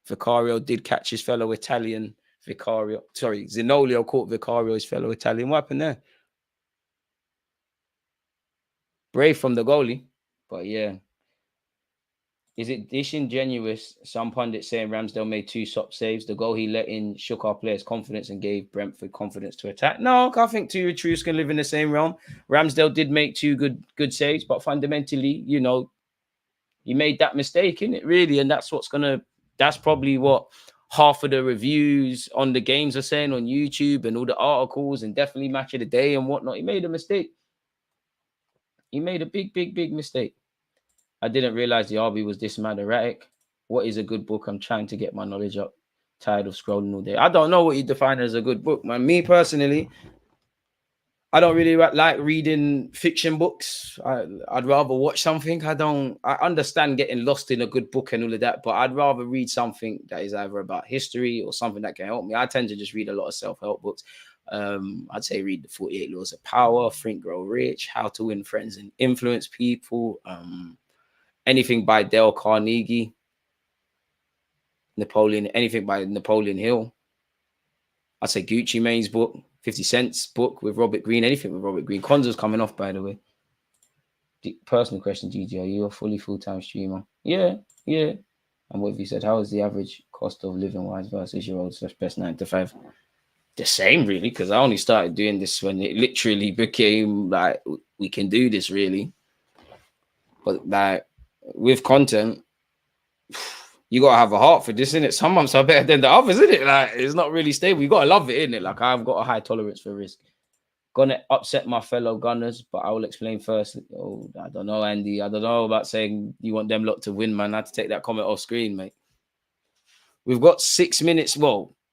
Vicario did catch his fellow Italian. Zinolio caught Vicario, his fellow Italian. What happened there? Brave from the goalie. But yeah. Is it disingenuous? Some pundits saying Ramsdale made 2 top saves. The goal he let in shook our players' confidence and gave Brentford confidence to attack. No, I think two truths can live in the same realm. Ramsdale did make 2 good saves, but fundamentally, he made that mistake, innit? Really, and that's probably what half of the reviews on the games are saying on YouTube and all the articles and definitely Match of the Day and whatnot. He made a mistake. He made a big, big, big mistake. I didn't realize the RB was this mad erratic. What is a good book? I'm trying to get my knowledge up. Tired of scrolling all day. I don't know what you define as a good book, man. Me personally, I don't really like reading fiction books. I'd rather watch something. I understand getting lost in a good book and all of that, but I'd rather read something that is either about history or something that can help me. I tend to just read a lot of self-help books. I'd say read the 48 Laws of Power, Think, Grow Rich, How to Win Friends and Influence People, anything by Dale Carnegie, anything by Napoleon Hill. I'd say Gucci Mane's book, 50 Cent's book with Robert Greene, anything with Robert Greene. Konzo's coming off, by the way. Personal question, Gigi, are you a full-time streamer? Yeah. And what have you said? How is the average cost of living wise versus your old best 9 to 5? The same, really, because I only started doing this when it literally became like, we can do this, really. But like, with content, you gotta have a heart for this, innit? Some months are better than the others, isn't it? Like, it's not really stable. You gotta love it, innit? Like, I've got a high tolerance for risk. Gonna upset my fellow Gunners, but I will explain first. Oh, I don't know, Andy. I don't know about saying you want them lot to win, man. I had to take that comment off screen, mate. We've got 6 minutes,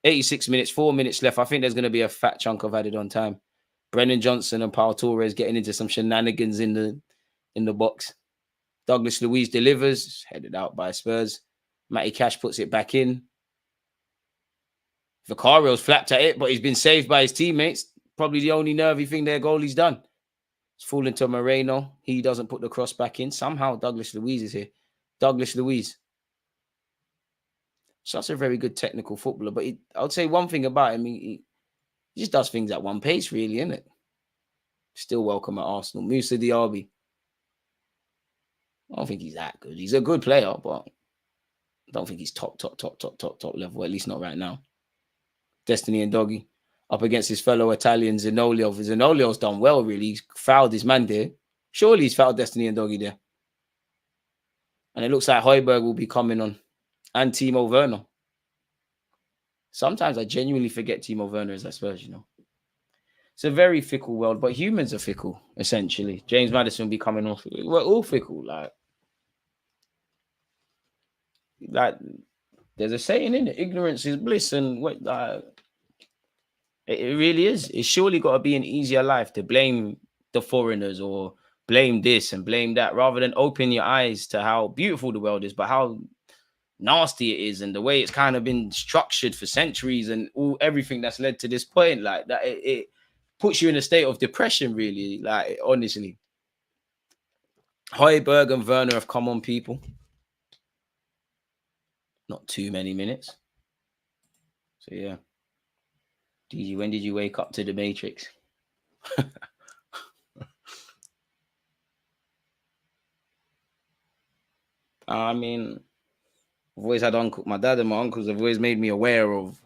86 minutes, 4 minutes left. I think there's gonna be a fat chunk of added on time. Brennan Johnson and Paul Torres getting into some shenanigans in the box. Douglas Luiz delivers, headed out by Spurs. Matty Cash puts it back in. Vicario's flapped at it, but he's been saved by his teammates. Probably the only nervy thing their goalie's done. It's fallen to Moreno. He doesn't put the cross back in. Somehow Douglas Luiz is here. Douglas Luiz. Such a very good technical footballer. But I would say one thing about him, he just does things at one pace, really, isn't it? Still welcome at Arsenal. Moussa Diaby. I don't think he's that good. He's a good player, but I don't think he's top level, at least not right now. Destiny and Doggy up against his fellow Italian Zinolio. Zinolio's done well, really. He's fouled his man there. Surely he's fouled Destiny and Doggy there. And it looks like Højbjerg will be coming on. And Timo Werner. Sometimes I genuinely forget Timo Werner is at Spurs, It's a very fickle world, but humans are fickle, essentially. James Maddison will be coming off. We're all fickle, like there's a saying in it, ignorance is bliss, and it really is. It's surely got to be an easier life to blame the foreigners or blame this and blame that, rather than open your eyes to how beautiful the world is, but how nasty it is and the way it's kind of been structured for centuries and everything that's led to this point. Like that, it puts you in a state of depression, really. Like, honestly. Højbjerg and Werner have come on, people. Not too many minutes. So, yeah. DG, when did you wake up to the Matrix? I mean, I've always had my dad and my uncles have always made me aware of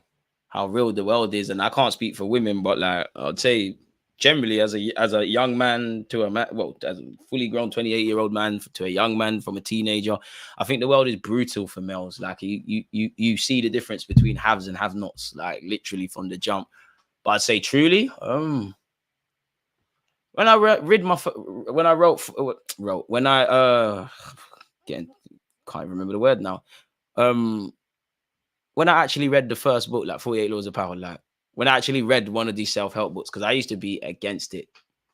how real the world is. And I can't speak for women, but like I'd say generally as a young man to a man, well, as a fully grown 28-year-old man to a young man from a teenager, I think the world is brutal for males. Like you see the difference between haves and have-nots, like literally from the jump. But I'd say truly, when I again, can't remember the word now. When I actually read the first book, like 48 Laws of Power, like when I actually read one of these self-help books, because I used to be against it.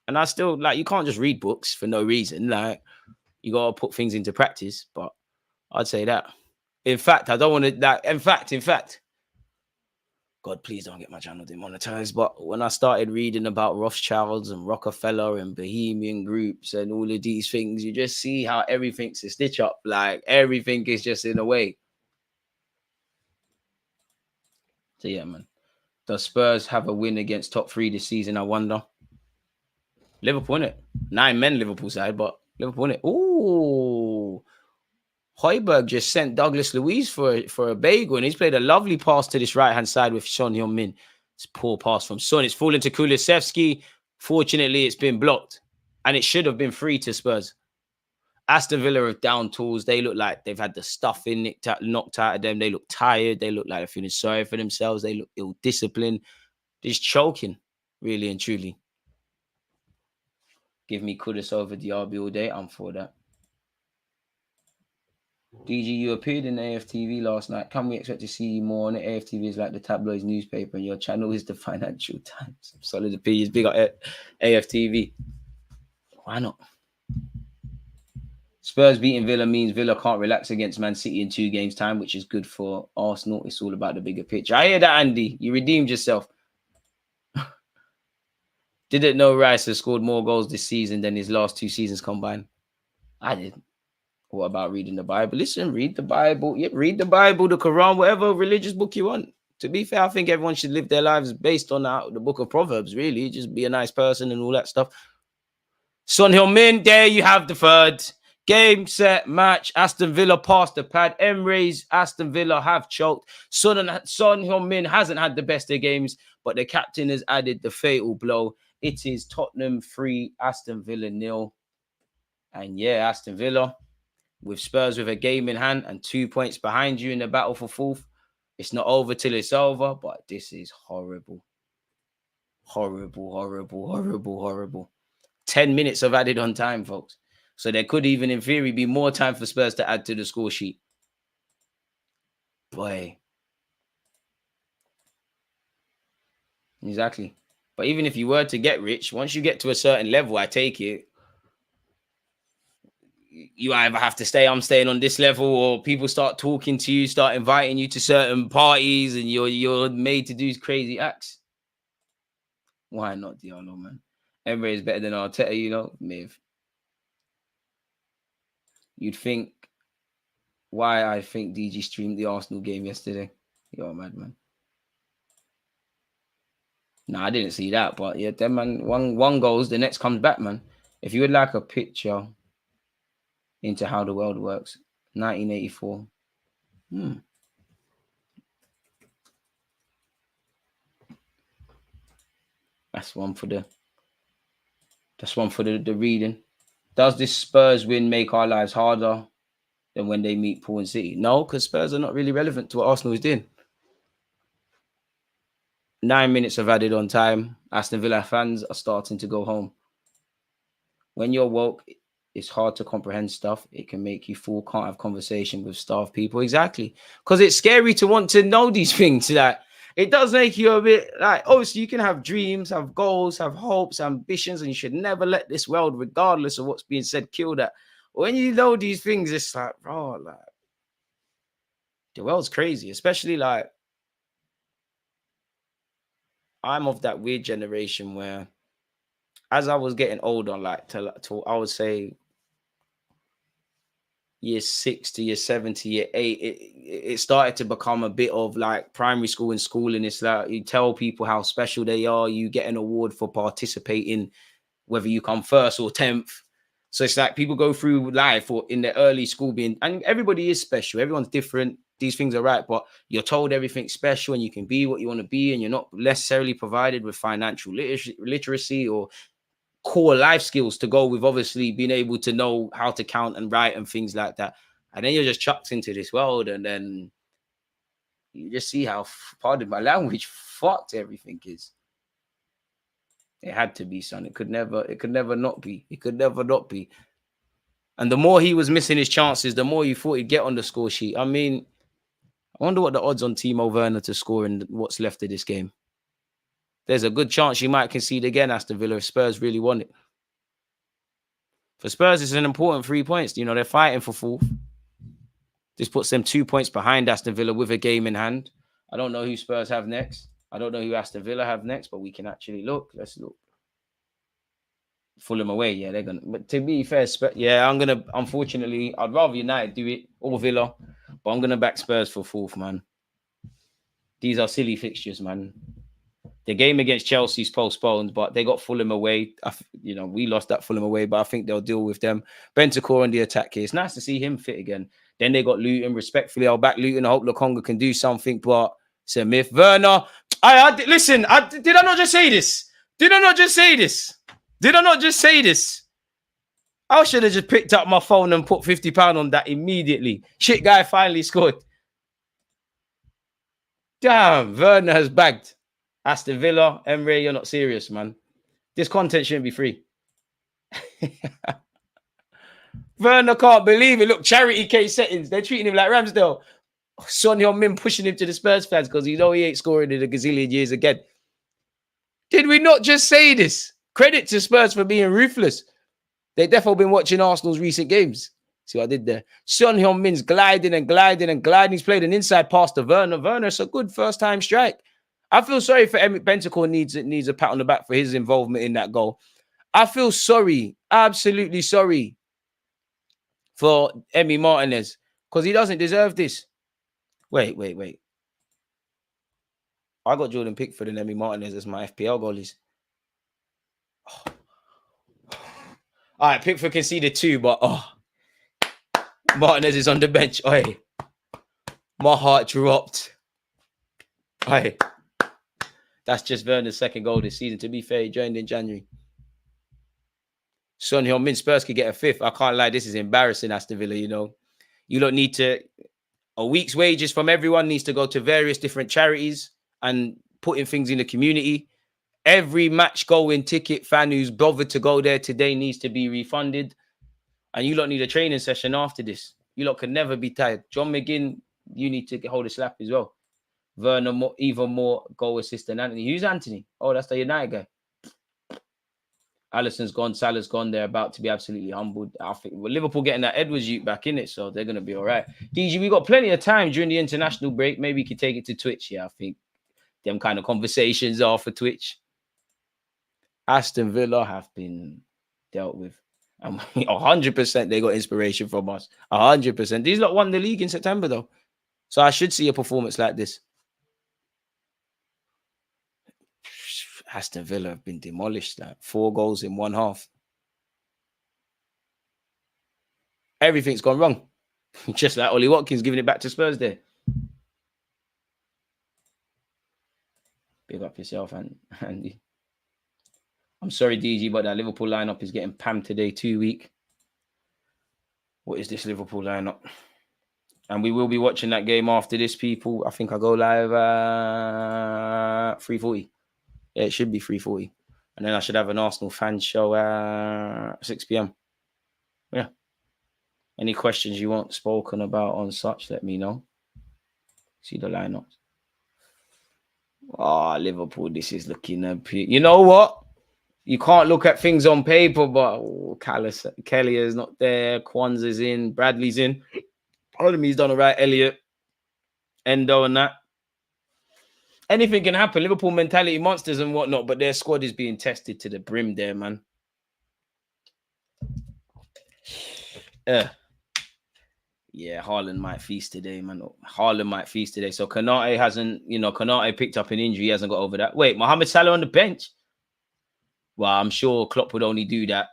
And I still, like, you can't just read books for no reason. Like, you got to put things into practice. But I'd say that. In fact, I don't want to, that. In fact, God, please don't get my channel demonetized. But when I started reading about Rothschilds and Rockefeller and Bohemian groups and all of these things, you just see how everything's a stitch up. Like, everything is just in a way. So, yeah, man. Does Spurs have a win against top 3 this season? I wonder. Liverpool, innit? 9 men Liverpool side, but Liverpool, innit? Ooh. Højbjerg just sent Douglas Luiz for a bagel, and he's played a lovely pass to this right-hand side with Son Heung-min. It's a poor pass from Son. It's fallen to Kulusevski. Fortunately, it's been blocked, and it should have been free to Spurs. Aston Villa have down tools. They look like they've had the stuffing knocked out of them. They look tired. They look like they're feeling sorry for themselves. They look ill-disciplined. Just choking, really and truly. Give me Kudus over DRB all day. I'm for that. DG, you appeared in AFTV last night. Can we expect to see you more on it? AFTV is like the tabloids newspaper, and your channel is the Financial Times. Solid opinions. Big up AFTV. Why not? Spurs beating Villa means Villa can't relax against Man City in 2 games' time, which is good for Arsenal. It's all about the bigger picture. I hear that, Andy. You redeemed yourself. Didn't know Rice has scored more goals this season than his last 2 seasons combined. I did. What about reading the Bible? Listen, read the Bible. Yeah, read the Bible, the Quran, whatever religious book you want. To be fair, I think everyone should live their lives based on the book of Proverbs, really. Just be a nice person and all that stuff. Son Heung-min, there you have the third. Game, set, match. Aston Villa passed the pad. Emre's Aston Villa have choked. Son Heung-min hasn't had the best of games, but the captain has added the fatal blow. It is Tottenham 3, Aston Villa 0. And yeah, Aston Villa, with Spurs with a game in hand and 2 points behind you in the battle for 4th. It's not over till it's over, but this is horrible. Horrible, horrible, horrible, horrible. 10 minutes of added on time, folks. So there could even, in theory, be more time for Spurs to add to the score sheet. Boy. Exactly. But even if you were to get rich, once you get to a certain level, I take it, you either have to stay, I'm staying on this level, or people start talking to you, start inviting you to certain parties, and you're made to do crazy acts. Why not, Diallo, man? Emre is better than Arteta, you know? Miv. You'd think why I think DG streamed the Arsenal game yesterday. You're mad, man. No, I didn't see that, but yeah, then man, one goes, the next comes back, man. If you would like a picture into how the world works, 1984. That's one for the reading. Does this Spurs win make our lives harder than when they meet Paul and City? No, because Spurs are not really relevant to what Arsenal is doing. 9 minutes of added on time. Aston Villa fans are starting to go home. When you're woke, it's hard to comprehend stuff. It can make you fool, can't have conversation with staff people. Exactly. Because it's scary to want to know these things. That it does make you a bit like, obviously you can have dreams, have goals, have hopes, ambitions, and you should never let this world, regardless of what's being said, kill that. When you know these things, it's like, bro, like, the world's crazy, especially like, I'm of that weird generation where as I was getting older, like to I would say year 6 to year 7 to year 8, it started to become a bit of like primary school and schooling. It's like you tell people how special they are. You get an award for participating, whether you come 1st or 10th. So it's like people go through life or in their early school being, and everybody is special. Everyone's different. these things are right, but you're told everything's special and you can be what you want to be, and you're not necessarily provided with financial literacy or core life skills to go with obviously being able to know how to count and write and things like that. And then you're just chucked into this world, and then you just see how, pardon my language, fucked everything is. It had to be, son. It could never not be. It could never not be. And the more he was missing his chances, the more you thought he'd get on the score sheet. I mean, I wonder what the odds on Timo Werner to score in what's left of this game. There's a good chance you might concede again, Aston Villa, if Spurs really want it. For Spurs, it's an important 3 points. You know, they're fighting for fourth. This puts them 2 points behind Aston Villa with a game in hand. I don't know who Spurs have next. I don't know who Aston Villa have next, but we can actually look. Let's look. Fulham away, yeah, they're gonna. But to be fair, I'm gonna. Unfortunately, I'd rather United do it or Villa, but I'm gonna back Spurs for fourth, man. These are silly fixtures, man. The game against Chelsea's postponed, but they got Fulham away. We lost that Fulham away, but I think they'll deal with them. Bentancur on the attack here. It's nice to see him fit again. Then they got Luton. Respectfully, I'll back Luton. I hope Lokonga can do something, but it's a myth. Werner, listen. Did I not just say this? Did I not just say this? I should have just picked up my phone and put £50 on that immediately. Shit guy finally scored. Damn, Werner has bagged. Aston Villa, Emre, you're not serious, man. This content shouldn't be free. Werner can't believe it. Look, charity case settings. They're treating him like Ramsdale. Son Heung-min pushing him to the Spurs fans because he ain't scoring in a gazillion years again. Did we not just say this? Credit to Spurs for being ruthless. They definitely been watching Arsenal's recent games. See what I did there? Son Heung-min's gliding. He's played an inside pass to Werner. Werner's a good first-time strike. I feel sorry for Bentancur. Needs a pat on the back for his involvement in that goal. I feel sorry, absolutely sorry for Emi Martinez because he doesn't deserve this. Wait. I got Jordan Pickford and Emi Martinez as my FPL goalies. Oh. All right, Pickford conceded 2, but Martinez is on the bench. Oi. My heart dropped. Oi. That's just Werner's second goal this season. To be fair, he joined in January. Son Heung-min, Spurs could get a 5th. I can't lie, this is embarrassing, Aston Villa, you know. You don't need to... A week's wages from everyone needs to go to various different charities and putting things in the community. Every match going ticket fan who's bothered to go there today needs to be refunded. And you lot need a training session after this. You lot can never be tired. John McGinn, you need to hold a slap as well. Werner, even more goal assist than Anthony. Who's Anthony? Oh, that's the United guy. Alisson's gone. Salah's gone. They're about to be absolutely humbled. I think Liverpool getting that Edwards Ute back in it, so they're going to be all right. DG, we got plenty of time during the international break. Maybe we could take it to Twitch. Yeah, I think them kind of conversations are for Twitch. Aston Villa have been dealt with. 100% they got inspiration from us. 100%. These lot won the league in September, though. So I should see a performance like this. Aston Villa have been demolished. Like 4 goals in one half. Everything's gone wrong. Just like Ollie Watkins giving it back to Spurs there. Big up yourself, Andy. I'm sorry, DG, but that Liverpool lineup is getting pammed today, 2 week. What is this Liverpool lineup? And we will be watching that game after this, people. I think I go live 3:40. Yeah, it should be 3:40. And then I should have an Arsenal fan show at 6 p.m. Yeah. Any questions you want spoken about on such, let me know. See the lineups. Oh, Liverpool, this is looking a bit... You know what? You can't look at things on paper, but Kelly is not there. Kwanzaa's in. Bradley's in. Pardon me, he's done all right. Elliot, Endo and that. Anything can happen. Liverpool mentality monsters and whatnot, but their squad is being tested to the brim there, man. Yeah, Haaland might feast today, man. Haaland might feast today. So Konate hasn't, Konate picked up an injury. He hasn't got over that. Wait, Mohamed Salah on the bench? Well, I'm sure Klopp would only do that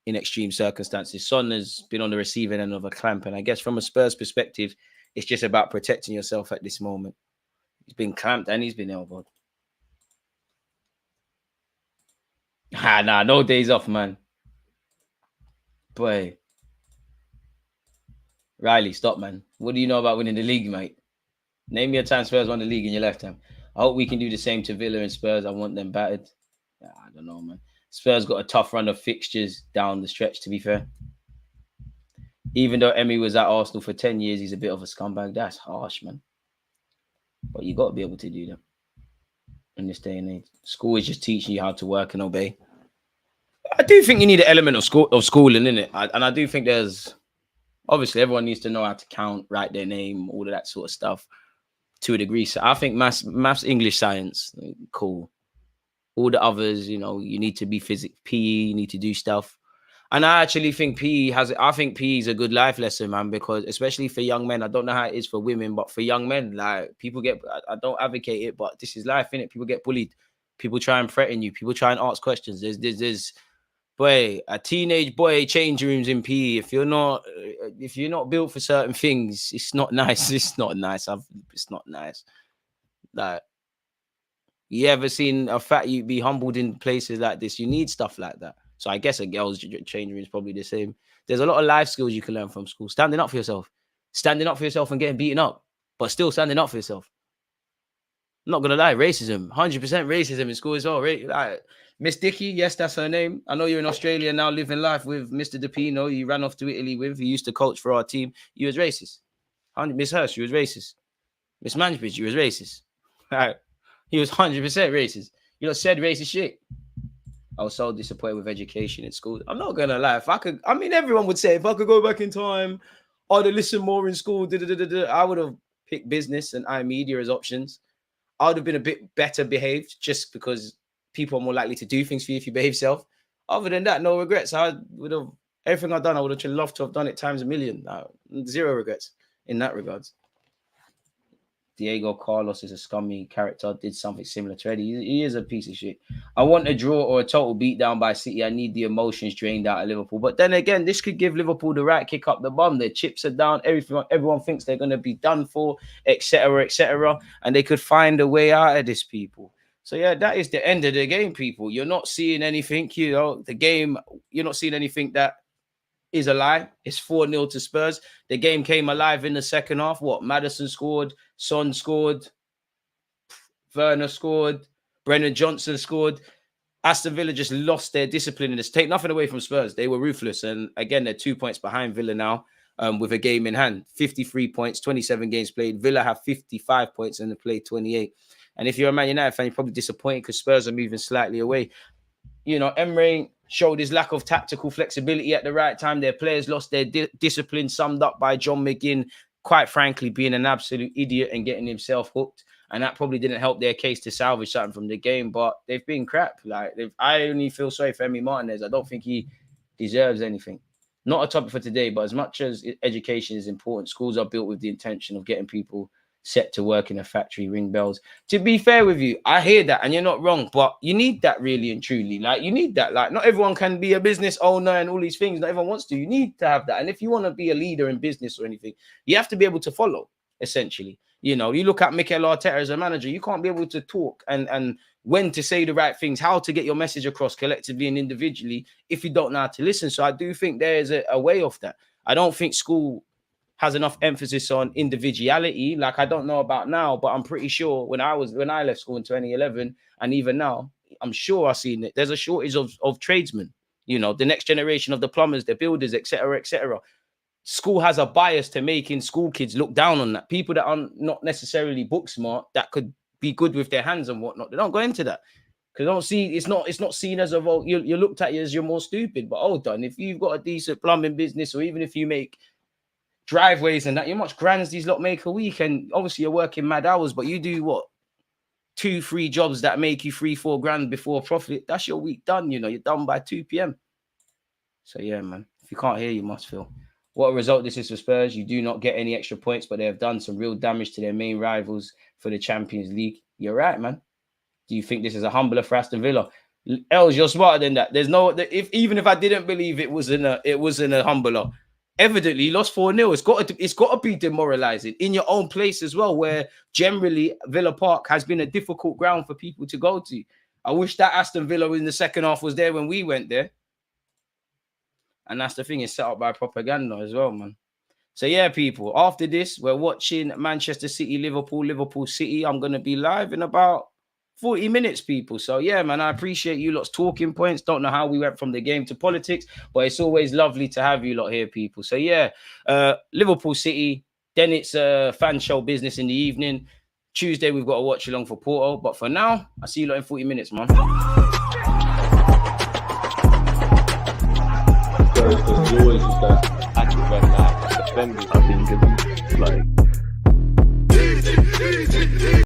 in extreme circumstances. Son has been on the receiving end of a clamp. And I guess from a Spurs perspective, It's just about protecting yourself at this moment. He's been clamped and he's been elbowed. Nah, no days off, man. Boy. Riley, stop, man. What do you know about winning the league, mate? Name me a time Spurs won the league in your lifetime. I hope we can do the same to Villa and Spurs. I want them battered. I don't know, man. Spurs got a tough run of fixtures down the stretch, to be fair. Even though Emmy was at Arsenal for 10 years, he's a bit of a scumbag. That's harsh, man. But you got to be able to do that in this day and age. School is just teaching you how to work and obey. I do think you need an element of schooling in it. And I do think there's... Obviously, everyone needs to know how to count, write their name, all of that sort of stuff to a degree. So I think maths, English, science, cool. All the others, you know, you need to be physics, PE, you need to do stuff. And I actually think PE is a good life lesson, man, because especially for young men, I don't know how it is for women, but for young men, like people I don't advocate it, but this is life, innit? People get bullied. People try and threaten you. People try and ask questions. There's boy, a teenage boy change rooms in PE. If you're not built for certain things, it's not nice. It's not nice. It's not nice. Like, you ever seen a fat you be humbled in places like this? You need stuff like that. So I guess a girl's change room is probably the same. There's a lot of life skills you can learn from school. Standing up for yourself and getting beaten up, but still standing up for yourself. I'm not gonna lie, racism, 100% racism in school as well. Like, Miss Dickey, yes, that's her name. I know you're in Australia now, living life with Mr. DePino. You ran off to Italy with. He used to coach for our team. You was racist. Miss Hurst, you was racist. Miss Manchbridge, you was racist. Right. He was 100% racist. You know, said racist shit. I was so disappointed with education in school. I'm not gonna lie. Everyone would say if I could go back in time, I'd have listened more in school. I would have picked business and iMedia as options. I would have been a bit better behaved just because people are more likely to do things for you if you behave yourself. Other than that, no regrets. I would have everything I've done. I would have loved to have done it times a million. Zero regrets in that regards. Diego Carlos is a scummy character. Did something similar to Eddie. He is a piece of shit. I want a draw or a total beatdown by City. I need the emotions drained out of Liverpool. But then again, this could give Liverpool the right kick up the bum. Their chips are down. Everyone thinks they're going to be done for, etc., etc. And they could find a way out of this, people. So yeah, that is the end of the game, people. You're not seeing anything, the game, you're not seeing anything that is a lie. It's 4-0 to Spurs. The game came alive in the second half. Maddison scored, Son scored, Werner scored, Brennan Johnson scored. Aston Villa just lost their discipline in this. Take nothing away from Spurs. They were ruthless. And again, they're 2 points behind Villa now with a game in hand. 53 points, 27 games played. Villa have 55 points and they played 28. And if you're a Man United fan, you're probably disappointed because Spurs are moving slightly away. You know, Emre showed his lack of tactical flexibility at the right time. Their players lost their discipline, summed up by John McGinn, quite frankly, being an absolute idiot and getting himself hooked. And that probably didn't help their case to salvage something from the game. But they've been crap. I only feel sorry for Emi Martinez. I don't think he deserves anything. Not a topic for today, but as much as education is important, schools are built with the intention of getting people set to work in a factory, ring bells. To be fair with you, I hear that and you're not wrong, but you need that really and truly. You need that. Not everyone can be a business owner and all these things. Not everyone wants to. You need to have that. And if you want to be a leader in business or anything, you have to be able to follow, essentially. You know, you look at Mikel Arteta as a manager, you can't be able to talk and when to say the right things, how to get your message across collectively and individually if you don't know how to listen. So I do think there is a way of that. I don't think school has enough emphasis on individuality. I don't know about now, but I'm pretty sure when I left school in 2011 and even now, I'm sure I've seen it. There's a shortage of tradesmen, you know, the next generation of the plumbers, the builders, etc., etc. School has a bias to making school kids look down on that. People that are not necessarily book smart, that could be good with their hands and whatnot. They don't go into that. Because don't see it's not seen as you're looked at as you're more stupid. But hold on, if you've got a decent plumbing business, or even if you make driveways and that, how much grands these lot make a week, and obviously you're working mad hours, but you do 2-3 jobs that make you 3-4 grand before profit. That's your week done. You know, you're done by 2 p.m. So yeah, man, if you can't hear, you must feel. What a result this is for Spurs. You do not get any extra points, but they have done some real damage to their main rivals for the Champions League. You're right, man. Do you think this is a humbler for Aston Villa? Els, you're smarter than that. There's no, even if I didn't believe it wasn't a humbler, evidently you lost 4-0. It's got to be demoralizing in your own place as well, where generally Villa Park has been a difficult ground for people to go to. I wish that Aston Villa in the second half was there when we went there. And that's the thing, it's set up by propaganda as well, man. So yeah, people, after this, we're watching Manchester City, Liverpool City. I'm going to be live in about 40 minutes, people. So yeah, man, I appreciate you lot's talking points. Don't know how we went from the game to politics, but it's always lovely to have you lot here, people. So yeah, Liverpool City, then it's fan show business in the evening. Tuesday, we've got to watch along for Porto. But for now, I'll see you lot in 40 minutes, man. There's always just that active red flag defending. I think it's like